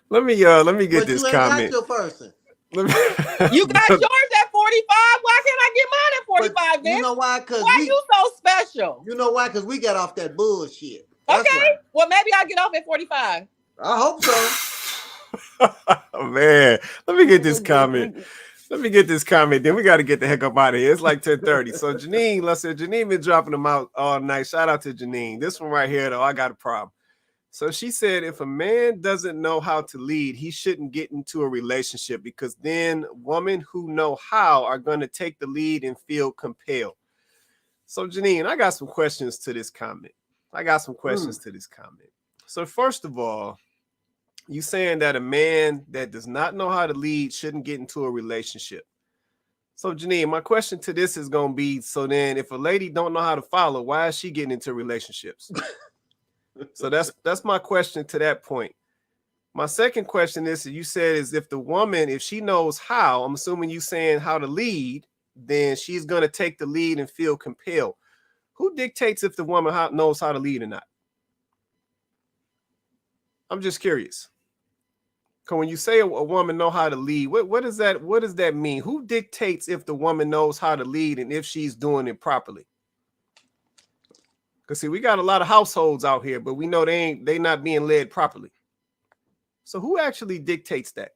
Let me get this comment. Got your person. You got yours at 45. Why can't I get mine at 45? Vince? You know why? Why you so special? You know why? Because we got off that bullshit. That's okay. Right. Well, maybe I'll get off at 45. I hope so. Oh, man, let me get this comment. Then we got to get the heck up out of here. It's like 10:30. So Janine been dropping them out all night. Shout out to Janine. This one right here, though, I got a problem. So she said, if a man doesn't know how to lead, he shouldn't get into a relationship because then women who know how are going to take the lead and feel compelled. So Janine, I got some questions to this comment. So first of all, you saying that a man that does not know how to lead shouldn't get into a relationship. So Janine, my question to this is going to be, so then if a lady don't know how to follow, why is she getting into relationships? So that's my question to that point. My second question is, you said is if the woman, if she knows how, I'm assuming you saying how to lead, then she's going to take the lead and feel compelled. Who dictates if the woman knows how to lead or not? I'm just curious. Because when you say a woman know how to lead, what does that mean? Who dictates if the woman knows how to lead and if she's doing it properly? Because see, we got a lot of households out here, but we know they not being led properly. So who actually dictates that?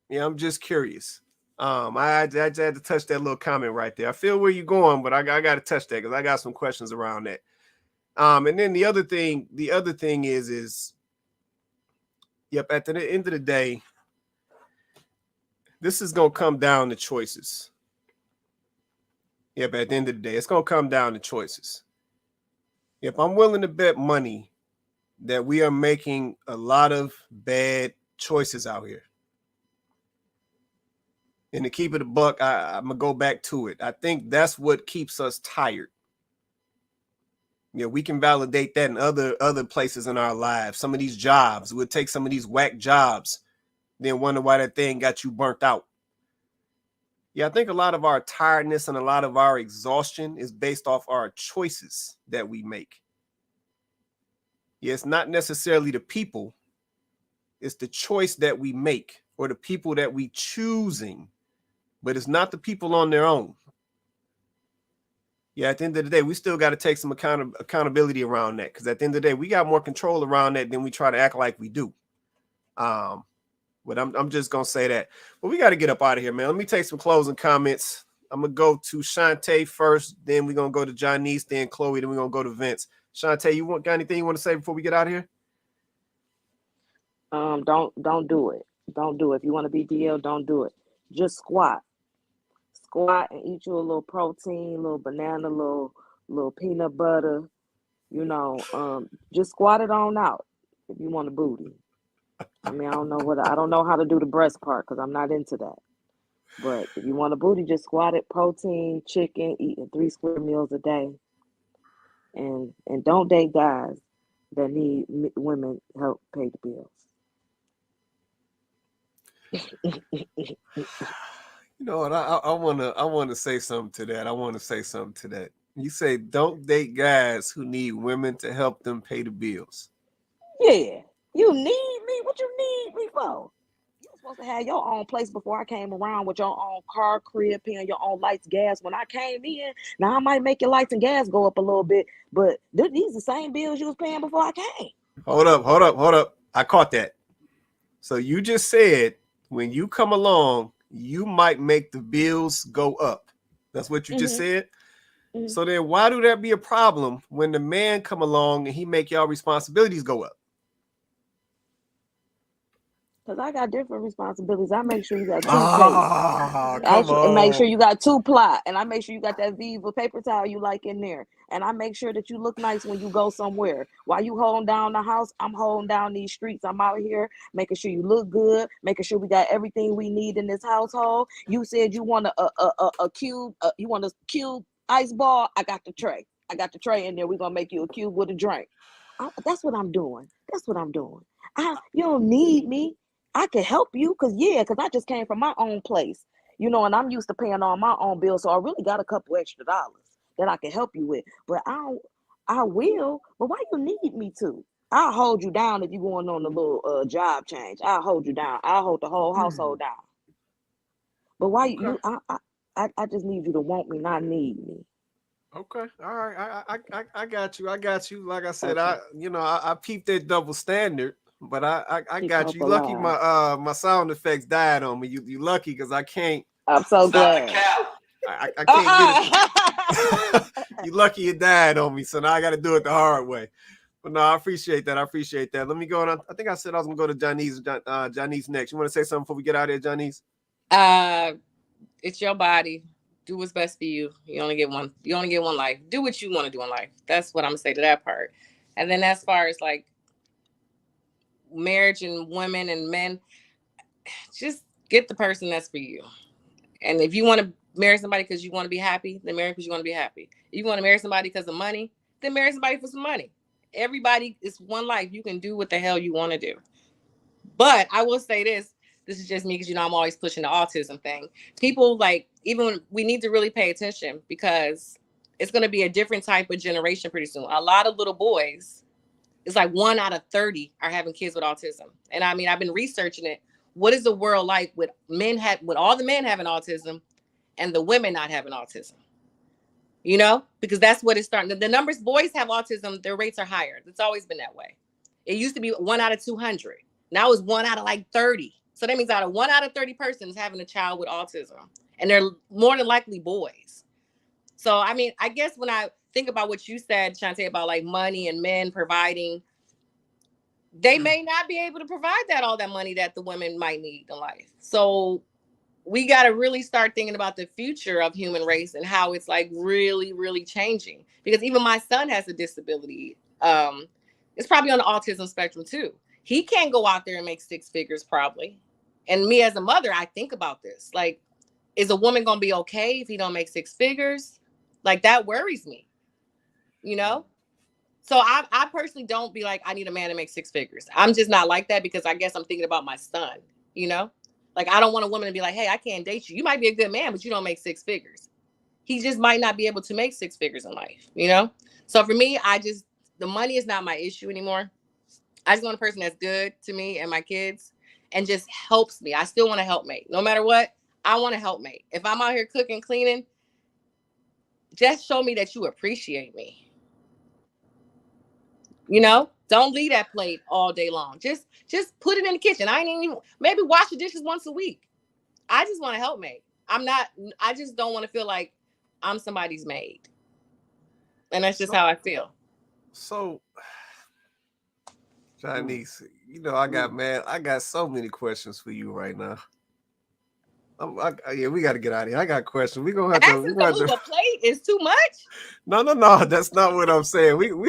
Yeah, I'm just curious. I had to touch that little comment right there. I feel where you're going, but I got to touch that because I got some questions around that. And then the other thing is, yep, at the end of the day, this is going to come down to choices. Yep, at the end of the day, it's going to come down to choices. If I'm willing to bet money that we are making a lot of bad choices out here. And to keep it a buck, I'm going to go back to it. I think that's what keeps us tired. Yeah, we can validate that in other places in our lives. Some of these jobs, we'll take some of these whack jobs, then wonder why that thing got you burnt out. Yeah, I think a lot of our tiredness and a lot of our exhaustion is based off our choices that we make. Yeah, it's not necessarily the people. It's the choice that we make or the people that we choosing, but it's not the people on their own. Yeah, at the end of the day, we still got to take some accountability around that because at the end of the day, we got more control around that than we try to act like we do. But I'm just going to say that. But we got to get up out of here, man. Let me take some closing comments. I'm going to go to Shantae first. Then we're going to go to Janice, then Chloe. Then we're going to go to Vince. Shantae, got anything you want to say before we get out of here? Don't do it. Don't do it. If you want to be DL, don't do it. Just squat and eat you a little protein, a little banana, little peanut butter, just squat it on out if you want a booty. I mean, I don't know how to do the breast part because I'm not into that. But if you want a booty, just squat it, protein, chicken, eating 3 square meals a day. And don't date guys that need women help pay the bills. You know what? I wanna say something to that. You say don't date guys who need women to help them pay the bills. Yeah. You need me? What you need me for? You were supposed to have your own place before I came around with your own car, crib, paying your own lights, gas. When I came in, now I might make your lights and gas go up a little bit, but these the same bills you was paying before I came. Hold up. I caught that. So you just said when you come along, you might make the bills go up. That's what you just said. So then why do that be a problem when the man come along and he make y'all responsibilities go up? Because I got different responsibilities. I make sure you got 2 Oh, plates. come on. And make sure you got 2 ply. And I make sure you got that Viva paper towel you like in there. And I make sure that you look nice when you go somewhere. While you holding down the house, I'm holding down these streets. I'm out here making sure you look good, making sure we got everything we need in this household. You said you want a cube, you want a cube ice ball. I got the tray. I got the tray in there. We're going to make you a cube with a drink. That's what I'm doing. You don't need me. I can help you because I just came from my own place, and I'm used to paying all my own bills. So I really got a couple extra dollars that I can help you with. But I will. But why you need me to? I'll hold you down if you're going on a little job change. I'll hold you down. I'll hold the whole household down. But why I just need you to want me, not need me. Okay. All right. I got you. Like I said, okay. I peeped that double standard. But I got you. Lucky my sound effects died on me. You lucky because I can't. I'm so glad. I can't get it. You lucky it died on me, so now I got to do it the hard way. But no, I appreciate that. Let me go on. I think I said I was gonna go to Janice. Janice next. You want to say something before we get out of here, Janice? It's your body. Do what's best for you. You only get one. You only get one life. Do what you want to do in life. That's what I'm gonna say to that part. And then as far as like marriage and women and men, just get the person that's for you. And if you want to marry somebody because you want to be happy, then marry because you want to be happy. If you want to marry somebody because of money, then marry somebody for some money. Everybody is one life. You can do what the hell you want to do. But I will say this is just me because I'm always pushing the autism thing. People even when we need to really pay attention because it's going to be a different type of generation pretty soon. A lot of little boys, it's like 1 out of 30 are having kids with autism. And I mean, I've been researching it. What is the world like with with all the men having autism and the women not having autism? Because that's what it's starting. The numbers, boys have autism, their rates are higher. It's always been that way. It used to be 1 out of 200. Now it's 1 out of 30. So that means out of 1 out of 30 persons having a child with autism. And they're more than likely boys. So, I mean, I guess when I think about what you said, Shantae, about money and men providing, they may not be able to provide all that money that the women might need in life. So we got to really start thinking about the future of human race and how it's really, really changing. Because even my son has a disability. It's probably on the autism spectrum too. He can't go out there and make 6 figures probably. And me as a mother, I think about this. Is a woman going to be okay if he don't make 6 figures? That worries me, So I personally don't be I need a man to make 6 figures. I'm just not like that because I guess I'm thinking about my son, I don't want a woman to be hey, I can't date you. You might be a good man, but you don't make 6 figures. He just might not be able to make 6 figures in life, So for me, the money is not my issue anymore. I just want a person that's good to me and my kids and just helps me. I still want a helpmate. No matter what, I want a helpmate. If I'm out here cooking, cleaning, just show me that you appreciate me. Don't leave that plate all day long. Just put it in the kitchen. Maybe wash the dishes once a week. I just want a helpmate. I just don't want to feel like I'm somebody's maid. And that's just how I feel. So, Janice, I got so many questions for you right now. We got to get out of here. I got questions. We gonna have to move a plate is too much. No. That's not what I'm saying. We could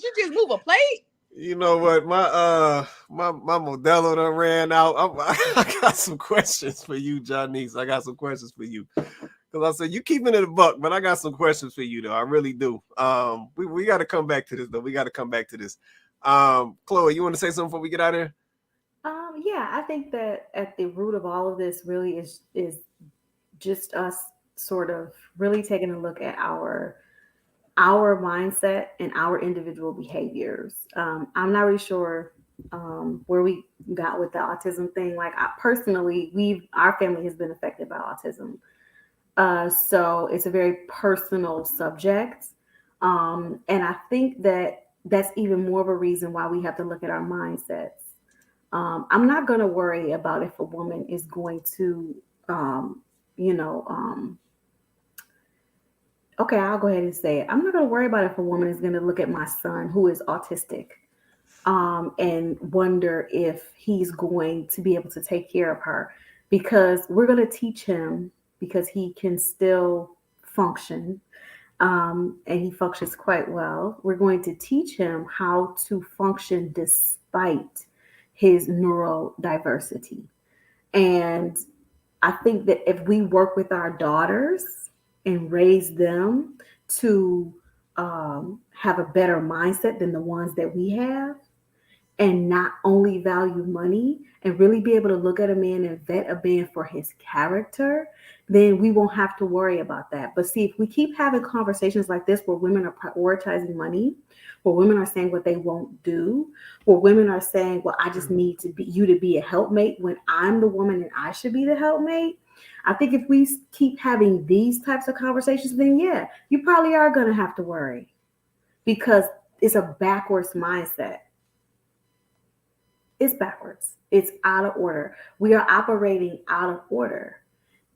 you just move a plate? You know what? My Modelo done ran out. I got some questions for you, Janice. I got some questions for you. Because I said you keeping it a buck, but I got some questions for you though. I really do. We got to come back to this though. Chloe, you want to say something before we get out of here? Yeah, I think that at the root of all of this really is just us sort of really taking a look at our mindset and our individual behaviors. I'm not really sure where we got with the autism thing. Like personally, our family has been affected by autism, so it's a very personal subject, and I think that that's even more of a reason why we have to look at our mindsets. I'm not going to worry about if a woman is going to, um, you know, okay, I'll go ahead and say it. I'm not going to worry about if a woman is going to look at my son who is autistic and wonder if he's going to be able to take care of her, because we're going to teach him, because he can still function, and he functions quite well. We're going to teach him how to function despite his neurodiversity. And I think that if we work with our daughters and raise them to have a better mindset than the ones that we have, and not only value money and really be able to look at a man and vet a man for his character, then we won't have to worry about that. But see, if we keep having conversations like this where women are prioritizing money, where women are saying what they won't do, where women are saying, well, I just need to be you to be a helpmate when I'm the woman and I should be the helpmate. I think if we keep having these types of conversations, then yeah, you probably are going to have to worry, because it's a backwards mindset. It's backwards. It's out of order. We are operating out of order.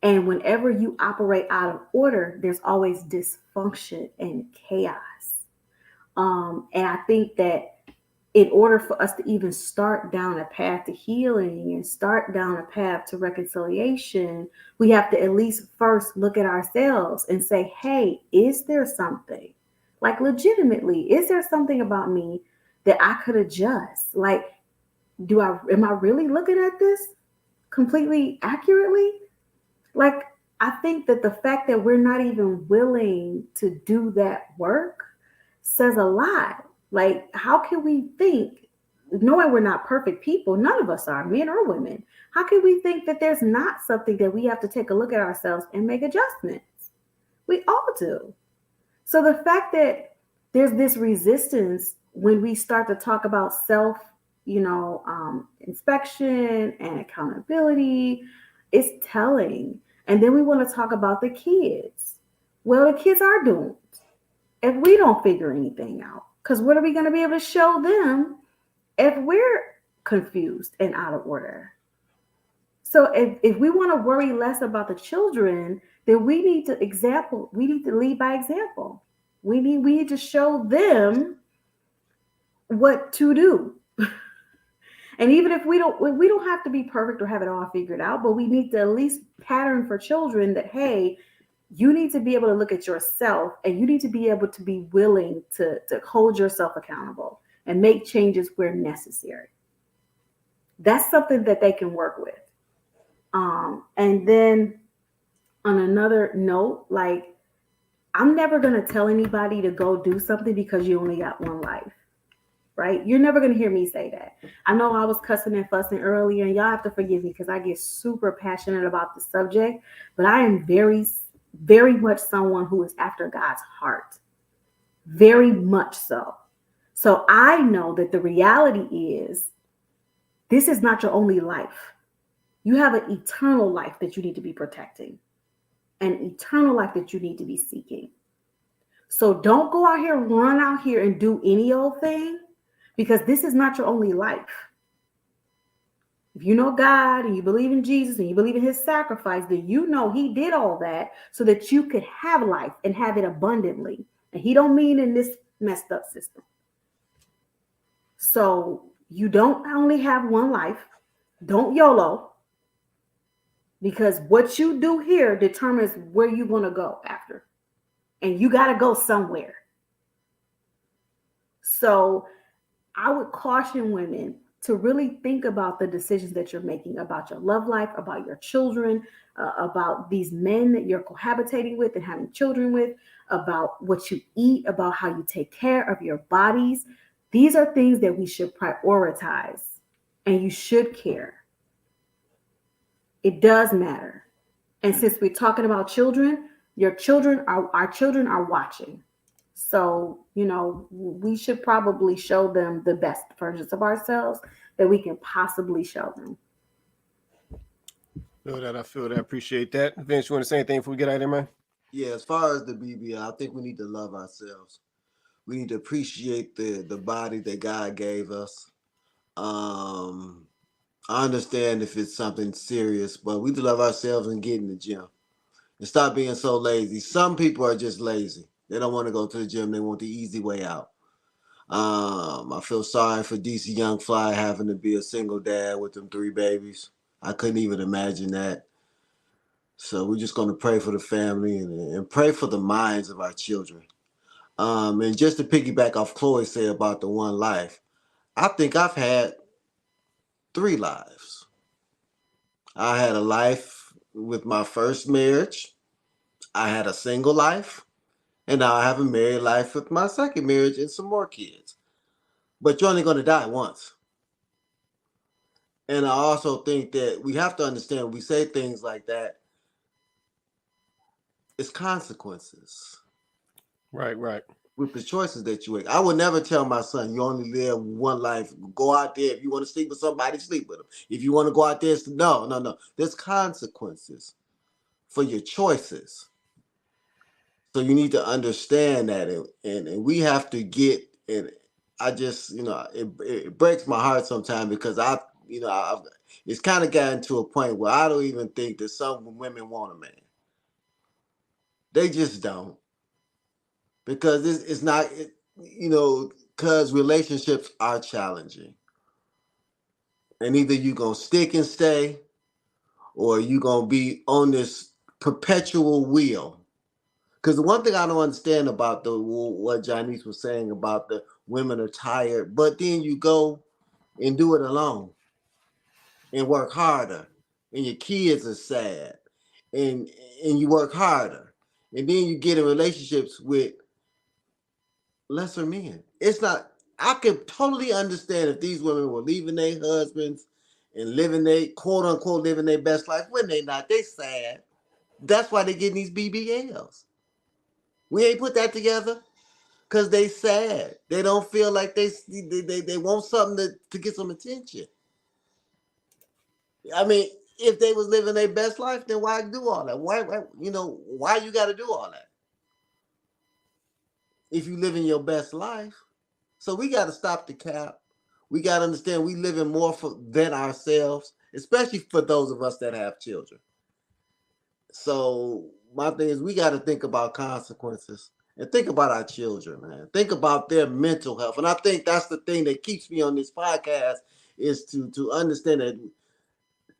And whenever you operate out of order, there's always dysfunction and chaos. And I think that in order for us to even start down a path to healing and start down a path to reconciliation, we have to at least first look at ourselves and say, hey, is there something? Like, legitimately, is there something about me that I could adjust? Like, am I really looking at this completely accurately? Like, I think that the fact that we're not even willing to do that work says a lot. Like, how can we think, knowing we're not perfect people, none of us are, men or women, how can we think that there's not something that we have to take a look at ourselves and make adjustments? We all do. So the fact that there's this resistance when we start to talk about self, inspection and accountability, is telling. And then we want to talk about the kids. Well, the kids are doomed if we don't figure anything out. Because what are we going to be able to show them if we're confused and out of order? So if we want to worry less about the children, then we need to lead by example. We need to show them what to do. And even if we don't have to be perfect or have it all figured out, but we need to at least pattern for children that, hey, you need to be able to look at yourself, and you need to be able to be willing to hold yourself accountable and make changes where necessary. That's something that they can work with. And then on another note, like, I'm never going to tell anybody to go do something because you only got one life. Right? You're never going to hear me say that. I know I was cussing and fussing earlier, and y'all have to forgive me because I get super passionate about the subject, but I am very, very much someone who is after God's heart. Very much so. So I know that the reality is this is not your only life. You have an eternal life that you need to be protecting, an eternal life that you need to be seeking. So don't go out here, run out here and do any old thing, because this is not your only life. If you know God and you believe in Jesus and you believe in his sacrifice, then you know he did all that so that you could have life and have it abundantly. And he don't mean in this messed up system. So you don't only have one life. Don't YOLO. Because what you do here determines where you want to go after. And you got to go somewhere. So I would caution women to really think about the decisions that you're making about your love life, about your children, about these men that you're cohabitating with and having children with, about what you eat, about how you take care of your bodies. These are things that we should prioritize and you should care. It does matter. And since we're talking about children, our children are watching. So, we should probably show them the best versions of ourselves that we can possibly show them. I feel that. Appreciate that. Vince, you want to say anything before we get out of there, man? Yeah, as far as the BBL, I think we need to love ourselves. We need to appreciate the body that God gave us. I understand if it's something serious, but we need to love ourselves and get in the gym and stop being so lazy. Some people are just lazy. They don't want to go to the gym. They want the easy way out. I feel sorry for DC Young Fly having to be a single dad with them 3 babies. I couldn't even imagine that. So we're just going to pray for the family and pray for the minds of our children. And just to piggyback off Chloe said about the one life, I think I've had 3 lives. I had a life with my first marriage. I had a single life. And now I have a married life with my second marriage and some more kids. But you're only going to die once. And I also think that we have to understand when we say things like that, it's consequences. Right. With the choices that you make. I would never tell my son, you only live one life. Go out there. If you want to sleep with somebody, sleep with them. If you want to go out there, no. There's consequences for your choices. So you need to understand that. And we have to get, and I just, it breaks my heart sometimes because it's kind of gotten to a point where I don't even think that some women want a man. They just don't. Because it's not, because relationships are challenging. And either you're going to stick and stay or you're going to be on this perpetual wheel. Because the one thing I don't understand about what Janice was saying about the women are tired, but then you go and do it alone and work harder and your kids are sad and you work harder. And then you get in relationships with lesser men. It's not, I can totally understand if these women were leaving their husbands and living their quote unquote living their best life when they not. They sad. That's why they getting these BBLs. We ain't put that together because they sad. They don't feel like they want something to get some attention. I mean, if they was living their best life, then why do all that? Why you got to do all that? If you living your best life. So we got to stop the cap. We got to understand we living more than ourselves, especially for those of us that have children. So my thing is we got to think about consequences and think about our children, man. Think about their mental health. And I think that's the thing that keeps me on this podcast is to understand that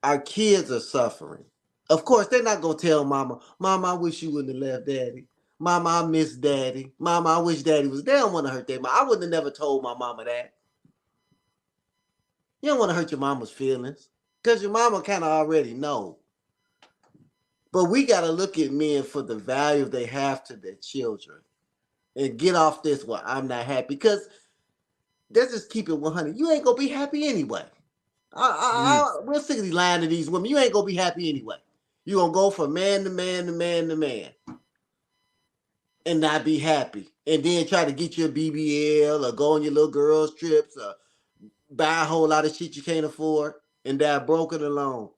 our kids are suffering. Of course, they're not going to tell mama, I wish you wouldn't have left daddy. Mama, I miss daddy. Mama, I wish daddy was there. They don't want to hurt their mama. I wouldn't have never told my mama that. You don't want to hurt your mama's feelings because your mama kind of already know. But we got to look at men for the value they have to their children and get off this, well, I'm not happy. Because let's just keep it 100. You ain't going to be happy anyway. We're sick of these lying to these women. You ain't going to be happy anyway. You're going to go from man to man to man to man and not be happy. And then try to get you a BBL or go on your little girls' trips or buy a whole lot of shit you can't afford and die broken alone.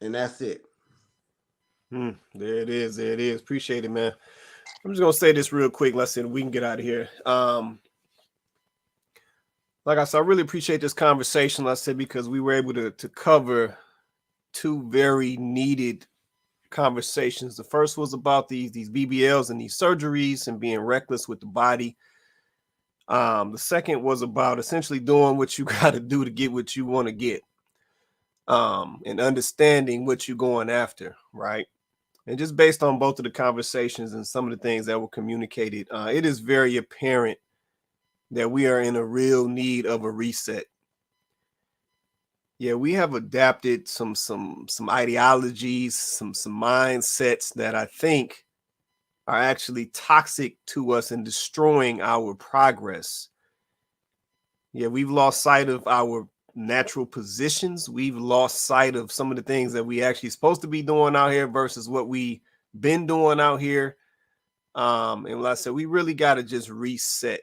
And that's it. There it is. Appreciate it, man. I'm just gonna say this real quick. Let's see, we can get out of here. Like I said, I really appreciate this conversation. Like I said, because we were able to cover 2 very needed conversations. The first was about these BBLs and these surgeries and being reckless with the body. The second was about essentially doing what you got to do to get what you want to get, and understanding what you're going after, right? And just based on both of the conversations and some of the things that were communicated, it is very apparent that we are in a real need of a reset. Yeah, we have adapted some ideologies, some mindsets that I think are actually toxic to us and destroying our progress. Yeah, we've lost sight of our natural positions. We've lost sight of some of the things that we actually supposed to be doing out here versus what we been doing out here. And like I said, we really got to just reset.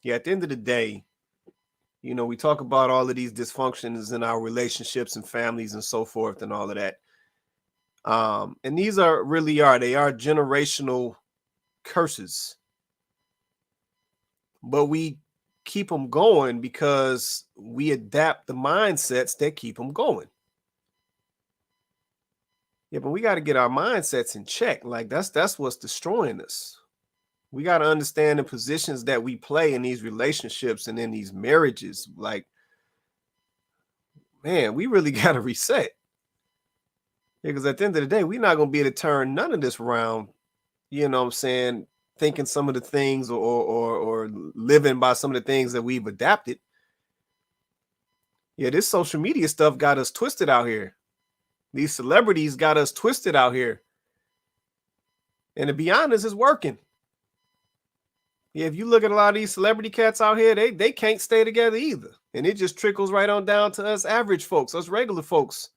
Yeah, at the end of the day, you know, we talk about all of these dysfunctions in our relationships and families and so forth and all of that. And these they are generational curses. But we keep them going because we adapt the mindsets that keep them going. Yeah, but we got to get our mindsets in check. Like that's what's destroying us. We got to understand the positions that we play in these relationships and in these marriages. Like, man, we really got to reset. Yeah, because at the end of the day, we're not going to be able to turn none of this around, you know what I'm saying, thinking some of the things or living by some of the things that we've adapted. Yeah, this social media stuff got us twisted out here. These celebrities got us twisted out here. And to be honest, it's working. Yeah, if you look at a lot of these celebrity cats out here, they can't stay together either. And it just trickles right on down to us average folks, us regular folks.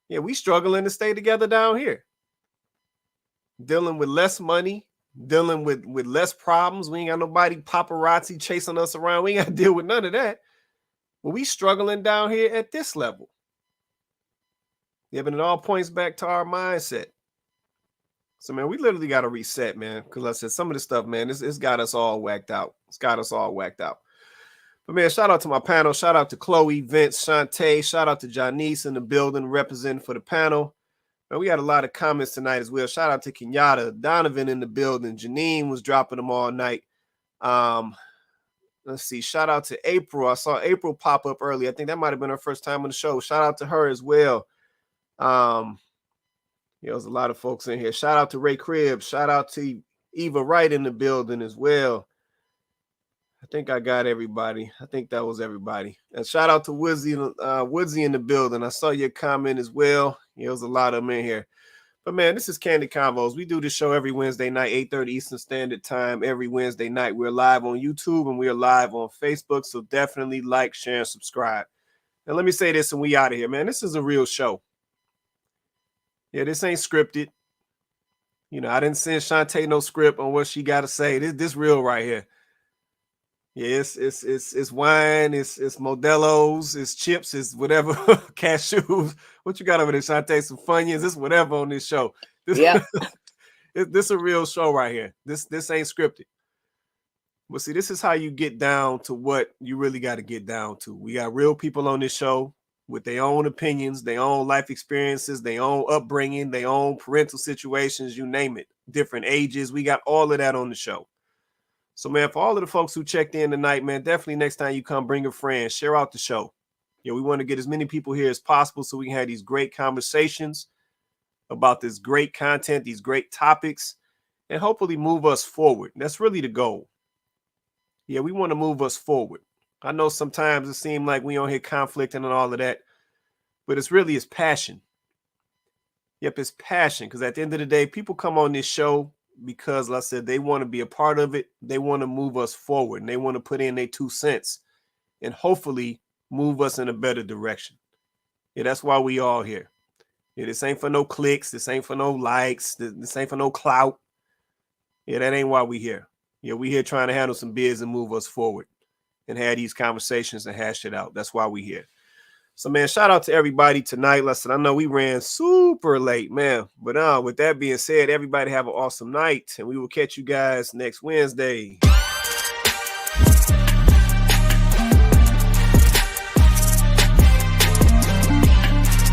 Yeah, we struggling to stay together down here. Dealing with less money, dealing with less problems. We ain't got nobody paparazzi chasing us around. We ain't got to deal with none of that. But we struggling down here at this level. Yeah, but it all points back to our mindset. So, man, we literally got to reset, man. Because like I said, some of the stuff, man, it's got us all whacked out. It's got us all whacked out. But, man, shout out to my panel. Shout out to Chloe, Vince, Shantae. Shout out to Janice in the building representing for the panel. Man, we got a lot of comments tonight as well. Shout out to Kenyatta, Donovan in the building. Janine was dropping them all night. Let's see. Shout out to April. I saw April pop up early. I think that might have been her first time on the show. Shout out to her as well. There's a lot of folks in here. Shout out to Ray Cribbs. Shout out to Eva Wright in the building as well. I think I got everybody. I think that was everybody. And shout out to Woodsy in the building. I saw your comment as well. There was a lot of them in here. But, man, this is Kandid Konvos. We do this show every Wednesday night, 8:30 Eastern Standard Time. Every Wednesday night, we're live on YouTube and we're live on Facebook. So definitely like, share, and subscribe. And let me say this and we out of here, man. This is a real show. Yeah, this ain't scripted. You know, I didn't send Shantae no script on what she got to say. This real right here. Yeah, it's wine, it's Modelo's, it's chips, it's whatever, cashews. What you got over there, Shantae? Some Funyuns, it's whatever on this show. This a real show right here. This ain't scripted. But see, this is how you get down to what you really got to get down to. We got real people on this show with their own opinions, their own life experiences, their own upbringing, their own parental situations, you name it, different ages. We got all of that on the show. So, man, for all of the folks who checked in tonight, man, definitely next time you come, bring a friend, share out the show. Yeah, we want to get as many people here as possible so we can have these great conversations about this great content, these great topics, and hopefully move us forward. That's really the goal. Yeah, we want to move us forward. I know sometimes it seems like we don't hear conflicting and all of that, but it's passion. Yep, it's passion. Because at the end of the day, people come on this show because, like I said, they want to be a part of it. They want to move us forward and they want to put in their 2 cents and hopefully move us in a better direction. Yeah, that's why we all here. Yeah, this ain't for no clicks. This ain't for no likes. This ain't for no clout. Yeah, that ain't why we here. Yeah, we here trying to handle some biz and move us forward and have these conversations and hash it out. That's why we here. So, man, shout out to everybody tonight. Listen, I know we ran super late, man. But with that being said, everybody have an awesome night. And we will catch you guys next Wednesday.